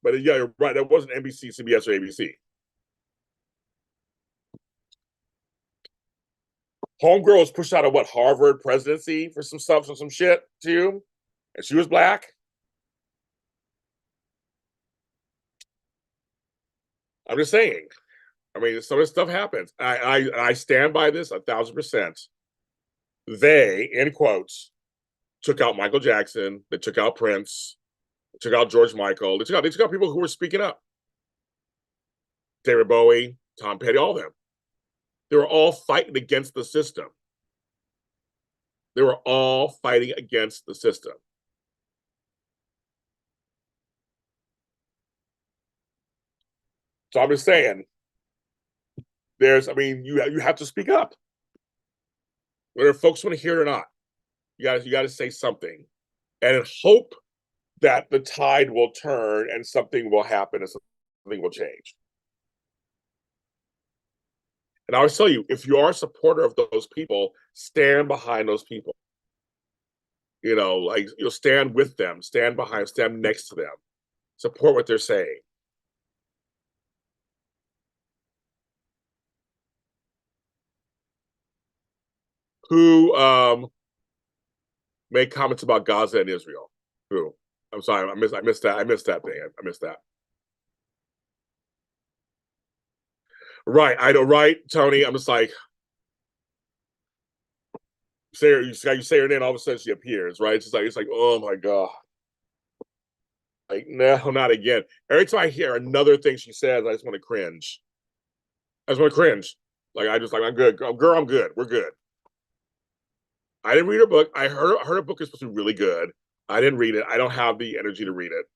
But yeah, you're right. That wasn't NBC, CBS, or ABC. Homegirl was pushed out of Harvard presidency for some stuff, some shit too, and she was black. I'm just saying. I mean, some of this stuff happens. I stand by this 1,000%. They, in quotes, took out Michael Jackson. They took out Prince. They took out George Michael. They took out people who were speaking up. David Bowie, Tom Petty, all of them. They were all fighting against the system. They were all fighting against the system. So I'm just saying, you have to speak up. Whether folks want to hear it or not, you got to say something, and hope that the tide will turn and something will happen and something will change. And I always tell you, if you are a supporter of those people, stand behind those people. Stand with them, stand behind, stand next to them, support what they're saying. Who made comments about Gaza and Israel? Who? I'm sorry, I missed that. I missed that thing. I missed that. Right, I know, right, Tony. I'm just like, you say her name, all of a sudden she appears, right? It's like, oh my god, like no, not again. Every time I hear another thing she says, I just want to cringe. I just want to cringe. Like I'm good, girl. I'm good. We're good. I didn't read her book. I heard her book is supposed to be really good. I didn't read it. I don't have the energy to read it.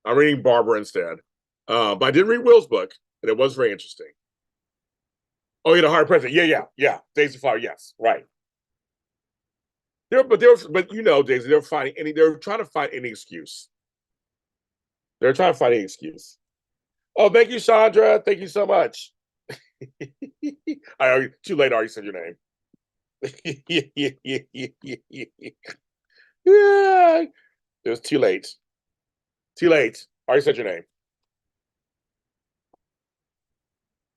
I'm reading Barbara instead. But I did read Will's book, and it was very interesting. Oh, yeah, the Hard President. Yeah. Daisy Flower. Yes, right. But Daisy, they're trying to find any excuse. They're trying to find any excuse. Oh, thank you, Chandra. Thank you so much. Too late. I already said your name. Yeah, it was too late. Too late. I already said your name.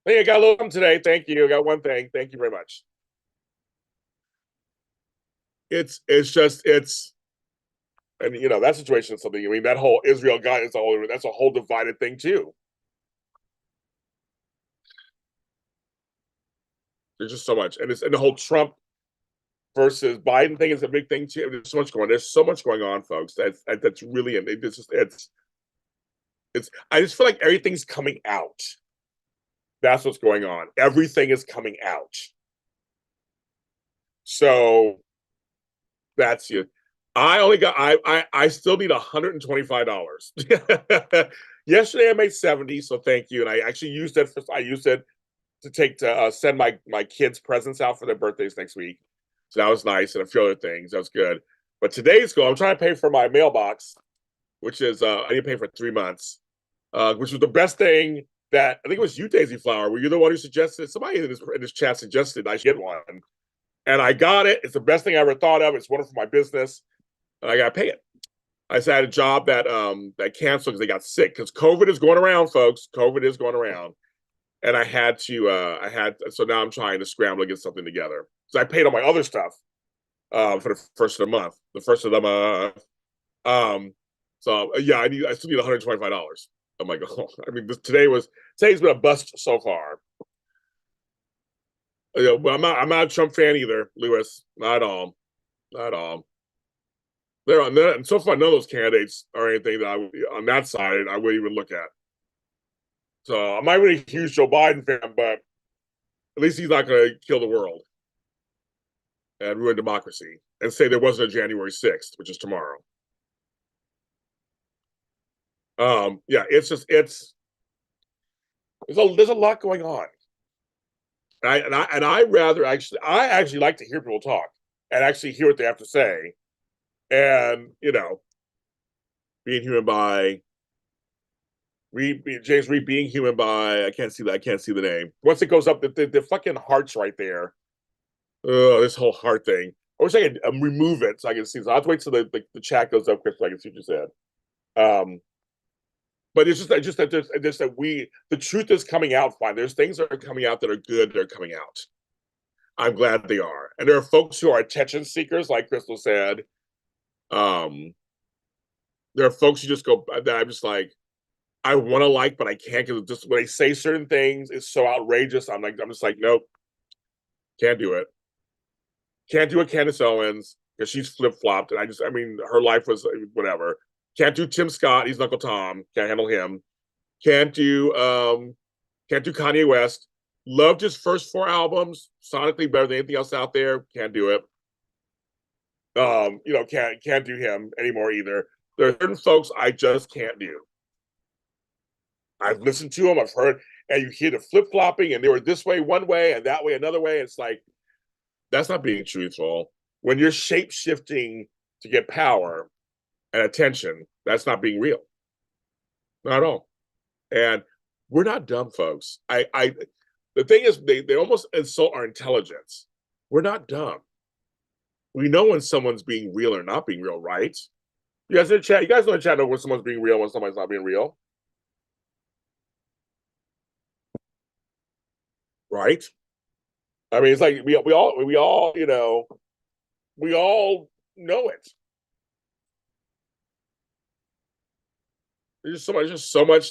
Hey, I got a little something today. Thank you. I got one thing. Thank you very much. And that situation is something. I mean, that whole Israel guy that's a whole divided thing too. There's just so much, and the whole Trump versus Biden thing is a big thing too. There's so much going. There's so much going on, folks. That's really it's. I just feel like everything's coming out. That's what's going on. Everything is coming out. So that's it. I still need $125. Yesterday I made 70, so thank you. And I actually used it to send my kids presents out for their birthdays next week. So that was nice, and a few other things. That was good. But today's goal, I'm trying to pay for my mailbox, which is I need to pay for 3 months, which was the best thing that I think it was you, Daisy Flower. Were you the one who suggested? Somebody in this chat suggested I should get one, and I got it. It's the best thing I ever thought of. It's wonderful for my business, and I got to pay it. I just had a job that canceled because they got sick, because COVID is going around, folks. COVID is going around. And so now I'm trying to scramble to get something together. So I paid all my other stuff for the first of the month. So yeah, I still need $125. I'm like, oh, I mean, today's been a bust so far. But I'm not a Trump fan either, Lewis. Not at all. Not at all. And so far, none of those candidates are anything that on that side I would even look at. So I'm not really a huge Joe Biden fan, but at least he's not going to kill the world and ruin democracy and say there wasn't a January 6th, which is tomorrow. Yeah, there's a lot going on. I actually like to hear people talk and actually hear what they have to say. And, being human by James Reed being human by I can't see the name. Once it goes up, the fucking heart's right there. Oh, this whole heart thing. I wish I could remove it so I can see. So I have to wait till the chat goes up quick so I can see what you said. But it's just that the truth is coming out fine. There's things that are coming out that are good. They're coming out. I'm glad they are. And there are folks who are attention seekers, like Crystal said. There are folks who just go that I'm just like, I want to like, but I can't because just when they say certain things, it's so outrageous. I'm just like, nope, can't do it. Can't do it, Candace Owens, because she's flip flopped, and I mean, her life was whatever. Can't do Tim Scott. He's Uncle Tom. Can't handle him. Can't do Kanye West. Loved his first 4 albums, sonically better than anything else out there. Can't do it. Can't do him anymore either. There are certain folks I just can't do. I've listened to them, I've heard, and you hear the flip flopping, and they were this way one way and that way another way. It's like that's not being truthful. When you're shape shifting to get power and attention, that's not being real. Not at all. And we're not dumb, folks. The thing is, they almost insult our intelligence. We're not dumb. We know when someone's being real or not being real, right? You guys in the chat, you guys know in the chat know when someone's being real, when somebody's not being real. Right? I mean, it's like we all know it. There's just so much,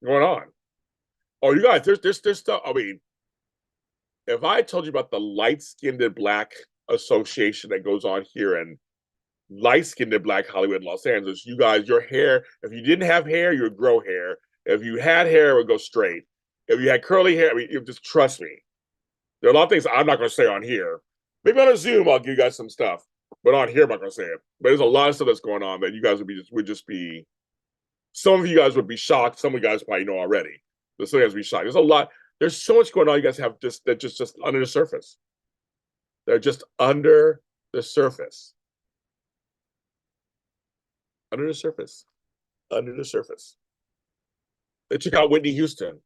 going on. Oh, you guys, there's stuff. I mean, if I told you about the light-skinned black association that goes on here in light-skinned black Hollywood, Los Angeles, you guys, your hair, if you didn't have hair, you would grow hair. If you had hair, it would go straight. If you had curly hair, I mean, just trust me. There are a lot of things I'm not going to say on here. Maybe on a Zoom, I'll give you guys some stuff. But on here, I'm not going to say it. But there's a lot of stuff that's going on that you guys would just be. Some of you guys would be shocked. Some of you guys probably know already. But some of you guys would be shocked. There's a lot. There's so much going on. You guys have just under the surface. They're just under the surface. Under the surface. Under the surface. They took out Whitney Houston.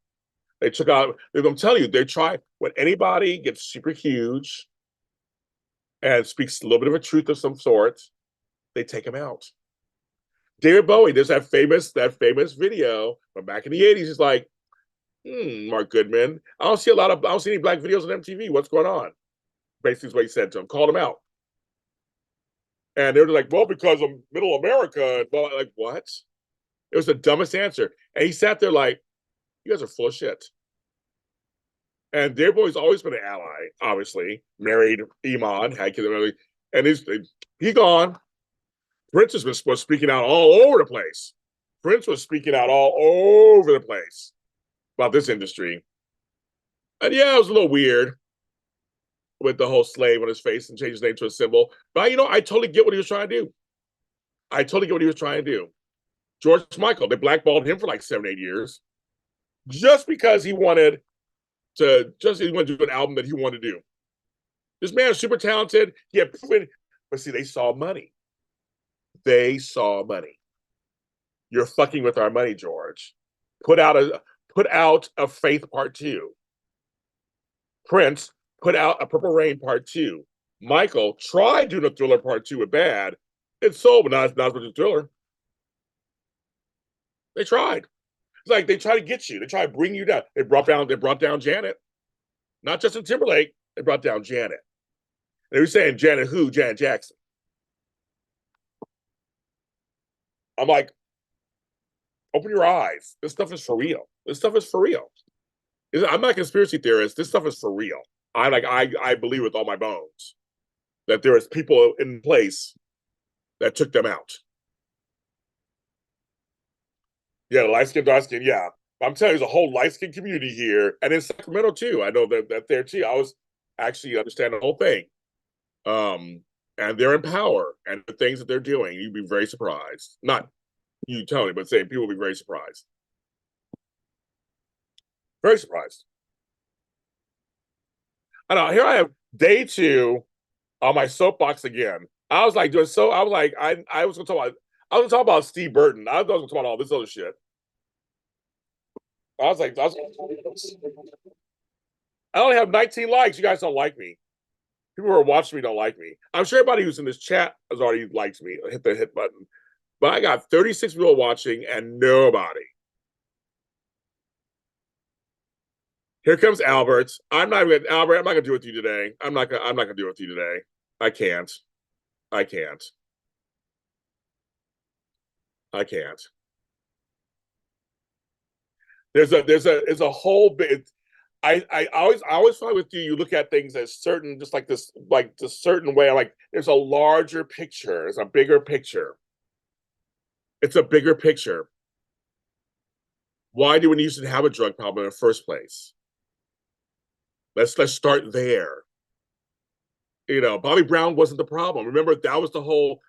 They took out. I'm telling you, they try when anybody gets super huge and speaks a little bit of a truth of some sort, they take him out. David Bowie, there's that famous video from back in the 80s. He's like, Mark Goodman, I don't see any black videos on MTV. What's going on? Basically, is what he said to him. Called him out. And they were like, well, because of middle America. Well, like, what? It was the dumbest answer. And he sat there like, you guys are full of shit. And David Bowie's always been an ally, obviously. Married Iman, had kids, and he's gone. Prince was speaking out all over the place. Prince was speaking out all over the place about this industry. And yeah, it was a little weird with the whole slave on his face and changed his name to a symbol. But I totally get what he was trying to do. George Michael, they blackballed him for like 7-8 years just because he wanted to do an album that he wanted to do. This man is super talented. He had proven, but see, they saw money. You're fucking with our money, George. Put out a Faith Part 2. Prince put out a Purple Rain Part 2. Michael tried doing a Thriller Part 2 with Bad. It sold, but not as much as Thriller. They tried. It's like they try to get you. They try to bring you down. They brought down Janet. Not Justin Timberlake. They brought down Janet. They were saying Janet who? Janet Jackson. I'm like, open your eyes. This stuff is for real. This stuff is for real. I'm not a conspiracy theorist. This stuff is for real. I believe with all my bones that there is people in place that took them out. Yeah, light skin, dark skin. Yeah, I'm telling you, there's a whole light skin community here, and in Sacramento too. I know that there too. I was actually understand the whole thing. And they're in power, and the things that they're doing, you'd be very surprised. Not you, Tony, but saying people will be very surprised. Very surprised. I know. Here I am, day 2 on my soapbox again. I was like doing so. I was like, I was gonna talk about. I was gonna talk about Steve Burton. I was gonna talk about all this other shit. I only have 19 likes. You guys don't like me. People who are watching me don't like me. I'm sure everybody who's in this chat has already liked me. Hit the hit button. But I got 36 people watching and nobody. Here comes Albert. Albert, I'm not gonna do it with you today. I'm not gonna do it with you today. I can't. I can't. I can't. There's a whole bit. I always find with you, you look at things as certain, just like this certain way. I'm like, there's a larger picture, there's a bigger picture. It's a bigger picture. Why do we need to have a drug problem in the first place? Let's start there. You know, Bobby Brown wasn't the problem. Remember, that was the whole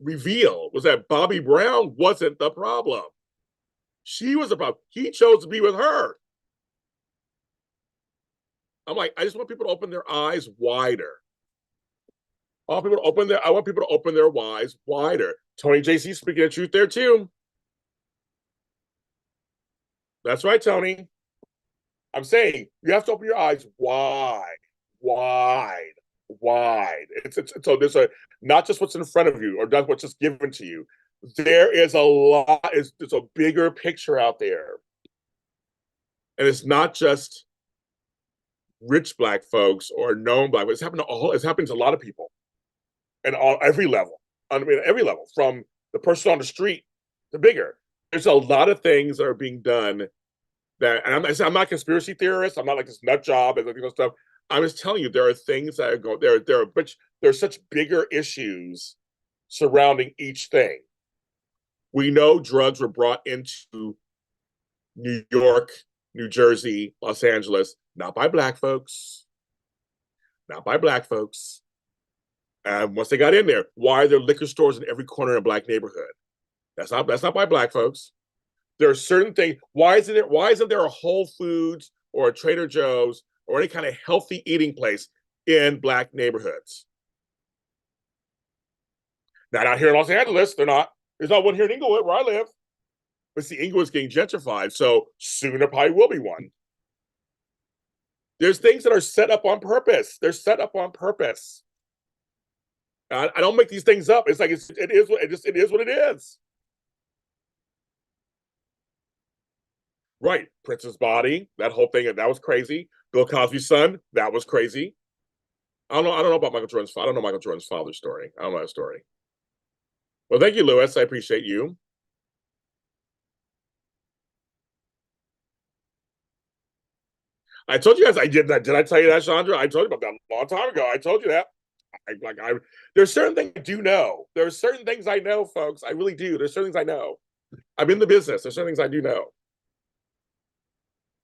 reveal, was that Bobby Brown wasn't the problem. She was the problem. He chose to be with her. I'm like, I just want people to open their eyes wider. I want people to open their eyes wider. Tony JC speaking the truth there too. That's right, Tony. I'm saying you have to open your eyes wide. It's so there's not just what's in front of you or not what's just given to you. There is a lot. There's a bigger picture out there, and it's not just rich Black folks or known Black. It's happened to all. It's happened to a lot of people, and every level. I mean, every level, from the person on the street to bigger. There's a lot of things that are being done that, and I'm not a conspiracy theorist. I'm not like this nut job and stuff. I'm just telling you, there are things that are going there's such bigger issues surrounding each thing. We know drugs were brought into New York, New Jersey, Los Angeles, not by Black folks, not by Black folks. And once they got in there, why are there liquor stores in every corner in a Black neighborhood? That's not by Black folks. There are certain things. Why isn't there a Whole Foods or a Trader Joe's or any kind of healthy eating place in Black neighborhoods? Not out here in Los Angeles. They're not. There's not one here in Inglewood where I live. But see, Inglewood's getting gentrified, so soon there probably will be one. There's things that are set up on purpose. They're set up on purpose. I don't make these things up. It's like it is what it is. Right, Prince's Body, that whole thing, that was crazy. Bill Cosby's son, that was crazy. I don't know about Michael Jordan's. I don't know Michael Jordan's father's story. I don't know that story. Well, thank you, Lewis. I appreciate you. I told you guys I did that. Did I tell you that, Chandra? I told you about that a long time ago. I told you that. There's certain things I do know. There's certain things I know, folks. I really do. There's certain things I know. I'm in the business. There's certain things I do know.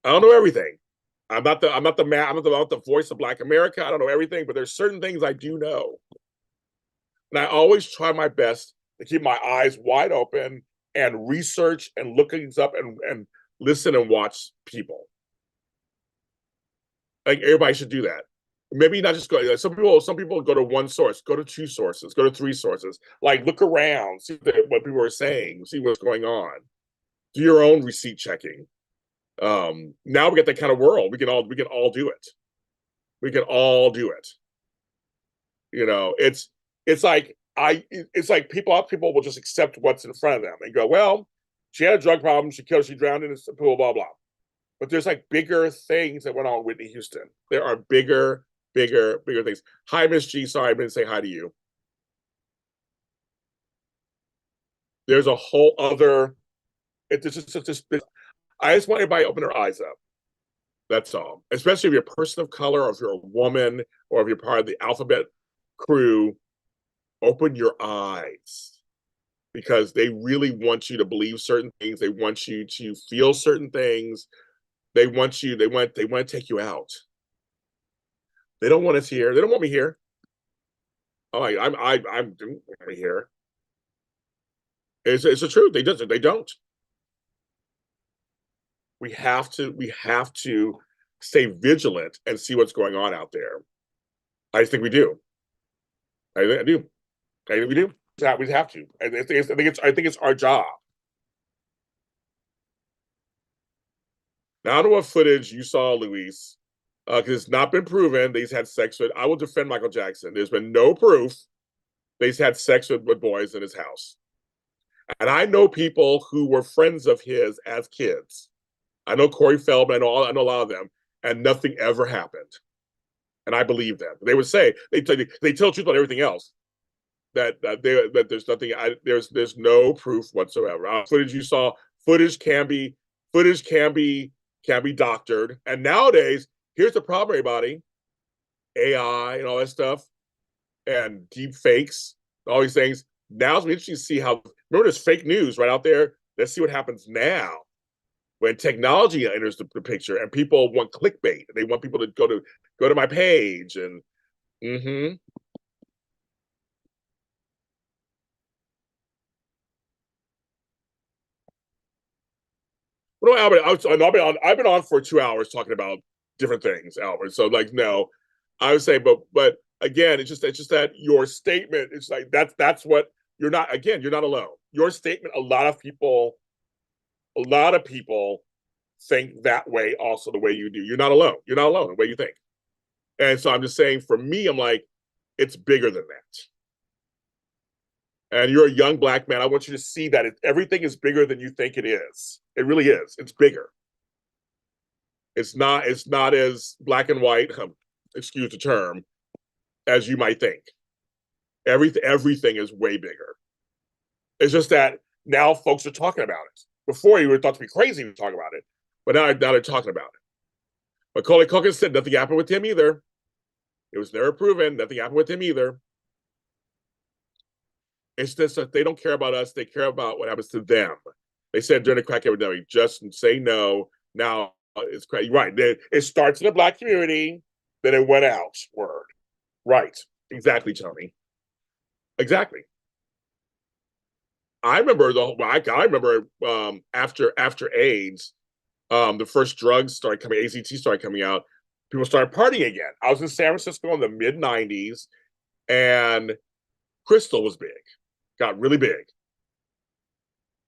I don't know everything. I'm not the voice of Black America. I don't know everything, but there's certain things I do know. And I always try my best to keep my eyes wide open and research and look things up and listen and watch people. Like, everybody should do that. Maybe not just go. Some people go to one source, go to 2 sources, go to 3 sources. Like, look around, see what people are saying, see what's going on. Do your own receipt checking. Now we get that kind of world. We can all do it. We can all do it. You know, it's like people will just accept what's in front of them and go, well, she had a drug problem, she drowned in a pool, blah blah. But there's like bigger things that went on with Whitney Houston. There are bigger things. Hi, Miss G. Sorry, I didn't say hi to you. there's a whole other. I just want everybody to open their eyes up. That's all. Especially if you're a person of color, or if you're a woman, or if you're part of the alphabet crew, open your eyes. Because they really want you to believe certain things. They want you to feel certain things. They want to take you out. They don't want us here. They don't want me here. Oh, I'm here. It's the truth. They don't. We have to stay vigilant and see what's going on out there. I just think we do. I do. I think we do. We have to. I think it's our job. Now, I don't know what footage you saw, Luis, because it's not been proven that he's had sex with. I will defend Michael Jackson. There's been no proof that he's had sex with boys in his house. And I know people who were friends of his as kids. I know Corey Feldman. I know a lot of them, and nothing ever happened. And I believe them. They would say they tell the truth on everything else. That there's nothing. There's no proof whatsoever. Footage you saw. Footage can be doctored. And nowadays, here's the problem, everybody: AI and all that stuff, and deep fakes, all these things. Now it's interesting to see how. Remember, there's fake news right out there. Let's see what happens now when technology enters the picture and people want clickbait. They want people to go to my page and. Well, no, Albert, I've been on for 2 hours talking about different things, Albert. So, like, no, I would say, but again, it's just that your statement. It's like that's what you're not. Again, you're not alone. Your statement. A lot of people think that way. Also, the way you do. You're not alone. You're not alone. The way you think. And so I'm just saying, for me, I'm like, it's bigger than that. And you're a young black man. I want you to see that everything is bigger than you think it is. It really is. It's bigger. It's not as black and white, excuse the term, as you might think. Everything is way bigger. It's just that now folks are talking about it. Before you were thought to be crazy to talk about it, but now they're talking about it. But Macaulay Culkin said nothing happened with him either. It was never proven. Nothing happened with him either. It's just that they don't care about us. They care about what happens to them. They said during the crack epidemic, just say no. Now it's crazy. Right. It starts in the black community, then it went outward. Right. Exactly, Tony. Exactly. I remember after AIDS, the first drugs started coming, AZT started coming out. People started partying again. I was in San Francisco in the mid '90s, and crystal was big. Got really big.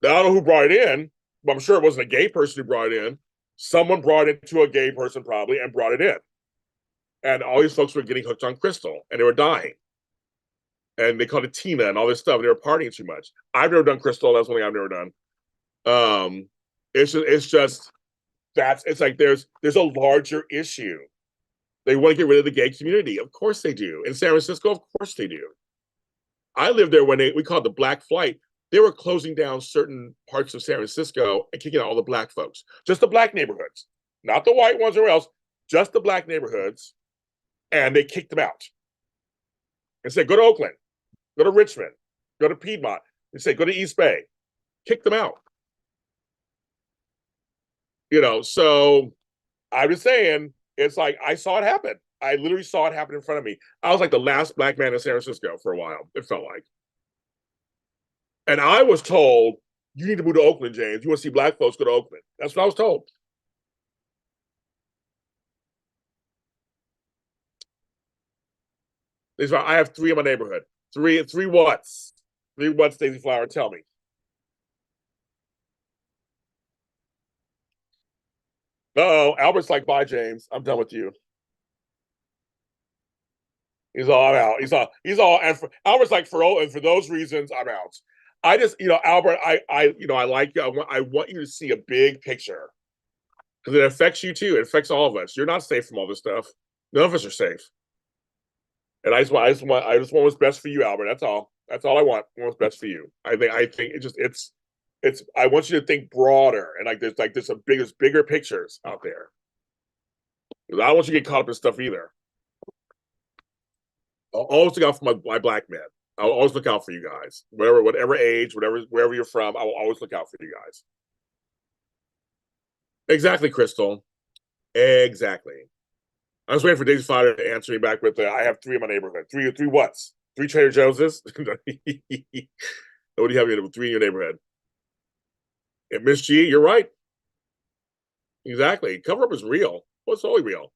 Now, I don't know who brought it in, but I'm sure it wasn't a gay person who brought it in. Someone brought it to a gay person probably and brought it in. And all these folks were getting hooked on crystal and they were dying. And they called it Tina and all this stuff. And they were partying too much. I've never done crystal. That's one thing I've never done. It's like there's a larger issue. They want to get rid of the gay community. Of course they do. In San Francisco, of course they do. I lived there when we called it the Black Flight. They were closing down certain parts of San Francisco and kicking out all the black folks. Just the black neighborhoods. Not the white ones or else. Just the black neighborhoods. And they kicked them out. And said, go to Oakland. Go to Richmond. Go to Piedmont. They said, go to East Bay. Kick them out. So I was saying, it's like I saw it happen. I literally saw it happen in front of me. I was like the last black man in San Francisco for a while. It felt like. And I was told, you need to move to Oakland, James. You want to see black folks, go to Oakland. That's what I was told. I have 3 in my neighborhood. Three what's? 3 what's, Daisy Flower? Tell me. Uh-oh. Albert's like, bye, James. I'm done with you. He's all out. He's all, and Albert's like, for those reasons, I'm out. I just, Albert, I like you. I want you to see a big picture because it affects you too. It affects all of us. You're not safe from all this stuff. None of us are safe. And I just want what's best for you, Albert. That's all. That's all I want. I want what's best for you. I think it's I want you to think broader and there's some bigger pictures out there. I don't want you to get caught up in stuff either. I'll always look out for my black men. I'll always look out for you guys. Whatever age, wherever you're from, I will always look out for you guys. Exactly, Crystal. Exactly. I was waiting for Daisy's father to answer me back with I have 3 in my neighborhood. Three what's? 3 Trader Joe's? What do you have 3 in your neighborhood? And Miss G, you're right. Exactly. Cover up is real. Well, it's totally real.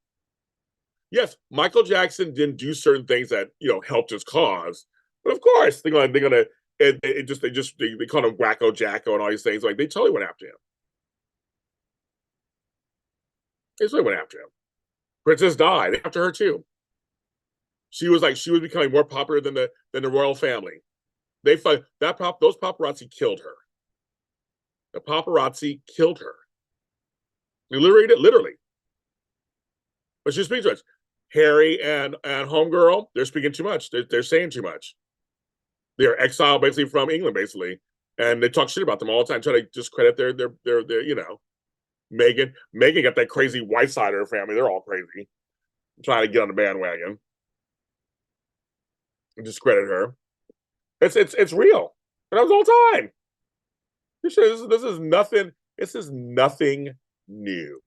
Yes, Michael Jackson didn't do certain things that helped his cause, but of course they call him Wacko Jacko and all these things. Like they totally went after him. They totally went after him. Princess Di, they after her too. She was becoming more popular than the royal family. Those paparazzi killed her. The paparazzi killed her. They literally. But she's speaking too much. Harry and homegirl, they're speaking too much. They're saying too much. They're exiled basically from England, basically, and they talk shit about them all the time, try to discredit their Meghan got that crazy white side of her family. They're all crazy, trying to get on the bandwagon and discredit her. It's real. And that was all the time. This is nothing. This is nothing new.